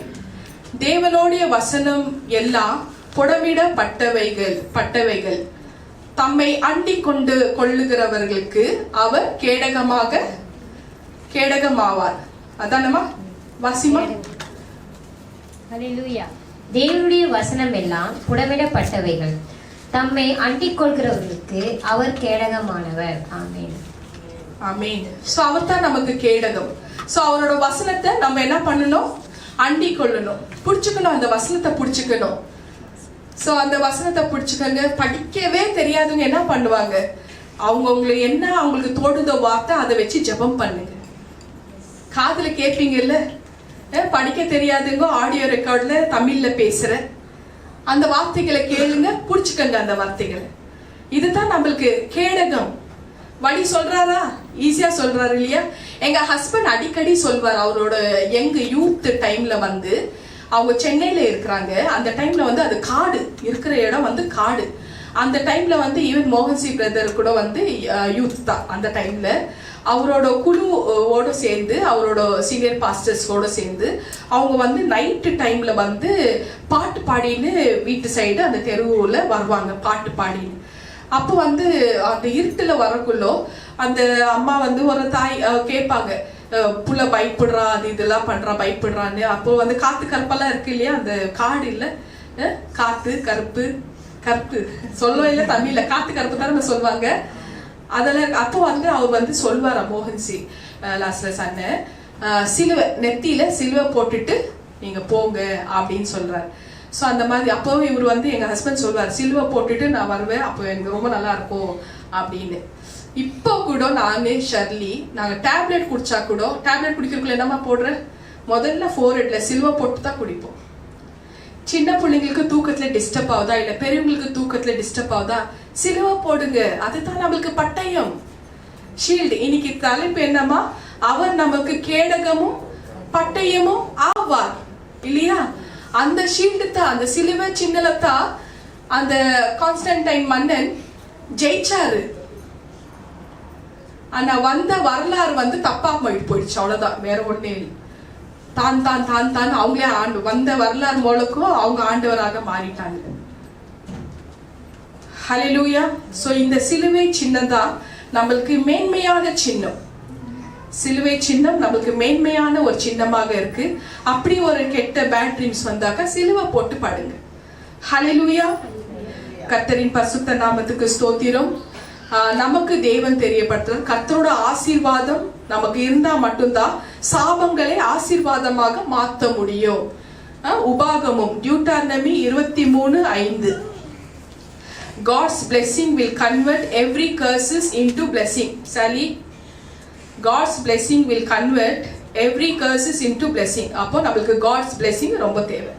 தேவனுடைய வசனம் எல்லாம் புடமிடப்பட்டவைகள் தம்மை அண்டிக் கொள்ளுகிறவர்களுக்கு அவர் கேடகமாவார். அதானமா வாசிமா? ஹல்லேலூயா. தேவனுடைய வசனம் எல்லாம் புடமிடப்பட்டவைகள் தம்மை அண்டிக் கொள்கிறவர்களுக்கு அவர் கேடகமானவர். ஆமென். ஆமென். சோ அவர் தான் நமக்கு கேடகம். சோ அவரோட வசனத்தை நம்ம என்ன பண்ணணும்? அண்டிக் கொள்ளணும், புடிச்சுக்கணும். அந்த வசனத்தை புடிச்சுக்கணும். சோ அந்த வசனத்தை புடிச்சுக்கங்க. படிக்கவே தெரியாதவங்க என்ன பண்ணுவாங்க? அவங்களுக்கு என்ன அவங்களுக்கு தோடுதோ வார்த்தை அதை வச்சு ஜெபம் பண்ணுங்க. காதுல கேட்பீங்கல்ல, படிக்க தெரியாதுங்க, ஆடியோ ரெக்கார்ட்ல தமிழ்ல பேசுற அந்த வார்த்தைகளை கேளுங்க, புடிச்சுக்கங்க அந்த வார்த்தைகளை. இதுதான் நம்மளுக்கு கேடகம். வழி சொல்றாரா? ஈஸியா சொல்றாரு இல்லையா? எங்க ஹஸ்பண்ட் அடிக்கடி சொல்வார். அவரோட யங் யூத் டைம்ல அவங்க சென்னையில இருக்கிறாங்க. அந்த டைம்ல அது காடு இருக்கிற இடம் காடு. அந்த டைம்ல ஈவன் மோகன்சி பிரதர் கூட யூத் தான். அந்த டைம்ல அவரோட குழுவோட சேர்ந்து, அவரோட சீனியர் பாஸ்டர்ஸோட சேர்ந்து அவங்க நைட்டு டைம்ல பாட்டு பாடின்னு வீட்டு சைடு அந்த தெருவுல வருவாங்க பாட்டு பாடின்னு. அப்போ அந்த இருட்டுல வரக்குள்ளோ அந்த அம்மா ஒரு தாய் கேட்பாங்க, புள்ள பயப்படுறா, அது இதெல்லாம் பண்றா, பயப்படுறான்னு. அப்போ காத்து கருப்பெல்லாம் இருக்கு இல்லையா? அந்த காடு இல்ல, காத்து கருப்பு சொல்லுவோம் இல்ல தமிழ்ல, காத்து கருப்பு தான் சொல்லுவாங்க. அதில் அப்போ அவர் சொல்வாரா மோகன்சி லாஸ்ட்லஸ் அண்ணன், சிலுவை நெத்தியில சிலுவை போட்டுட்டு நீங்க போங்க அப்படின்னு சொல்றாரு. ஸோ அந்த மாதிரி அப்போவும் இவர் எங்க ஹஸ்பண்ட் சொல்வார், சிலுவை போட்டுட்டு நான் வருவேன், அப்போ எனக்கு ரொம்ப நல்லா இருக்கும் அப்படின்னு. இப்போ கூட நானே ஷர்லி நாங்கள் டேப்லெட் குடிச்சா கூட, டேப்லெட் குடிக்கிறதுக்குள்ள என்னமா போடுறேன்? முதல்ல ஃபோர்ஹெட்ல சிலுவை போட்டு தான் குடிப்போம். சின்ன பிள்ளைங்களுக்கு தூக்கத்துல டிஸ்டர்ப் ஆகுதா, இல்ல பெரியவங்களுக்கு தூக்கத்துல டிஸ்டர்ப் ஆகுதா, சிலுவை போடுங்க. அதுதான் நம்மளுக்கு பட்டயம், ஷீல்டு. இன்னைக்கு தலைப்பு என்னமா? அவர் நமக்கு கேடகமும் பட்டயமும் ஆவார் இல்லையா? அந்த ஷீல்டு தான், அந்த சிலுவை சின்னலத்தான் அந்த கான்ஸ்டன்டைன் மன்னன் ஜெயிச்சாரு. ஆனா வரலாறு தப்பா போயிடுச்சு, அவ்வளவுதான், வேற ஒண்ணே இல்லை. தான் அவங்களே வந்த வரலாறு மூலக்கும் அவங்க ஆண்டவராக மாறிட்டாங்க. ஹல்லேலூயா. சோ இந்த சிலுவை சின்னம் தான் நம்மளுக்கு மேன்மையான சின்னம். சிலுவை சின்னம் நம்மளுக்கு மேன்மையான ஒரு சின்னமாக இருக்கு. அப்படி ஒரு கெட்ட பேட் ட்ரீம்ஸ் வந்தாக்க சிலுவை போட்டு பாடுங்க. ஹல்லேலூயா. கர்த்தரின் பரிசுத்த நாமத்துக்கு ஸ்தோத்திரம். நமக்கு தேவன் தெரியப்படுத்துறார், கர்த்தரோட ஆசீர்வாதம் நமக்கு இருந்தா மட்டும்தான் சாபங்களை ஆசீர்வாதமாக மாற்ற முடியும். உபாகமம் Deuteronomy 23:5 God's blessing will convert every curses into blessing. Sally, God's blessing will convert every curses into blessing. அப்போ நமக்கு God's blessing ரொம்ப தேவை.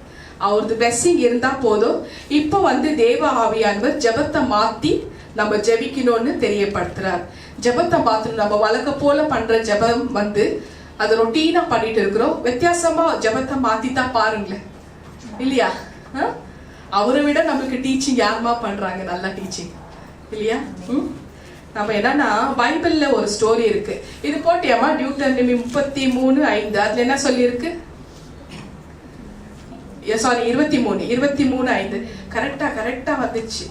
அவரது blessing இருந்தா போதும். இப்போ தேவ ஆவியானவர் ஜெபத்தை மாத்தி நம்ம ஜெபிக்கணும்னு தெரியப்படுத்துறார். ஜெபத்தை மாத்தணும். நம்ம வழக்க போல பண்ற ஜெபம் அது ரொட்டீனா பண்ணிட்டு இருக்கிறோம். வித்தியாசமா ஜெபத்தை மாத்தி தான் பாருங்களேன் இல்லையா? அவரை விட நமக்கு டீச்சிங் யாருமா பண்றாங்க? நல்லா டீச்சிங் இல்லையா? நம்ம என்னன்னா பைபிள்ல ஒரு ஸ்டோரி இருக்கு. இது போட்டியாமா? டியூட்டனமி 33:5 அதுல என்ன சொல்லி இருக்கு? சாரி 23:5 கரெக்டா வந்துச்சு.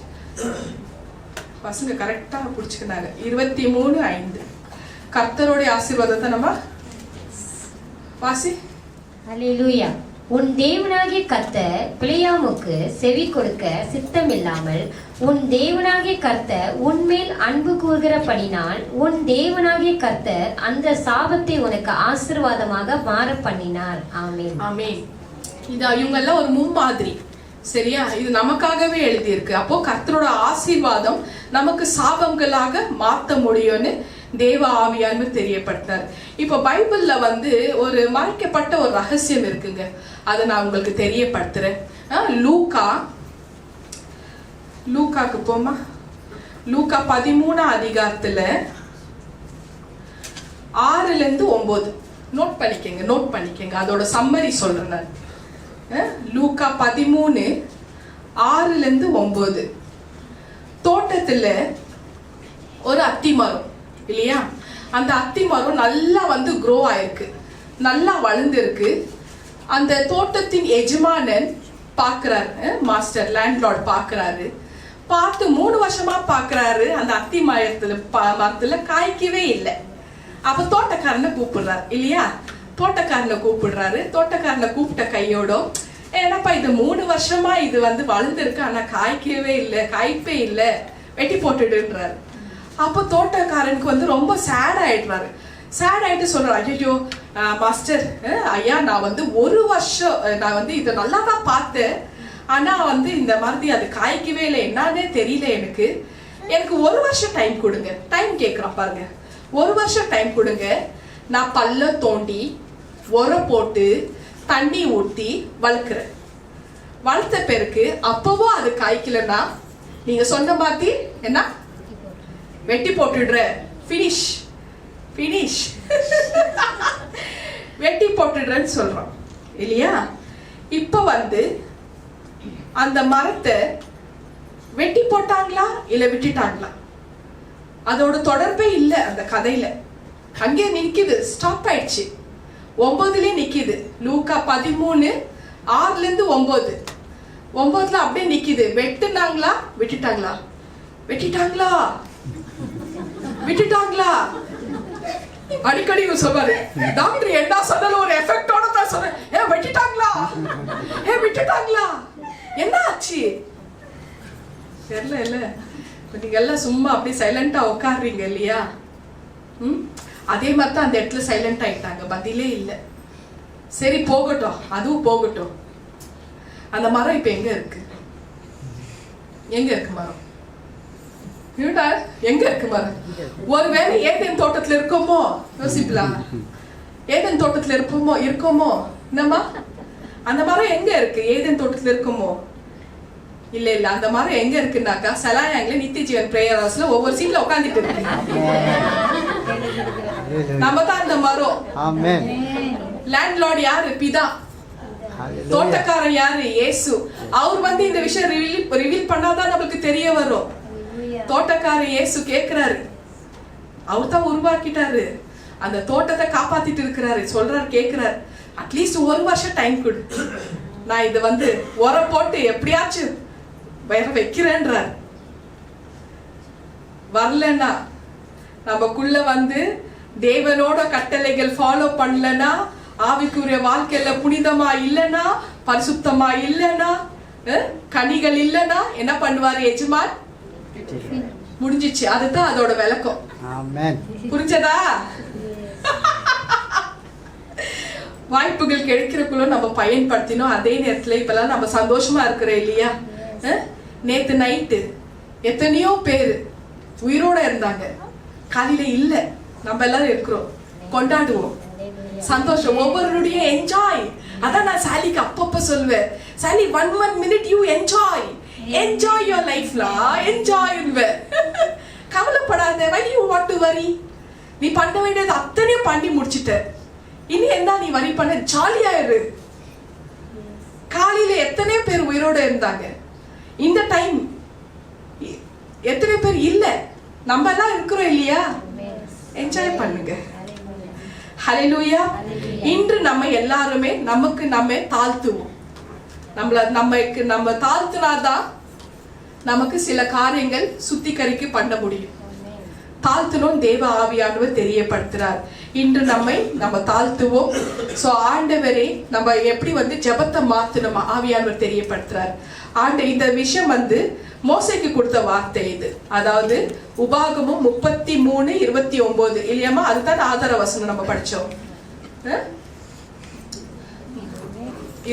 பசங்க கரெக்டா புடிச்சுக்கினாங்க. 23:5 கர்த்தருடைய ஆசீர்வாதத்தை நம்ம வாசி. ஹல்லேலூயா. உன் தேவனாகிய கர்த்தர் பிலேயாமுக்கு செவி கொடுக்க சித்தமில்லாமல் உன் தேவனாகிய கர்த்தர் உன்மேல் அன்பு கூறுகிறபடினால் உன் தேவனாகிய கர்த்தர் அந்த சாபத்தை உனக்கு ஆசீர்வாதமாக மாற பண்ணினார். ஆமென். ஆமென். இது இவங்க எல்லாம் ஒரு முன்மாதிரி, சரியா? இது நமக்காகவே எழுதியிருக்கு. அப்போ கர்த்தரோட ஆசீர்வாதம் நமக்கு சாபங்களாக மாற்ற முடியும்னு தேவ ஆவியான்னு தெரியப்படுத்தார். இப்போ பைபிள்ல ஒரு மறைக்கப்பட்ட ஒரு ரகசியம் இருக்குங்க. அதை நான் உங்களுக்கு தெரியப்படுத்துறேன். லூக்காக்கு போமா. லூக்கா 13 அதிகாரத்துல 6-9 நோட் பண்ணிக்கங்க. அதோட சம்மரி சொல்றேன் நான். லூக்கா 13 6-9 தோட்டத்துல ஒரு அத்தி மரம் இல்லையா? அந்த அத்தி மரம் நல்லா க்ரோ ஆயிருக்கு, நல்லா வளர்ந்துருக்கு. அந்த தோட்டத்தின் எஜமானன் பாக்குறாரு, மாஸ்டர் லேண்ட்லார்ட் பாக்குறாரு. பார்த்து 3 வருஷமா பாக்குறாரு, அந்த அத்தி மரத்துல காய்க்கவே இல்லை. அப்ப தோட்டக்காரனை கூப்பிடுறாரு இல்லையா? தோட்டக்காரனை கூப்பிட்ட கையோட, ஏன்னாப்பா இது 3 வருஷமா இது வளர்ந்துருக்கு, ஆனா காய்ப்பே இல்லை, வெட்டி போட்டுடுன்றாரு. அப்போ தோட்டக்காரனுக்கு ரொம்ப சேட் ஆயிட்டு சொல்றாரு, ஐயோ மாஸ்டர் ஐயா, நான் 1 வருஷம் நான் இதை நல்லா தான் பார்த்தேன், ஆனா இந்த மாதிரி அது காய்க்கவே இல்லை, என்னன்னே தெரியல. எனக்கு 1 வருஷம் டைம் கொடுங்க. டைம் கேட்குறான் பாருங்க. 1 வருஷம் டைம் கொடுங்க, நான் பல்ல தோண்டி உரம் போட்டு தண்ணி ஊற்றி வளர்க்குறேன். வளர்த்த பிறகு அப்பவும் அது காய்க்கலன்னா நீங்க சொன்ன மாதிரி என்ன வெட்டி போட்டுடுற, ஃபினிஷ் வெட்டி போட்டுடுறேன்னு சொல்றோம் இல்லையா? இப்ப அந்த மரத்தை வெட்டி போட்டாங்களா இல்ல விட்டுட்டாங்களா, அதோட தொடர்பே இல்லை அந்த கதையில. அங்கே நிக்குது, ஸ்டாப் ஆயிடுச்சு. 9 நிக்குது. லூக்கா 13 6-9 9 அப்படியே நிக்குது. வெட்டுனாங்களா விட்டுட்டாங்களா? அடிக்கடி சொல்வாரு டாக்டர், என்ன சொன்னாலும் ஒரு எஃபெக்டோட தான் சொல்றேன். விட்டுட்டாங்களா என்ன ஆச்சு தெரியல. இல்ல நீங்க எல்லாம் சும்மா அப்படியே சைலண்டா உட்காடுறீங்க இல்லையா? அதே மாதிரி தான் அந்த இடத்துல சைலண்ட் ஆயிட்டாங்க, பதிலே இல்லை. சரி போகட்டும், அதுவும் போகட்டும். அந்த மரம் இப்ப எங்க இருக்கு மரம்? எங்க இருக்கு மரம்? ஒருவேளை ஏதேன் தோட்டத்துல இருக்கோமோ? யோசிக்கலாம். ஏதேன் தோட்டத்துல இருக்கோமோ என்னம்மா? அந்த மரம் எங்க இருக்கு? ஏதேன் தோட்டத்துல இருக்குமோ? இல்ல அந்த மரம் எங்க இருக்குன்னாக்கா சலாயாங்களே நித்திய ஜீவன் பிரேயர் ஹவுஸ்ல ஒவ்வொரு சீட்ல உட்காந்துட்டு இருக்கு. நம்ம தான் அந்த மரம். ஆமென். லேண்ட்லார்ட் யாரு? பிதா. தோட்டக்காரன் யாரு? இயேசு. அவர் இந்த விஷயம் ரிவீல் பண்ணாதான் நமக்கு தெரிய வரும். தோட்டக்காரர் இயேசு கேக்குறாரு, அவர் தான் உருவாக்கிட்டாரு, அந்த தோட்டத்தை காப்பாத்திட்டு இருக்கிறாரு. சொல்றாரு, கேக்குறாரு, அட்லீஸ்ட் 1 வருஷம் டைம் கொடு, நான் இது உரம் போட்டு எப்படியாச்சும் வேற வைக்கிறேன்றார். வரலன்னா நமக்குள்ள தேவனோட கட்டளைகள் ஃபாலோ பண்ணலனா, ஆவிக்குரிய வாழ்க்கையில புனிதமா இல்லனா, பரிசுத்தமா இல்லனா, கனிகள் இல்லனா என்ன பண்ணுவாரு எஜமான்? முடிஞ்சிச்சு. அதுதான் அதோட விளக்கம். ஆமென். புரிஞ்சதா? வாய்ப்புகள் கிடைக்கிறக்குள்ள நம்ம பயன்படுத்தினோம். அதே நேரத்துல இப்பெல்லாம் நம்ம சந்தோஷமா இருக்கிறோம் இல்லையா? நேத்து நைட்டு எத்தனையோ பேர் உயிரோட இருந்தாங்க, காலையில இல்ல. நம்ம எல்லாரும் இருக்கிறோம், கொண்டாடுவோம், சந்தோஷம், ஒவ்வொருடைய என்ஜாய். அதான் நான் சாலிக்கு அப்பப்ப சொல்வேன், சாலி 1 minute you enjoy your life la, enjoy. கவலைப்படாத, why you want to worry? நீ பண்ண வேண்டியது அத்தனையும் பண்ணி முடிச்சிட்ட, இனி என்ன நீ வரி பண்ண? ஜாலியா இரு. காலையில எத்தனை பேர் உயிரோட இருந்தாங்க, இந்த டைம் எத்தனை பேர் இல்ல, நம்ம எல்லாம் இருக்கிறோம் இல்லையா? என்ஜாய் பண்ணுங்க. ஹல்லேலூயா. இன்று நம்ம எல்லாருமே நமக்கு நம்ம தாழ்த்துவோம். நம்ம தாழ்த்தினாதான் நமக்கு சில காரியங்கள் சுத்திகரிக்க பண்ண முடியும். தாழ்த்தணும் தேவ ஆவியானவர் தெரியப்படுத்துறார். இன்று நம்ம தாழ்த்துவோம். சோ ஆண்டவரே நம்ம எப்படி ஜெபத்தை மாத்தணுமா ஆவியானவர் தெரியப்படுத்துறார். இந்த விஷயம் மோசைக்கு கொடுத்த வார்த்தை இது. அதாவது உபாகமும் 33:29 இல்லையாமா? அதுதான் ஆதார வசனம் நம்ம படிச்சோம்.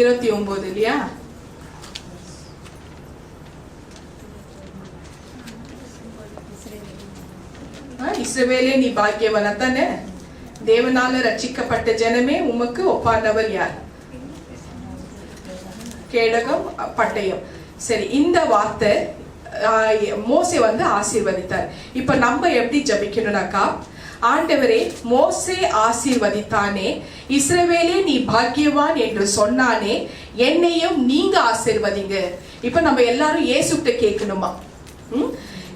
29 இல்லையா? இஸ்ரவேலே நீ பாக்கியவன் தானே, தேவனால ரட்சிக்கப்பட்ட ஜனமே உமக்கு ஒப்பானவர் யார்? கேடகம் பட்டயம். சரி, இந்த வார்த்தை மோசே ஆசீர்வதித்தார். இப்ப நம்ம எப்படி ஜபிக்கணும்னாக்கா, ஆண்டவரே மோசே ஆசீர்வதித்தானே, இஸ்ரவேலே நீ பாக்கியவான் என்று சொன்னானே, என்னையும் நீங்க ஆசீர்வதிங்க. இப்ப நம்ம எல்லாரும் இயேசுட்ட கேட்கணுமா?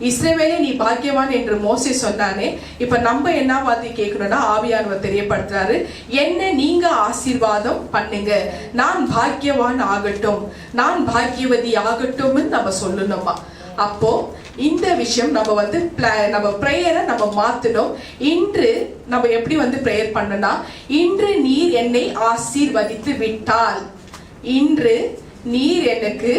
இஸ்ரவேலே நீ பாக்கியவான் என்று மோசே சொன்னானே, இப்ப நம்ம என்ன கேட்கணும்னா ஆவியானவர் தெரியப்படுத்துறாரு, என்ன நீங்க ஆசீர்வாதம் பண்ணுங்க, நான் பாக்கியவான் ஆகட்டும், நான் பாக்கியவதி ஆகட்டும் நம்ம சொல்லணுமா? அப்போ இந்த விஷயம் நம்ம பிரேயரை நம்ம மாத்தணும். இன்று நம்ம எப்படி பிரேயர் பண்ணனா, இன்று நீர் என்னை ஆசீர்வதித்து விட்டால், இன்று நீர் எனக்கு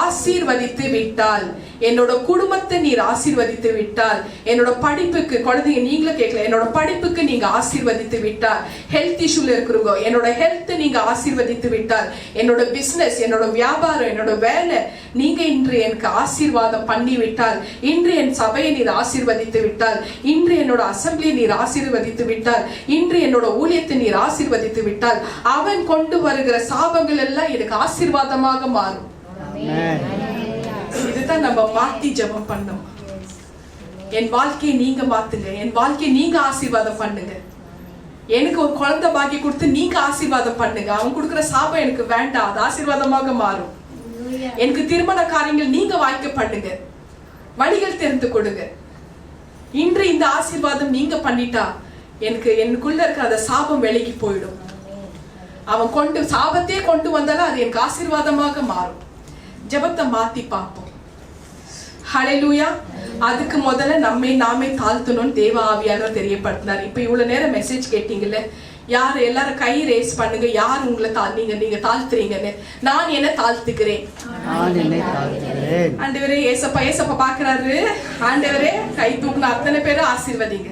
ஆசீர்வதித்து விட்டால், என்னோட குடும்பத்தை நீர் ஆசீர்வதித்து விட்டால், என்னோட படிப்புக்கு, குழந்தைங்க நீங்களும் கேட்கல, என்னோட படிப்புக்கு நீங்க ஆசீர்வதித்து விட்டால், ஹெல்த் இஷ்யூல இருக்கிறவங்க என்னோட ஹெல்த் நீங்க ஆசீர்வதித்து விட்டால், என்னோட பிசினஸ், என்னோட வியாபாரம், என்னோட வேலை நீங்க இன்று எனக்கு ஆசீர்வாதம் பண்ணி விட்டால், இன்று என் சபையை நீர் ஆசீர்வதித்து விட்டால், இன்று என்னோட அசம்பிளியை நீர் ஆசீர்வதித்து விட்டால், இன்று என்னோட ஊழியத்தை நீர் ஆசீர்வதித்து விட்டால், அவன் கொண்டு வருகிற சாபங்கள் எல்லாம் எனக்கு ஆசீர்வாதமாக மாறும். இதுதான் நம்ம மாத்தி ஜெபம் பண்ணோம். என் வாழ்க்கையை நீங்க மாத்துங்க, என் வாழ்க்கையை நீங்க ஆசீர்வாதம் பண்ணுங்க, எனக்கு ஒரு குழந்தை பாக்கி கொடுத்து நீங்க ஆசீர்வாதம் பண்ணுங்க, அவன் கொடுக்கிற சாபம் எனக்கு வேண்டாம், அது ஆசீர்வாதமாக மாறும். எனக்கு திருமண காரியங்கள் நீங்க வாய்க்க பண்ணுங்க, வழிகள் தெரிந்து கொடுங்க. இன்று இந்த ஆசீர்வாதம் நீங்க பண்ணிட்டா எனக்குள்ள இருக்கிற அந்த சாபம் விலகி போயிடும். அவன் சாபத்தையே கொண்டு வந்தாலும் அது எனக்கு ஆசீர்வாதமாக மாறும். ஜெபத்தை மாத்தி பார்ப்போம். ஹல்லேலூயா. அதுக்கு முதல்ல நாமே தாழ்த்தணும் தேவ ஆவியானவர் தெரியப்படுத்தினார். இப்ப இவ்வளவு நேரம் மெசேஜ் கேட்டீங்கல்ல, யார் எல்லாரும் கை ரேஸ் பண்ணுங்க, யார் உங்களை நீங்க தாழ்த்துறீங்கன்னு. நான் என்ன தாழ்த்துக்கிறேன். ஆண்டவரே ஏசப்பா பாக்குறாரு. ஆண்டவரே கை தூக்குன அத்தனை பேரும் ஆசீர்வதிங்க.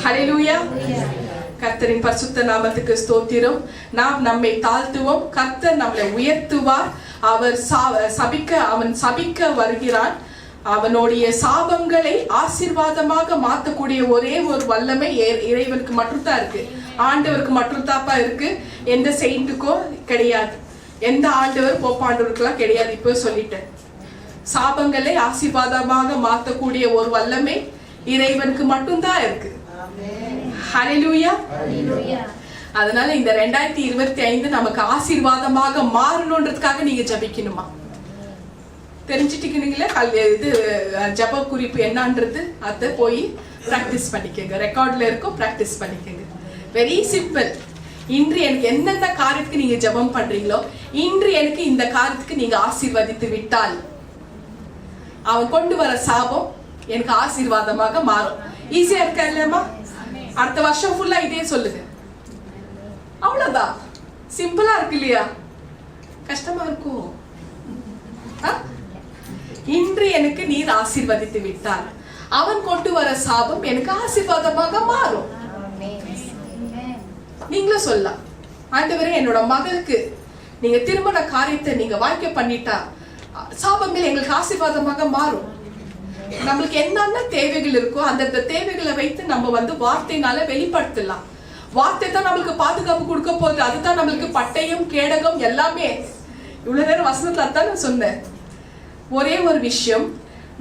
ஹல்லேலூயா. கர்த்தரின் பரிசுத்த நாமத்துக்கு ஸ்தோத்திரம். நாம் நம்மை தாழ்த்துவோம், கர்த்தர் நம்மளை உயர்த்துவார். அவன் சபிக்க வருகிறான். அவனுடைய சாபங்களை ஆசீர்வாதமாக மாத்தக்கூடிய ஒரே ஒரு வல்லமை இறைவனுக்கு மட்டும்தான் இருக்கு, ஆண்டவருக்கு மட்டும்தாப்பா இருக்கு. எந்த செயின்ட்டுக்கோ கிடையாது, எந்த ஆண்டவர் போப்பாண்டவருக்குலாம் கிடையாது. இப்போ சொல்லிட்டேன், சாபங்களை ஆசீர்வாதமாக மாத்தக்கூடிய ஒரு வல்லமை இறைவனுக்கு மட்டும்தான் இருக்கு. ஹல்லேலூயா. அதனால இந்த 2025 நமக்கு ஆசீர்வாதமாக மாறணும்ன்றதுக்காக நீங்க ஜபிக்கணுமா? தெரிஞ்சுட்டீங்களா? இது ஜப குறிப்பு என்னன்றது அதை போய் பிராக்டிஸ் பண்ணிக்கங்க. ரெக்கார்ட்ல இருக்கும், பிராக்டிஸ் பண்ணிக்கங்க. Very simple. இன்று எனக்கு எந்தெந்த காரியத்துக்கு நீங்க ஜபம் பண்றீங்களோ, இன்று எனக்கு இந்த காரியத்துக்கு நீங்க ஆசீர்வதித்து விட்டால், அவன் கொண்டு வர சாபம் எனக்கு ஆசீர்வாதமாக மாறும். ஈஸியா இருக்கா இல்லையம்மா? அடுத்த வருஷம் ஃபுல்லா இதே சொல்லுங்க. அவ்வளவுதான். சிம்பிளா இருக்கு இல்லையா? கஷ்டமா இருக்கும். இன்று எனக்கு நீர் ஆசீர்வதித்து விட்டால், அவன் கொண்டு வர சாபம் எனக்கு ஆசீர்வாதமாக மாறும். நீங்களும் சொல்லலாம், ஆண்டவரே என்னோட மகளுக்கு நீங்க திருமண காரியத்தை நீங்க வாய்க்க பண்ணிட்டா சாபங்கள் எங்களுக்கு ஆசீர்வாதமாக மாறும். நம்மளுக்கு என்னென்ன தேவைகள் இருக்கோ அந்த தேவைகளை வைத்து நம்ம வார்த்தைனால வெளிப்படுத்தலாம். வார்த்தை தான் நம்மளுக்கு பாதுகாப்பு கொடுக்க போகுது. அதுதான் நம்மளுக்கு பட்டயம், கேடகம் எல்லாமே. இவ்வளவு நேரம் வசனத்துல தான் சொன்னேன். ஒரே ஒரு விஷயம்,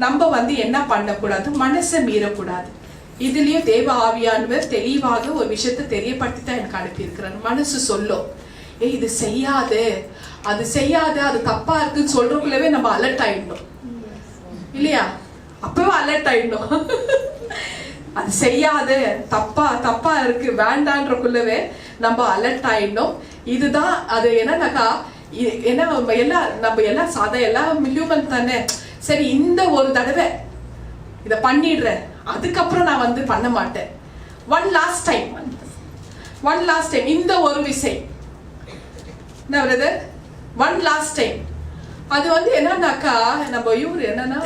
நம்ம என்ன பண்ணக்கூடாது, மனசை மீறக்கூடாது. இதுலயும் தேவ ஆவியானவர் தெளிவாக ஒரு விஷயத்தை தெரியப்படுத்தி தான் எனக்கு அனுப்பி இருக்கிறார். மனசு சொல்லும், இது செய்யாது, அது செய்யாது, அது தப்பா இருக்குன்னு சொல்றதுக்குள்ளவே நம்ம அலர்ட் ஆயிடணும் இல்லையா? அப்பவே அலர்ட் ஆயிடணும். அது செய்யாது, தப்பா இருக்கு, வேண்டான்றக்குள்ளவே நம்ம அலர்ட் ஆயிடணும். இதுதான் அது. என்னன்னாக்கா ஏன்னா நம்ம எல்லாம் சாதா எல்லாம் ஹியூமன் தானே. சரி இந்த ஒரு தடவை இதை பண்ணிடுறேன், அதுக்கப்புறம் நான் வந்து பண்ண மாட்டேன். ஒன் லாஸ்ட் டைம் இந்த ஒரு விசை என்ன பிரதர், ஒன் லாஸ்ட் டைம். அது வந்து என்னன்னாக்கா நம்ம இவர் என்னன்னா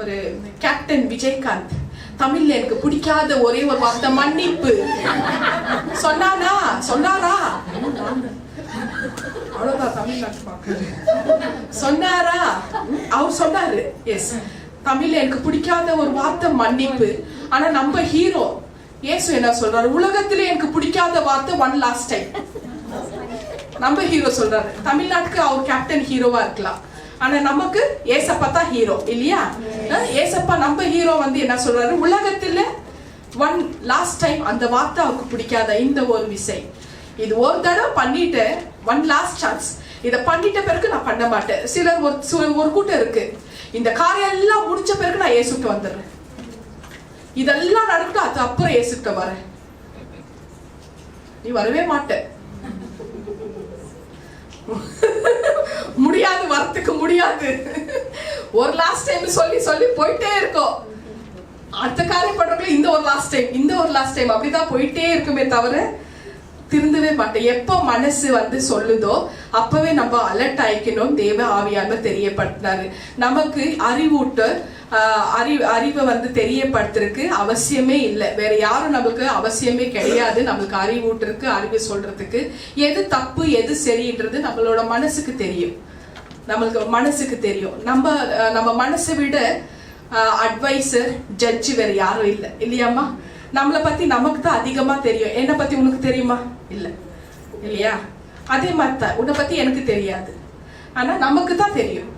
ஒரு கேப்டன் விஜயகாந்த் தமிழ்ல எனக்கு பிடிக்காத ஒரே ஒரு வார்த்தை மன்னிப்பு சொன்னாரா? அவ்வளவுதான் தமிழ்நாட்டு சொன்னாரா? அவர் சொன்னாரு, எஸ், தமிழ்ல எனக்கு பிடிக்காத ஒரு வார்த்தை மன்னிப்பு. ஆனா நம்ம ஹீரோ இயேசு என்ன சொல்றாரு, உலகத்திலே எனக்கு பிடிக்காத வார்த்தை ஒன் லாஸ்ட் டைம். நம்ம ஹீரோ சொல்றாரு. தமிழ்நாட்டுக்கு அவர் கேப்டன் ஹீரோவா இருக்கலாம், ஆனா நமக்கு ஏசப்பா தான் ஹீரோ இல்லையா? ஏசப்பா நம்ம ஹீரோ வந்து என்ன சொல்றாரு, உலகத்துல ஒன் லாஸ்ட் டைம் அந்த வார்த்தை அவருக்கு பிடிக்காத இந்த ஒரு விசை. இது ஒரு தடவை பண்ணிட்டு ஒன் லாஸ்ட் சான்ஸ், இதை பண்ணிட்ட பிறகு நான் பண்ண மாட்டேன். சிலர் ஒரு கூட்டம் இருக்கு, இந்த காரியம் எல்லாம் முடிச்ச பிறகு நான் ஏசுட்டு வந்துடுறேன், இதெல்லாம் நடக்கட்டும் அது அப்புறம் ஏசுட்டு வரேன். நீ வரவே மாட்ட, முடியாது, வரத்துக்கு முடியாது. ஒரு லாஸ்ட் டைம் சொல்லி சொல்லி போயிட்டே இருக்கோம். அடுத்த காரியம் பண்றப்ப இந்த ஒரு லாஸ்ட் டைம் அப்படிதான் போயிட்டே இருக்குமே தவிர திருந்தவே மாட்டேன். எப்போ மனசு வந்து சொல்லுதோ அப்பவே நம்ம அலர்ட் ஆயிக்கணும். தேவ ஆவியானவர் தெரியப்படுத்தினாரு நமக்கு அறிவூட்டு. அறிவை வந்து தெரியப்படுத்துறதுக்கு அவசியமே இல்லை, வேற யாரும் நமக்கு அவசியமே கிடையாது. நம்மளுக்கு அறிவூட்டுறதுக்கு, அறிவு சொல்றதுக்கு, எது தப்பு எது சரின்றது நம்மளோட மனசுக்கு தெரியும். நம்ம மனசை விட அட்வைசர் ஜட்ஜ் வேற யாரும் இல்லை இல்லையாமா? நம்மளை பத்தி நமக்கு தான் அதிகமா தெரியும். என்னை பத்தி உனக்கு தெரியுமா? இல்ல இல்லையா? அதே மாதிரி தான் உன்னை பத்தி எனக்கு தெரியாது, ஆனா நமக்கு தான் தெரியும்.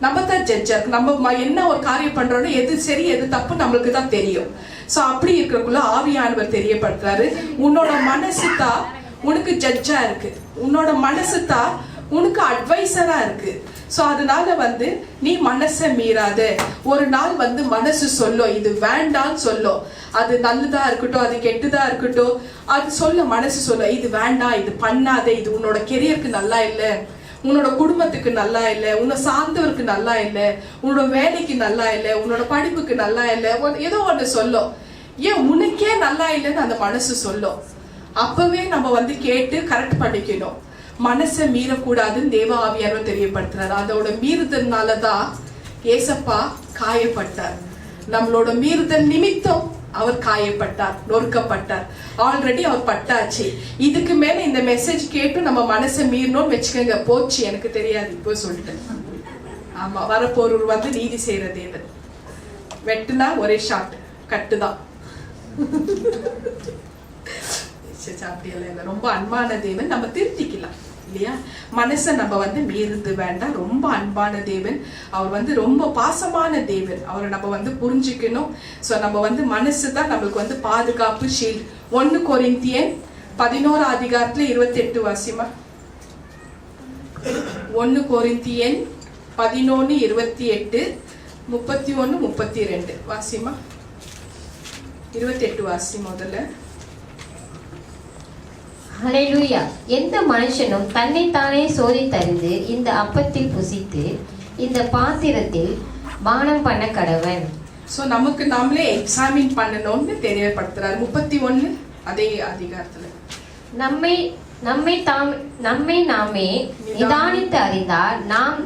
நம்ம தான் ஜட்ஜர். நம்ம என்ன ஒரு காரியம் பண்றோம்னு எது சரி எது தப்பு நம்மளுக்கு தான் தெரியும். சோ அப்படி இருக்கிறக்குள்ள ஆவியானவர் தெரியப்படுத்துறாரு, உன்னோட மனசு தான் உனக்கு ஜட்ஜா இருக்கு, உன்னோட மனசு தான் உனக்கு அட்வைசரா இருக்கு. சோ அதனால வந்து நீ மனசை மீறாத. ஒரு நாள் வந்து மனசு சொல்லும், இது வேண்டான்னு சொல்லும். அது நல்லதா இருக்கட்டும், அது கெட்டுதா இருக்கட்டும், அது சொல்ல மனசு சொல்ல, இது வேண்டாம், இது பண்ணாத, இது உன்னோட கெரியருக்கு நல்லா இல்லை, உன்னோட குடும்பத்துக்கு நல்லா இல்லை, உன்னை சார்ந்தவருக்கு நல்லா இல்லை, உன்னோட வேலைக்கு நல்லா இல்லை, உன்னோட படிப்புக்கு நல்லா இல்லை, ஏதோ ஒன்று சொல்லும். ஏன் உனக்கே நல்லா இல்லைன்னு அந்த மனசு சொல்லும். அப்பவே நம்ம வந்து கேட்டு கரெக்ட் பண்ணிக்கணும். மனசை மீறக்கூடாதுன்னு தேவ ஆவியானவர் தெரியப்படுத்துறாரு. அதோட மீறுதல்னாலதான் ஏசப்பா காயப்பட்டார். நம்மளோட மீறுதல் நிமித்தம் அவர் காயப்பட்டார், நொறுக்கப்பட்டார். ஆல்ரெடி அவர் பட்டாச்சு. இதுக்கு மேல இந்த மெசேஜ் கேட்டு நம்ம மனசை மீறணும்னு வச்சுக்கோங்க, போச்சு, எனக்கு தெரியாது இப்போ சொல்லிட்டேன். ஆமா, வரப்போர் வந்து நீதி செய்யற தேவன். வெட்டுனா ஒரே ஷாட், கட்டுதான். அப்படியெல்லாம் இல்லை, ரொம்ப அன்பான தேவன். நம்ம திருத்திக்கலாம் இல்லையா? மனசை நம்ம வந்து மீறுது வேண்டாம். ரொம்ப அன்பான தேவன், அவர் வந்து ரொம்ப பாசமான தேவன். அவரை நம்ம வந்து புரிஞ்சுக்கணும். ஸோ நம்ம வந்து மனசு தான் நம்மளுக்கு வந்து பாதுகாப்பு shield. 1 Corinthian 11:28 Wasima. 1 Corinthian 11:28, 31, 32 Wasima. 28 வாசி முதல்ல. ஹல்லேலூயா. எந்த மனுஷனும் தன்னைத்தானே சோதித்தறிந்து இந்த அப்பத்தில் புசித்து இந்த பாத்திரத்தில் பானம் பண்ண கடவன். சோ நமக்கு நாமளே எக்ஸாமின் பண்ணணும்னு தெரியப்படுத்துறாரு. 31 அதே அதிகாரத்துல நம்மை நாமே நிதானித்து அறிந்தால் நாம்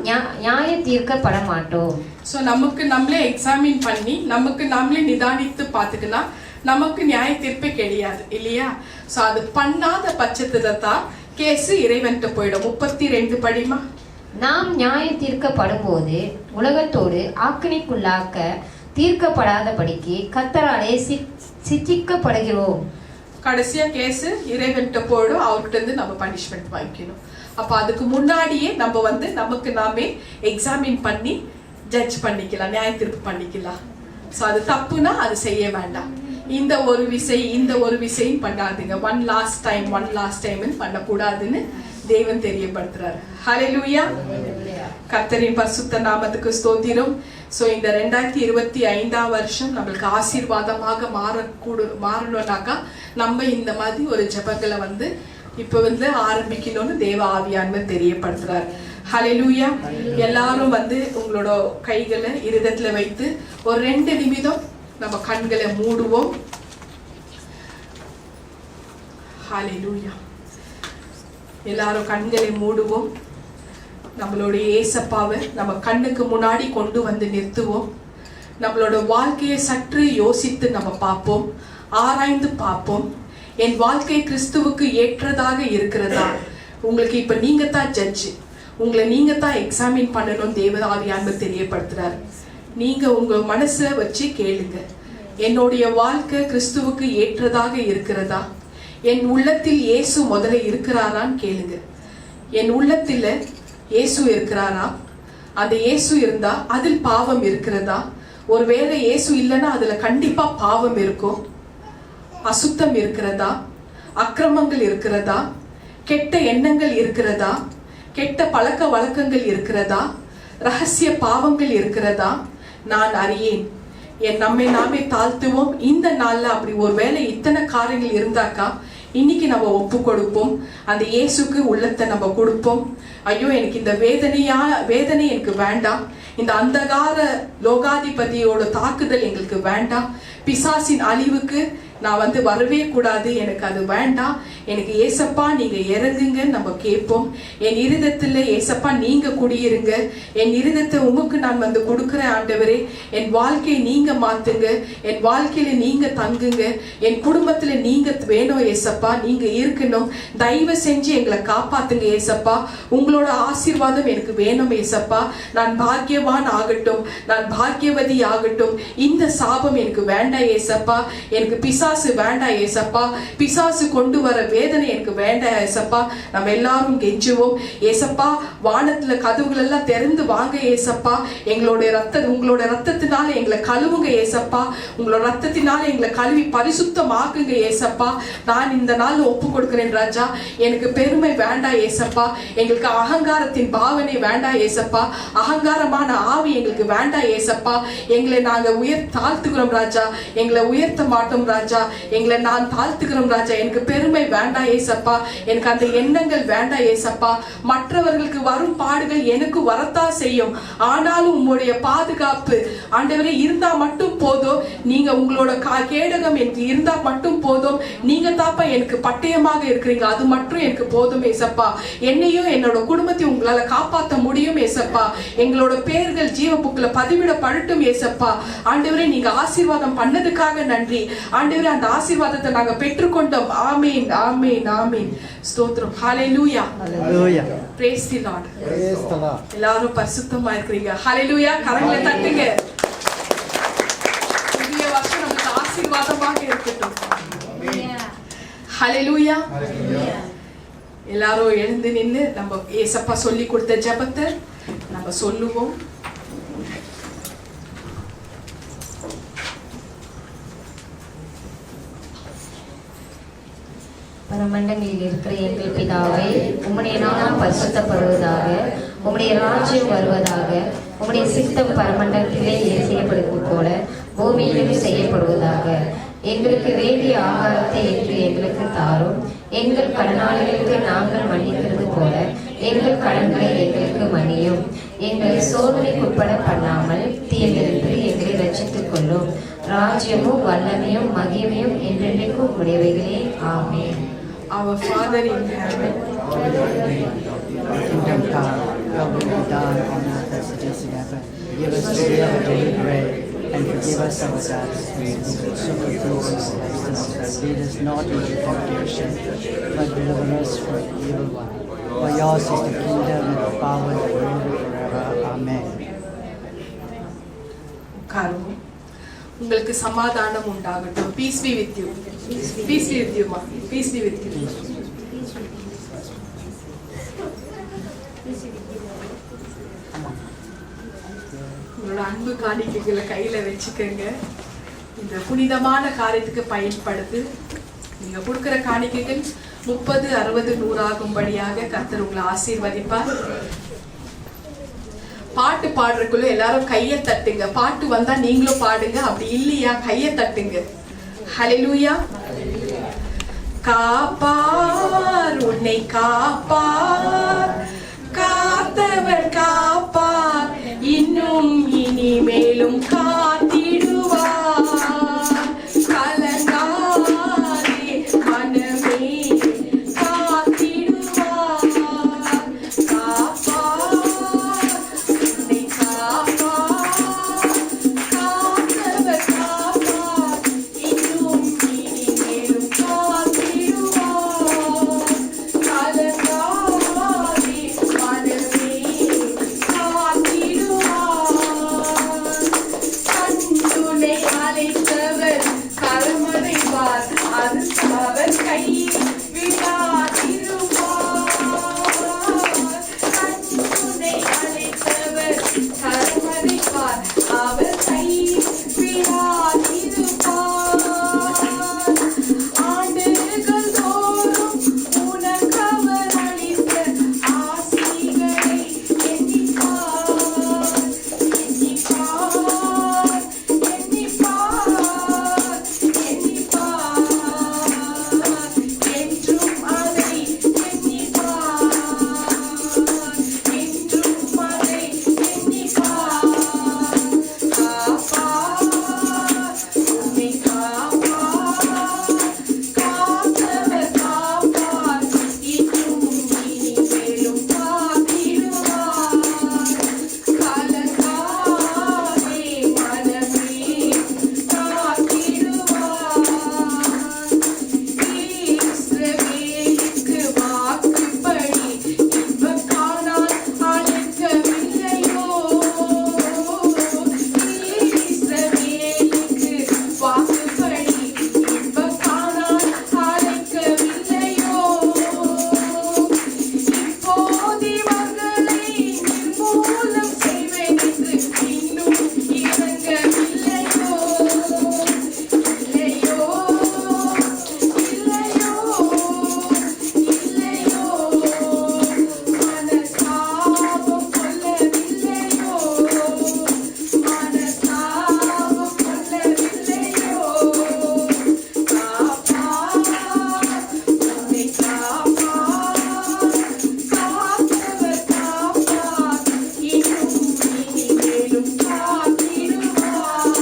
நியாய தீர்க்கப்பட மாட்டோம். சோ நமக்கு நம்மளே எக்ஸாமின் பண்ணி நமக்கு நாமளே நிதானித்து பார்த்துக்கலாம், நமக்கு நியாய தீர்ப்பே கிடையாது இல்லையா? சோ அது பண்ணாத பட்சத்துல தான் கேஸ் இறைவன்கிட்ட போயிடும். 32 படிமா. நாம் நியாய தீர்க்கப்படும் போது உலகத்தோடு ஆக்கினைக்குள்ளாக்க தீர்க்கப்படாதபடிக்கு கர்த்தராலே சிட்சிக்கப்படுகிறோம். கடைசியா கேஸ் இறைவன்கிட்ட போயிடும், அவர்கிட்ட இருந்து நம்ம பனிஷ்மெண்ட் வாங்கிக்கணும். அப்ப அதுக்கு முன்னாடியே நம்ம வந்து நமக்கு நாமே எக்ஸாமின் பண்ணி ஜட்ஜ் பண்ணிக்கலாம், நியாய தீர்ப்பு பண்ணிக்கலாம். சோ அது தப்புனா அது செய்ய வேண்டாம். இந்த ஒரு விசைன்னு பண்ணாதுங்க. ஒன் லாஸ்ட் டைம் பண்ணக்கூடாதுன்னு தேவன் தெரியப்படுத்துறாரு. ஹல்லேலூயா. கர்த்தரின் பரிசுத்த நாமத்துக்கு ஸ்தோத்திரம். சோ இந்த 2025 வருஷம் நம்மளுக்கு ஆசீர்வாதமாக மாறணும்னாக்கா நம்ம இந்த மாதிரி ஒரு ஜெபங்களை வந்து இப்ப ஆரம்பிக்கணும்னு தேவ ஆவியானவர் தெரியப்படுத்துறார். ஹல்லேலூயா. எல்லாரும் உங்களோட கைகளை இருதயத்துல வைத்து ஒரு 2 நிமிடம் நம்ம கண்களை மூடுவோம். ஹல்லேலூயா. எல்லாரும் கண்களை மூடுவோம். நம்மளுடைய ஏசப்பாவை நம்ம கண்ணுக்கு முன்னாடி கொண்டு நிறுத்துவோம். நம்மளோட வாழ்க்கையை சற்று யோசித்து நம்ம பார்ப்போம், ஆராய்ந்து பார்ப்போம். என் வாழ்க்கை கிறிஸ்துவுக்கு ஏற்றதாக இருக்கிறதா? உங்களுக்கு இப்ப நீங்க தான் ஜட்ஜ், உங்களை நீங்க தான் எக்ஸாமின் பண்ணணும். தேவதாவியானவர் தெரியப்படுத்துறார். நீங்க உங்க மனசை வச்சு கேளுங்க, என்னுடைய வாழ்க்கை கிறிஸ்துவுக்கு ஏற்றதாக இருக்கிறதா? என் உள்ளத்தில் இயேசு முதல்ல இருக்கிறாரான்னு கேளுங்க. என் உள்ளத்துல இயேசு இருக்கிறாரா? அந்த இயேசு இருந்தா அதில் பாவம் இருக்கிறதா? ஒருவேளை இயேசு இல்லைன்னா அதுல கண்டிப்பா பாவம் இருக்கும். அசுத்தம் இருக்கிறதா? அக்கிரமங்கள் இருக்கிறதா? கெட்ட எண்ணங்கள் இருக்கிறதா? கெட்ட பழக்க வழக்கங்கள் இருக்கிறதா? ரகசிய பாவங்கள் இருக்கிறதா? நான் அறியேன். நம்மை நாமே தாழ்த்துவோம். இந்த நாள்ல அப்படி ஒருவேளை இத்தனை காரியங்கள் இருந்தாக்கா இன்னைக்கு நம்ம ஒப்பு கொடுப்போம். அந்த இயேசுக்கு உள்ளத்தை நம்ம கொடுப்போம். ஐயோ, எனக்கு இந்த வேதனை எனக்கு வேண்டாம். இந்த அந்தகார லோகாதிபதியோட தாக்குதல் எங்களுக்கு வேண்டாம். பிசாசின் அழிவுக்கு நான் வரவே கூடாது. எனக்கு அது வேண்டாம். எனக்கு ஏசப்பா நீங்க இறங்குங்க நம்ம கேட்போம். என் இருதயத்துல ஏசப்பா நீங்க குடியிருங்க. என் இருதயத்தை உமக்கு நான் கொடுக்கிறேன் ஆண்டவரே. என் வாழ்க்கையை நீங்க மாத்துங்க. என் வாழ்க்கையில நீங்க தங்குங்க. என் குடும்பத்துல நீங்க வேணும் ஏசப்பா. நீங்க இருக்கணும். தயவு செஞ்சு எங்களை காப்பாத்துங்க ஏசப்பா. உங்களோட ஆசீர்வாதம் எனக்கு வேணும் ஏசப்பா. நான் பாக்கியவான் ஆகட்டும், நான் பாக்கியவதி ஆகட்டும். இந்த சாபம் எனக்கு வேண்டாம் ஏசப்பா. எனக்கு பிசாசு வேண்டாம் ஏசப்பா. பிசாசு கொண்டு வர வேதனை எனக்கு வேண்டாம் ஏசப்பா. நம்ம எல்லாரும் கெஞ்சுவோம். ஏசப்பா, வானத்துல கதவுகள் எல்லாம் திறந்து வாங்க ஏசப்பா. உங்களோட ரத்தத்தினால எங்களை கழுவுங்க ஏசப்பா. உங்களோட ரத்தத்தினால எங்களை கழுவி பரிசுத்தமாக்குங்க ஏசப்பா. நான் இந்த நாள் ஒப்பு கொடுக்கிறேன் ராஜா. எனக்கு பெருமை வேண்டாம் ஏசப்பா. எங்களுக்கு அகங்காரத்தின் பாவனை வேண்டாம் ஏசப்பா. அகங்காரமான ஆவி எங்களுக்கு வேண்டாம் ஏசப்பா. எங்களை நாங்க தாழ்த்துக்கிறோம் ராஜா. எங்களை உயர்த்த மாட்டோம் ராஜா. எங்களை நான் தாழ்த்துக்கிறோம் ராஜா. எனக்கு பெருமை வேண்டாம் ஏசப்பா. எனக்கு அந்த எண்ணங்கள் வேண்டாம் ஏசப்பா. மற்றவர்களுக்கு வரும் பாடுகள் எனக்கு வரத்தான் செய்யும். ஆனாலும் உங்களுடைய பாதுகாப்பு ஆண்டவரே இருந்தா மட்டும் போதும். நீங்க உங்களோட கேடகம் எனக்கு இருந்தா மட்டும் போதும். நீங்க தாப்பா எனக்கு பட்டயமாக இருக்கிறீங்க. அது மட்டும் எனக்கு போதும் ஏசப்பா. என்னையும் என்னோட குடும்பத்தையும் உங்களால காப்பாற்ற முடியும் ஏசப்பா. எங்களோட பெயர்கள் ஜீவ புக்ல பதிவிடப்படட்டும் ஏசப்பா. ஆண்டவரே, நீங்க ஆசீர்வாதம் பண்ணதுக்காக நன்றி ஆண்டவரே. அந்த ஆசீர்வாதத்தை நாங்க பெற்றுக்கொண்டோம். ஆமீன், ஆமீன், ஆமீன். ஸ்தோத்திரம். ஹல்லேலூயா. ஹல்லேலூயா. Praise the Lord. Praise the Lord. எல்லாரும் பரிசுத்தமா இருக்கீங்க. ஹல்லேலூயா. கரங்களை தட்டுங்க. புதிய வருஷம் நமக்கு ஆசீர்வாதமாக இருக்கட்டும். ஹல்லேலூயா. எல்லாரும் எழுந்து நின்று நம்ம ஏசப்பா சொல்லி கொடுத்த ஜெபத்தை நம்ம சொல்லுவோம். பரமண்டங்களில் இருக்கிற எங்கள் பிதாவே, உம்முடைய நாமம் பரிசுத்தப்படுவதாக, உம்முடைய ராஜ்யம் வருவதாக, உம்முடைய சித்தம் பரமண்டலத்திலே செய்யப்படுவது போல பூமியிலும் செய்யப்படுவதாக. எங்களுக்கு வேண்டிய ஆகாரத்தை இன்று எங்களுக்கு தாரும். எங்கள் கடனாளிகளுக்கு நாங்கள் மன்னிக்கிறது போல எங்கள் கடன்களை எங்களுக்கு மன்னியும். எங்களை சோதனைக்குட்பட பண்ணாமல் தீயதிலிருந்து எங்களை ரட்சித்துக் கொள்ளும். ராஜ்யமும் வல்லமையும் மகிமையும் என்றென்றைக்கும் உடையவைகளே. ஆமென். Our Father in heaven, kingdom come, your will be done on earth as it is in heaven. Give us today our daily bread, and forgive us our debts, so forgive us our debts. Lead us not into temptation, but deliver us from the evil one. For yours is the kingdom and the power and the glory forever. Amen. காரணம் உங்களுக்கு சமாதானம் உண்டாகட்டும். Peace be with you. Peace be with you, ma. Peace be with you. உங்களோட அன்பு காணிக்கைகளை கையில வச்சுக்கோங்க. இந்த புனிதமான காரியத்துக்கு பயன்படுது. நீங்க கொடுக்கிற காணிக்கைகள் 30, 60, 100 ஆகும்படியாக கர்த்தர் உங்களை ஆசீர்வதிப்பார். பாட்டு பாடுறதுக்குள்ள எல்லாரும் கையை தட்டுங்க. பாட்டு வந்தா நீங்களும் பாடுங்க. அப்படி இல்லையா கையை தட்டுங்க. ஹல்லேலூயா. காப்பார் உன்னை காப்பார், காத்தவர் காப்பார், இன்னும் இனிமேலும் காத்திடுவார். கலங்காதே மனமே, காத்திடுவார். காப்பார் உன்னை காப்பார், காத்தவர் காப்பார், இன்னும் இனிமேலும் காத்திடுவார். கலங்காதே மனமே, காத்திடுவார். கண்டுனை அழைத்தவர் கரமறைவார், அது அவர் கை விடாதிருப்பார். கண்டுனை அழைத்தவர் கரமறைவார், அவர் கை விடாதிருப்பார். ஆண்டுகள் தோறும் உனக்கவர் அளித்த ஆசிகளை எண்ணிப்பார், எண்ணிப்பார், எண்ணிப்பார், எண்ணிப்பார். என்றும் அதை எண்ணிப்பார், என்றும் அதை எண்ணிப்பார். காப்பார் உன்னை காப்பார், காத்தவர் காப்பார், இன்னும் இனிமேலும் காத்திடுவார். கலங்காதே மனமே, காத்திடுவார். இஸ்ரவேலுக்கு வாக்குப்படி இன்பம் காணால் அழைக்கவில்லையோ? இஸ்ரவேலுக்கு வாக்குப்படி இன்பம் காணால் அழைக்கவில்லையோ? இப்போது இவர்களை நிர்மூலம் செய்வதற்கு இன்னும் இறங்கவில்லையோ? இல்லையோ, இல்லையோ, இல்லையோ, மனஸ்தாபம் கொள்ளவில்லையோ? மனஸ்தாபம் கொள்ளவில்லையோ? காப்பார் உன்னை காப்பார், காத்தவர் காப்பார், இன்னும் இனிமேலும் காத்திடுவார்.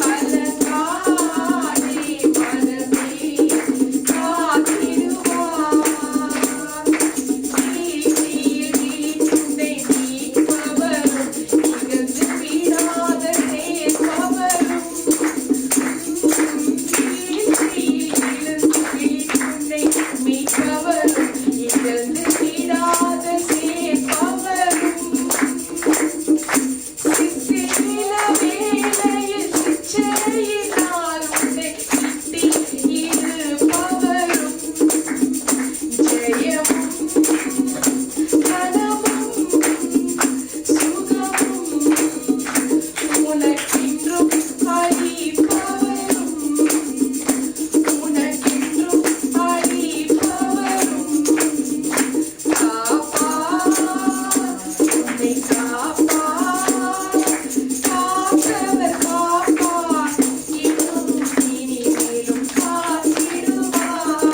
கலங்காதே மனமே, காத்திடுவார். வீழ்ச்சியில் வீழ்ந்துனை மீட்பவரும், இகழ்ந்து விடாத சேர்ப்பவரும். வீழ்ச்சியில் விழுந்து வீழ்ந்துனை மீட்பவரும், இகழ்ந்து விடாத சேர்ப்பவரும். சில வேளையில் சிச்சையினால் உன்னை திட்டி இருப்பவரும், ஜெயமும் கனமும் சுகமும் உனக்கென்றும் அளிப்பவரும், உனக்கென்றும் அளிப்பவரும். காப்பார் உன்னை காப்பார், காத்தவர் காப்பார், இன்னும் இனிமேலும் காத்திடுவார்.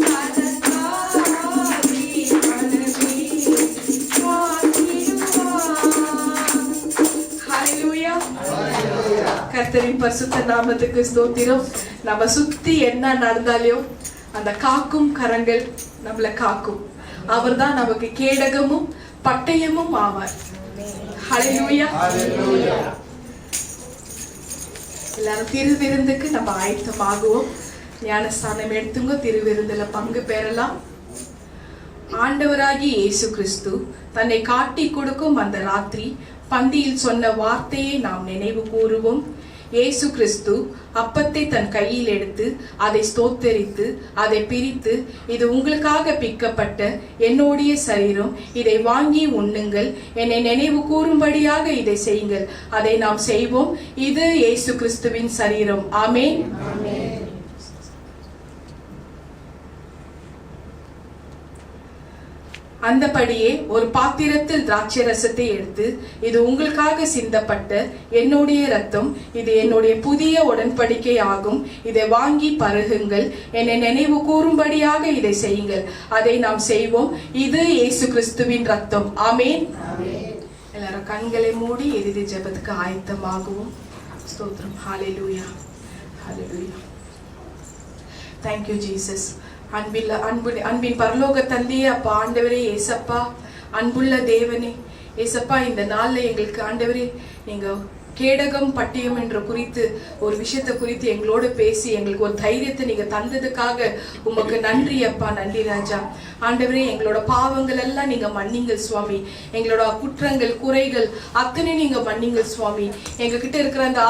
கலங்காதே மனமே, காத்திடுவார். ஹல்லேலூயா. கர்த்தரின் பரிசுத்த நாமத்துக்கு ஸ்தோத்திரம். நம்ம சுத்தி என்ன நடந்தாலும் அந்த காக்கும் கரங்கள் நம்மளை காக்கும். அவர்தான் நமக்கு கேடகமும் பட்டயமும் ஆவார். ஹல்லேலூயா. எல்லாரும் திருவிருந்துக்கு நம்ம ஆயத்தமாகுவோம். ஞானஸ்தானம் எடுத்துங்க, திருவிருந்துல பங்கு பெறலாம். ஆண்டவராகிய இயேசு கிறிஸ்து தன்னை காட்டி கொடுக்கும் அந்த ராத்திரி பந்தியில் சொன்ன வார்த்தையை நாம் நினைவு கூறுவோம். இயேசு கிறிஸ்து அப்பத்தை தன் கையில் எடுத்து அதை ஸ்தோத்தரித்து அதை பிரித்து, இது உங்களுக்காக பிக்கப்பட்ட என்னுடைய சரீரம், இதை வாங்கி உண்ணுங்கள், என்னை நினைவு கூறும்படியாக இதை செய்யுங்கள். அதை நாம் செய்வோம். இது இயேசு கிறிஸ்துவின் சரீரம். ஆமென். அந்தபடியே ஒரு பாத்திரத்தில் திராட்சை ரசத்தை எடுத்து, இது உங்களுக்காக சிந்தப்பட்ட என்னுடைய இரத்தம், இது என்னுடைய புதிய உடன்படிக்கை ஆகும், இதை வாங்கி பருகுங்கள், என்னை நினைவு கூறும்படியாக இதை செய்யுங்கள். அதை நாம் செய்வோம். இது இயேசு கிறிஸ்துவின் ரத்தம். ஆமென். எல்லாரும் கண்களை மூடி இறுதி ஜெபத்துக்கு ஆயத்தமாகுவோம். ஸ்தோத்திரம். ஹalleluya, ஹalleluya. Thank you Jesus. அன்பின் பரலோக தந்தையே, அப்பா ஆண்டவரே, ஏசப்பா, அன்புள்ள தேவனே, ஏசப்பா, இந்த நாள்ல எங்களுக்கு ஆண்டவரே நீங்க கேடகம் பட்டியம் என்ற குறித்து ஒரு விஷயத்தை குறித்து எங்களோட பேசி எங்களுக்கு ஒரு தைரியத்தை நீங்க தந்ததுக்காக உமக்கு நன்றி அப்பா. நன்றி ராஜா. ஆண்டவரே, எங்களோட பாவங்கள் எல்லாம் நீங்க மன்னிங்கள் சுவாமி. எங்களோட குற்றங்கள் குறைகள் அத்தனை நீங்க மன்னிங்கள் சுவாமி. எங்க கிட்ட இருக்கிற அந்த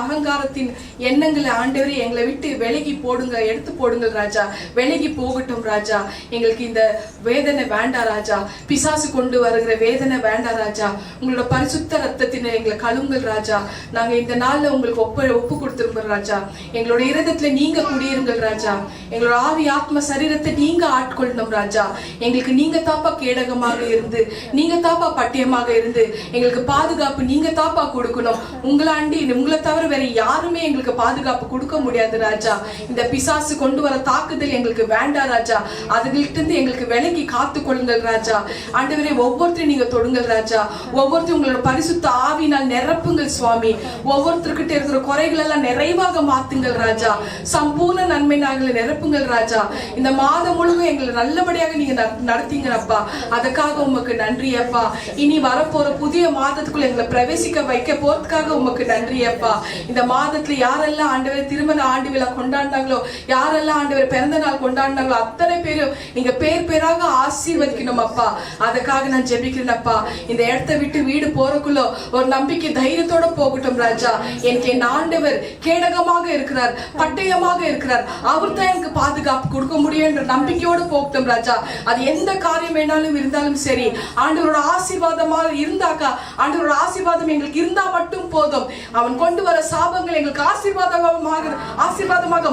அகங்காரத்தின் எண்ணங்களை ஆண்டவரே எங்களை விட்டு விலகி போடுங்க, எடுத்து போடுங்க ராஜா. விலகி போகட்டும் ராஜா. எங்களுக்கு இந்த வேதனை வேண்டாம் ராஜா. பிசாசு கொண்டு வருகிற வேதனை வேண்டாம் ராஜா. உங்களோட பரிசுத்த ரத்தத்தினை எங்களை கழுவுங்கள் ராஜா. நாங்க இந்த நாள்ல உங்களுக்கு ஒப்பு கொடுத்துருங்க ராஜா. எங்களோட இருதயத்துல நீங்க குடியிருங்கள் ராஜா. எங்களோட ஆவி ஆத்ம சரீரத்தை நீங்க ஆட்கொள்ளணும் ராஜா. எங்களுக்கு நீங்க தாப்பா கேடகமாக இருந்து, நீங்க தாப்பா பட்டியமாக இருந்து எங்களுக்கு பாதுகாப்பு நீங்க தாப்பா கொடுக்கணும். உங்களை தவிர வேற யாருமே எங்களுக்கு பாதுகாப்பு கொடுக்க முடியாது ராஜா. இந்த பிசாசு கொண்டு வர தாக்குதல் எங்களுக்கு வேண்டாம் ராஜா. அதுகிட்ட இருந்து எங்களுக்கு விலகி காத்து கொள்ளுங்கள் ராஜா. ஆண்டவரே, ஒவ்வொருத்தரும் நீங்க தொடுங்கள் ராஜா. ஒவ்வொருத்தரும் உங்களோட பரிசுத்த ஆவினால் நிரப்புங்கள் சுவாமி. ஒவ்வொருத்தருக்கிட்ட இருக்கிற குறைகள் எல்லாம் நிறைவாக மாத்துங்கள் ராஜா. சம்பூர்ண நன்மை நாங்களை நிரப்புங்கள் ராஜா. இந்த மாதம் முழுவதும் எங்களை நல்லபடியாக நீங்க நடத்தீங்க அப்பா. அதுக்காக உமக்கு நன்றி அப்பா. இனி வரப்போற புதிய மாதத்துக்குள்ள எங்களை பிரவேசிக்க வைக்க போறதுக்காக உமக்கு நன்றி அப்பா. இந்த மாதத்துல யாரெல்லாம் ஆண்டவர் திருமண ஆண்டு விழா கொண்டாடினாங்களோ, யாரெல்லாம் ஆண்டவர் பிறந்த நாள் கொண்டாடினாங்களோ, அத்தனை பேரும் நீங்க பேர் பேராக ஆசீர்வதிக்கணும் அப்பா. அதுக்காக நான் ஜெபிக்கிறேன் அப்பா. இந்த இடத்தை விட்டு வீடு போறக்குள்ள ஒரு நம்பிக்கை தைரியத்தோட போகட்டும் ராஜா. எனக்கு என் ஆண்டவர் கேடகமாக இருக்கிறார், பட்டயமாக இருக்கிறார். அவர் தான் எனக்கு பாதுகாப்பு கொடுக்க முடியும் என்ற நம்பிக்கையோடு போகட்டும் ராஜா. அது எந்த காரியம் வேணாலும் இருந்தாலும் சரி, ஆண்டவரோட ஆசீர்வாதமாக இருந்தாக்கா, ஆண்டவரோட ஆசீர்வாதம் எங்களுக்கு இருந்தா மட்டும் போதும். அவன் கொண்டு வர சாபங்கள் எங்களுக்கு ஆசீர்வாதமாக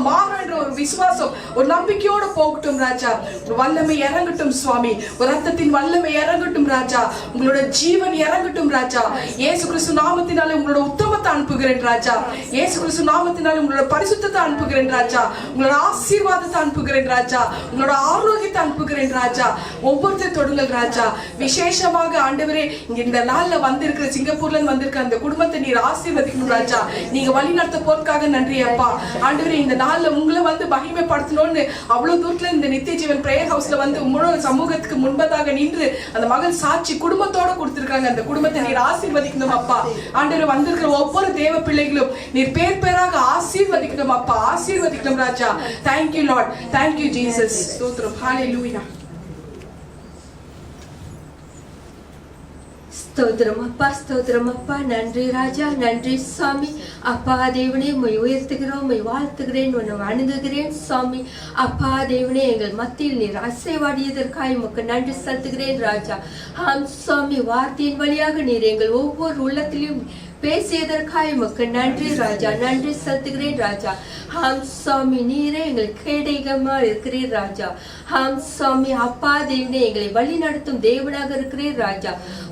மாறும் என்ற ஒரு விசுவாசம், ஒரு நம்பிக்கையோடு போகட்டும் ராஜா. வல்லமை இறங்கட்டும் சுவாமி. ஒரு ரத்தத்தின் வல்லமை இறங்கட்டும் ராஜா. உங்களோட ஜீவன் இறங்கட்டும் ராஜா. இயேசு கிறிஸ்து நாமத்தினால உங்களோட உத்தமத்தை அனுப்புகிறேன் ராஜா. இயேசு கிறிஸ்து நாமத்தினால உங்களோட பரிசுத்தத்தை அனுப்புகிறேன் ராஜா. உங்களோட ஆசீர்வாதத்தை அனுப்புகிறேன் ராஜா. உங்களோட ஆரோக்கியத்தை அனுப்புகிறேன் ராஜா. ஒவ்வொருத்தர் தொடுங்கள் ராஜா. விசேஷமாக ஆண்டவரே, இந்த நாள்ல வந்திருக்கிற சிங்கப்பூர்ல வந்திருக்கிற அந்த குடும்பத்தை நீர் ஆசீர்வதிக்கணும் ராஜா. நீங்க வழி நடத்த போறதுக்காக நன்றி அப்பா. ஆண்டவரே, இந்த நாள்ல உங்களை வந்து மகிமைப்படுத்தணும்னு அவ்வளவு தூரத்துல இந்த நித்திய ஜீவன் பிரேயர் ஹவுஸ்ல வந்து உங்களோட சமூகத்துக்கு முன்பதாக நின்று அந்த மகன் சாட்சி குடும்பத்தோட கொடுத்திருக்காங்க. அந்த குடும்பத்தை நீர் ஆசீர்வதிக்கணும் அப்பா. ஆண்டவர் வந்திருக்கிற ஒவ்வொரு தேவ பிள்ளைகளும் நீர் பேர் பேராக ஆசீர்வதிக்கணும் அப்பா. ஆசீர்வதிக்கணும் ராஜா. Thank you Lord. Thank you Jesus. ஸ்தோத்திரம். ஹalleluya. ஸ்தோத்திரம் அப்பா, ஸ்தோத்திரம் அப்பா. நன்றி ராஜா, நன்றி சுவாமி. அப்பா தேவனே, உம்மை உயர்த்துகிறோம், உம்மை வாழ்த்துகிறேன், உன்னை வணங்குகிறேன் சுவாமி. அப்பா தேவனே, எங்கள் மத்தியில் நீர் அசைவாடியதற்காக உமக்கு நன்றி செலுத்துகிறேன் ராஜா. ஆம் சுவாமி, வார்த்தையின் வழியாக நீர் எங்கள் ஒவ்வொரு உள்ளத்திலும் பேசியதற்காக உமக்கு நன்றி ராஜா. நன்றி செலுத்துகிறேன் ராஜா. ஆம் சுவாமி, நீரே எங்கள் கேடகமா இருக்கிறீர் ராஜா. ஆம் சுவாமி, அப்பா தேவனே, எங்களை வழி நடத்தும் தேவனாக இருக்கிறீர் ராஜா.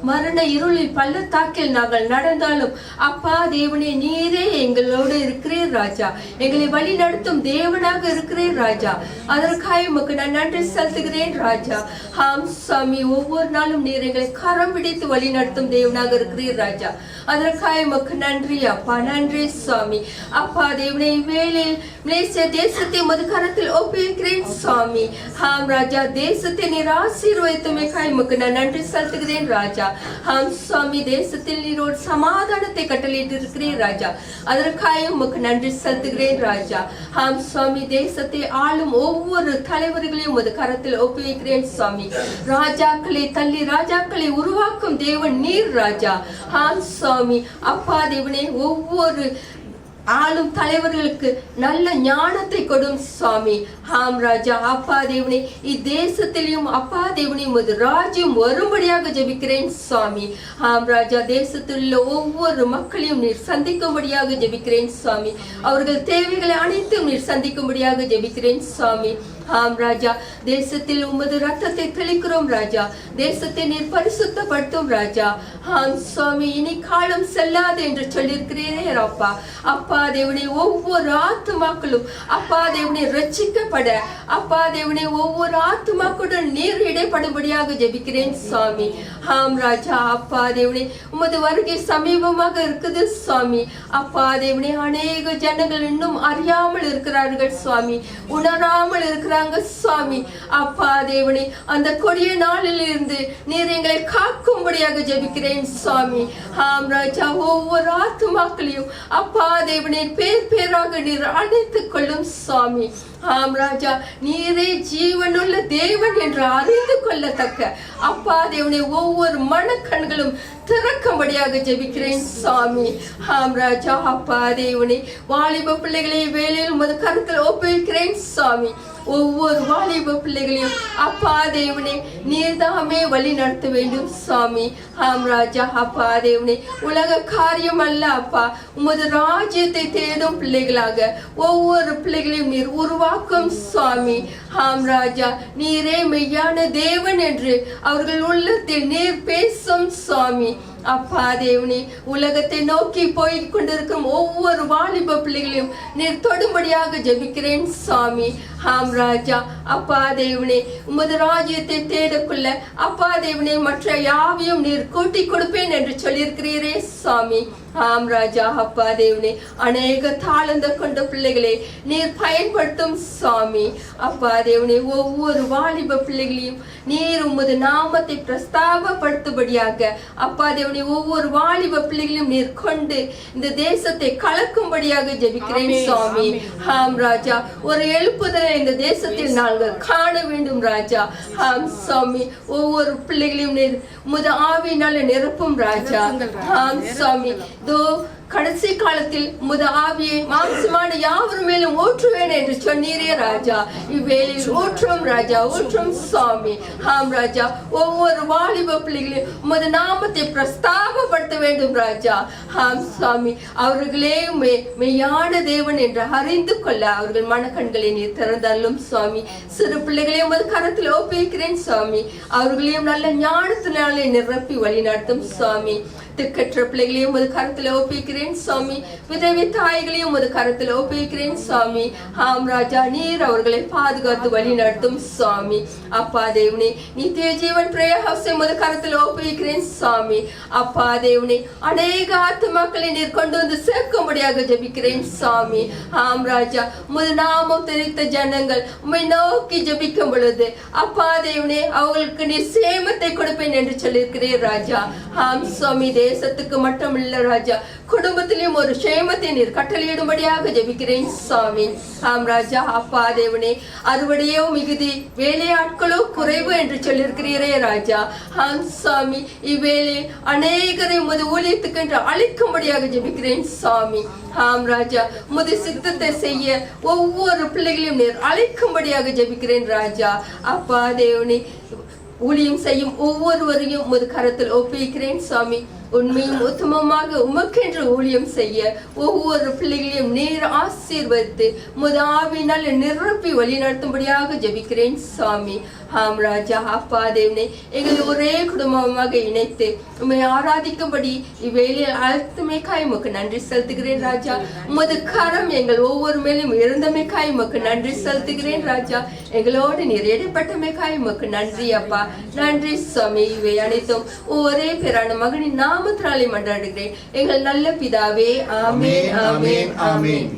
மரண இருளில் பள்ளத்தாக்கில் நாங்கள் நடந்தாலும் அப்பா தேவனே, நீரே எங்களோடு இருக்கிறீர் ராஜா. எங்களை வழி நடத்தும் தேவனாக இருக்கிறீர் ராஜா. அதற்காக உமக்கு நான் நன்றி செலுத்துகிறேன் ராஜா. ஆம் சுவாமி, ஒவ்வொரு நாளும் நீர் எங்களை கரம் பிடித்து வழி நடத்தும் தேவனாக இருக்கிறீர் ராஜா. அதற்காக உமக்கு நன்றி அப்பா. நன்றி சுவாமி. அப்பா தேவனே, வேலையில் மலேசியா தேசத்தை உமது கரத்தில் ஒப்புவிக்கிறேன் சுவாமி. ஆம் ராஜா, தேசத்தை நீர் ஆசீர்வதித்தமைக்காக உமக்கு நான் நன்றி செலுத்துகிறேன் ராஜா. ஆம் சுவாமி, தேசத்தில் நீரோடு சமாதானத்தை கட்டளையிட்டு இருக்கிறேன் ராஜா. அதற்காக உமக்கு நன்றி செலுத்துகிறேன் ராஜா. ஆம் சுவாமி, தேசத்தை ஆளும் ஒவ்வொரு தலைவர்களையும் உமது கரத்தில் ஒப்புவிக்கிறேன் சுவாமி. ராஜாக்களை தள்ளி ராஜாக்களை உருவாக்கும் தேவன் நீர் ராஜா. ஆம் சுவாமி, அப்பா தேவனே, ஒவ்வொரு ஆளும் தலைவர்களுக்கு நல்ல ஞானத்தை கொடும் சுவாமி. ஆம் ராஜா, அப்பா தேவனே, இத்தேசத்திலையும் அப்பா தேவனே உமது ராஜ்யம் வரும்படியாக ஜெபிக்கிறேன் சுவாமி. ஆம் ராஜா, தேசத்தில் உள்ள ஒவ்வொரு மக்களையும் நீர் சந்திக்கும்படியாக ஜெபிக்கிறேன் சுவாமி. அவர்கள் தேவைகளை அனைத்தும் நீர் சந்திக்கும்படியாக ஜெபிக்கிறேன் சுவாமி. ஆம் ராஜா, தேசத்தில் உமது ரத்தத்தை தெளிக்கிறோம் ராஜா. தேசத்தை நீர் பரிசுத்தப்படுத்தும் ராஜா. ஆம் சுவாமி, இனி காலம் செல்லாது என்று சொல்லியிருக்கிறீரே அப்பா. அப்பா தேவனே, ஒவ்வொரு ஆத்துமாக்களும் அப்பா தேவனே ரட்சிக்கப்பட அப்பா தேவனே ஒவ்வொரு ஆத்துமாக்களுடன் நீர் இடைப்படும்படியாக ஜெபிக்கிறேன் சுவாமி. ஆம் ராஜா, அப்பா தேவனே உமது வருகை சமீபமாக இருக்குது சுவாமி. அப்பா தேவனே, அநேக ஜனங்கள் இன்னும் அறியாமல் இருக்கிறார்கள் சுவாமி, உணராமல் இருக்கிறாங்க சுவாமி. அப்பா தேவனே, அந்த கொடிய நாளில் இருந்து நீர் எங்களை காக்கும்படியாக ஜெபிக்கிறேன் சுவாமி. ஆம் ராஜா, ஒவ்வொரு ஆத்துமாக்களையும் அப்பா தேவனே பேர் பேராக நீர் அழைத்துக் கொள்ளும் சுவாமி. ஆம் ராஜா, நீரே ஜீவனுள்ள தேவன் என்று அறிந்து கொள்ளத்தக்க அப்பா தேவனே ஒவ்வொரு மனக்கண்களும் திறக்கும்படியாக ஜெபிக்கிறேன் சுவாமி. ஆம் ராஜா, அப்பா தேவனே வாலிப பிள்ளைகளை வேலையில் உமது கருத்தில் ஒப்புவிக்கிறேன் சுவாமி. ஒவ்வொரு வாலிப பிள்ளைகளையும் அப்பா தேவனே நீர்தாமே வழி நடத்த வேண்டும் சுவாமி. ஆம் ராஜா, அப்பா தேவனே உலக காரியம் அல்ல அப்பா, உமது ராஜ்யத்தை தேடும் பிள்ளைகளாக ஒவ்வொரு பிள்ளைகளையும் நீர் உருவாக்கும் சுவாமி. ஆம் ராஜா, நீரே மெய்யான தேவன் என்று அவர்கள் உள்ளத்தில் நீர் பேசும் சுவாமி. அப்பா தேவனே, உலகத்தை நோக்கி போய் கொண்டிருக்கும் ஒவ்வொரு வாலிப பிள்ளைகளையும் நீர் தொடும்படியாக ஜெபிக்கிறேன் சுவாமி. ஆம் ராஜா, அப்பா தேவனே உமது ராஜ்யத்தை தேடக்குள்ள அப்பா தேவனே மற்ற யாவையும் நீர் கூட்டி கொடுப்பேன் என்று சொல்லியிருக்கிறீரே சுவாமி. ஆம் ராஜா, அப்பா தேவனே அநேக தாளந்த கொண்ட பிள்ளைகளை நீர் பயன்படுத்தும் சுவாமி. அப்பா தேவனே ஒவ்வொரு வாலிப பிள்ளைகளையும் நீர் உமது நாமத்தை பிரஸ்தாபப்படுத்தும்படியாக அப்பா தேவனே ஒவ்வொரு வாலிப பிள்ளைகளையும் நீர் கொண்டு இந்த தேசத்தை கலக்கும்படியாக ஜெபிக்கிறேன் சுவாமி. ஆம் ராஜா, ஒரு எழுப்புதலை இந்த தேசத்தில் நாங்கள் காண வேண்டும் ராஜா. ஆம் சுவாமி, ஒவ்வொரு பிள்ளைகளையும் நீர் உமது ஆவியினால நிரப்பும் ராஜா. ஆம் சுவாமி, தோ கடைசி காலத்தில் உமது ஆவியை மாம்சமான யாவர் மேலும் ஊற்றுவேன் என்று சொன்னீரே ராஜா. இவ்வேளையில் ஊற்றும் ராஜா, ஊற்றும் சுவாமி. ஆம் ராஜா, ஒவ்வொரு வாலிப பிள்ளைகளையும் உமது நாமத்தை பிரஸ்தாபப்படுத்த வேண்டும் ராஜா. ஆம் சுவாமி, அவர்களே மெய்யான தேவன் என்று அறிந்து கொள்ள அவர்கள் மனக்கண்களை நீர் திறந்தாலும் சுவாமி. சிறு பிள்ளைகளை உமது கரத்தில் ஒப்புவிக்கிறேன் சுவாமி. அவர்களையும் நல்ல ஞானத்தினாலே நிரப்பி வழி நடத்தும் சுவாமி. திக்கற்ற பிள்ளைகளையும் உமது கரத்தில் ஒப்புவிக்கிறேன் சுவாமி. விதவை தாய்களையும் உமது கரத்தில் ஒப்புவிக்கிறேன் சுவாமி. ஆம் ராஜா, நீர் அவர்களை பாதுகாத்து வழி நடத்தும் சுவாமி. அப்பா தேவனே, நித்திய ஜீவன் பிரேயர் ஹவுஸை உமது கரத்தில் ஒப்புவிக்கிறேன் சுவாமி. அப்பா தேவனே, அநேக ஆத்துமாக்களை நீர் கொண்டு வந்து சேர்க்கும்படியாக ஜெபிக்கிறேன் சுவாமி. ஆம் ராஜா, உமது நாமம் தெரிவித்த ஜனங்கள் உம்மை நோக்கி ஜெபிக்கும் பொழுது அப்பா தேவனே அவர்களுக்கு நீர் சேமத்தை கொடுப்பேன் என்று சொல்லியிருக்கிறேன் ராஜா. ஆம் சுவாமி, தேசத்துக்கு மட்டும் இல்ல ராஜா, குடும்பத்திலும் ஒரு சேமத்தை நீர் கட்டளையிடும்படியாக ஜெபிக்கிறேன் சுவாமி. ஆம் ராஜா, அப்பா தேவனே அறுவடையோ மிகுதி வேலையாட்களோ குறைவு என்று சொல்லியிருக்கிறீரே ராஜா. ஆம் சுவாமி, இவ்வேளை அநேகரை உமது ஊழியத்துக்கு என்று அழைக்கும்படியாக ஜெபிக்கிறேன் சுவாமி. ஆம் ராஜா, உமது சித்தத்தை செய்ய ஒவ்வொரு பிள்ளைகளையும் நீர் அழைக்கும்படியாக ஜெபிக்கிறேன் ராஜா. அப்பா தேவனே ஊழியம் செய்யும் ஒவ்வொருவரையும் உமது கரத்தில் ஒப்புவிக்கிறேன் சுவாமி. உண்மையும் உத்தமமாக உமக்கென்று ஊழியம் செய்ய ஒவ்வொரு பிள்ளைகளையும் நீர் ஆசீர்வதித்து உமது ஆவியினால் நிரப்பி வழி நடத்தும்படியாக ஜெபிக்கிறேன் சுவாமி. ஆம் ராஜா, அப்பா தேவனே எங்களை ஒரே குடும்பமாக இணைத்து உம்மை ஆராதிக்கும்படி இவ்வேளையில் அழுத்தமைக்காய் உமக்கு நன்றி செலுத்துகிறேன் ராஜா. உமது கரம் எங்கள் ஒவ்வொரு மேலும் இருந்தமைக்காய் உமக்கு நன்றி செலுத்துகிறேன் ராஜா. எங்களோடு நீர் இடைப்பட்டமைக்காய் உமக்கு நன்றி அப்பா. நன்றி சுவாமி. இவை அனைத்தும் ஒரே பேரான மகனின் நாமத்தினாலே மன்றாடுகிறேன் எங்கள் நல்ல பிதாவே. ஆமென், ஆமென், ஆமென்.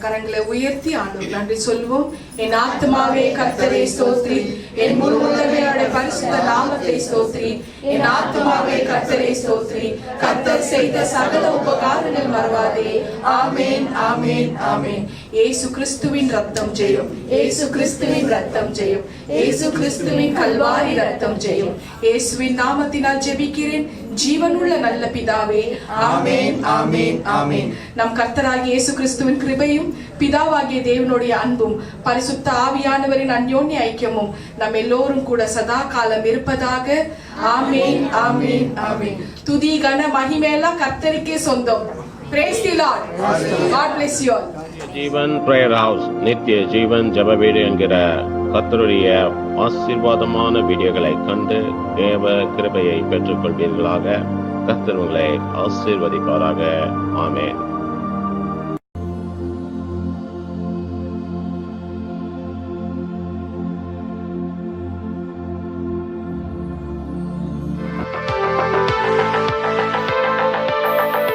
கரங்களை உயர்த்தி ஆண்டவருக்கு நன்றி சொல்வோம். என் ஆத்மாவே கர்த்தரை ஸ்தோத்திரி, என் முழு உள்ளமையோட பரிசுத்த நாமத்தை ஸ்தோத்திரி. என் ஆத்மாவே கர்த்தரை ஸ்தோத்திரி, கர்த்தர் செய்த சகல உபகாரங்கள் மறவாதே. ஆமென், ஆமென், ஆமென். இயேசு கிறிஸ்துவின் ரத்தம் ஜெயம், இயேசு கிறிஸ்துவின் ரத்தம் ஜெயம், இயேசு கிறிஸ்துவின் கல்வாரி ரத்தம் ஜெயம். இயேசுவின் நாமத்தினால் ஜெபிக்கிறேன் ஜீவனுள்ள நல்ல பிதாவே. ஆமென், ஆமென், ஆமென். நம் கர்த்தராகிய இயேசு கிறிஸ்துவின் கிருபையும் பிதாவாகிய தேவனுடைய அன்பும் பரிசுத்த ஆவியானவரின் அந்யோன்ய ஐக்கியமும் நம் எல்லோரும் கூட சதா காலம் இருப்பதாக. ஆமென், ஆமென், ஆமென். துதி கன மகிமையெல்லாம் கர்த்தருக்கே சொந்தம். Praise the Lord. God bless you all. Jeevan prayer house நித்திய ஜீவன் ஜெப வீடு என்கிற கர்த்தருடைய ஆசீர்வாதமான வீடியோகளை கண்டு தேவ கிருபையை பெற்றுக் கொள்வீர்களாக. கர்த்தர் உங்களை ஆசீர்வதிப்பாராக. ஆமென்.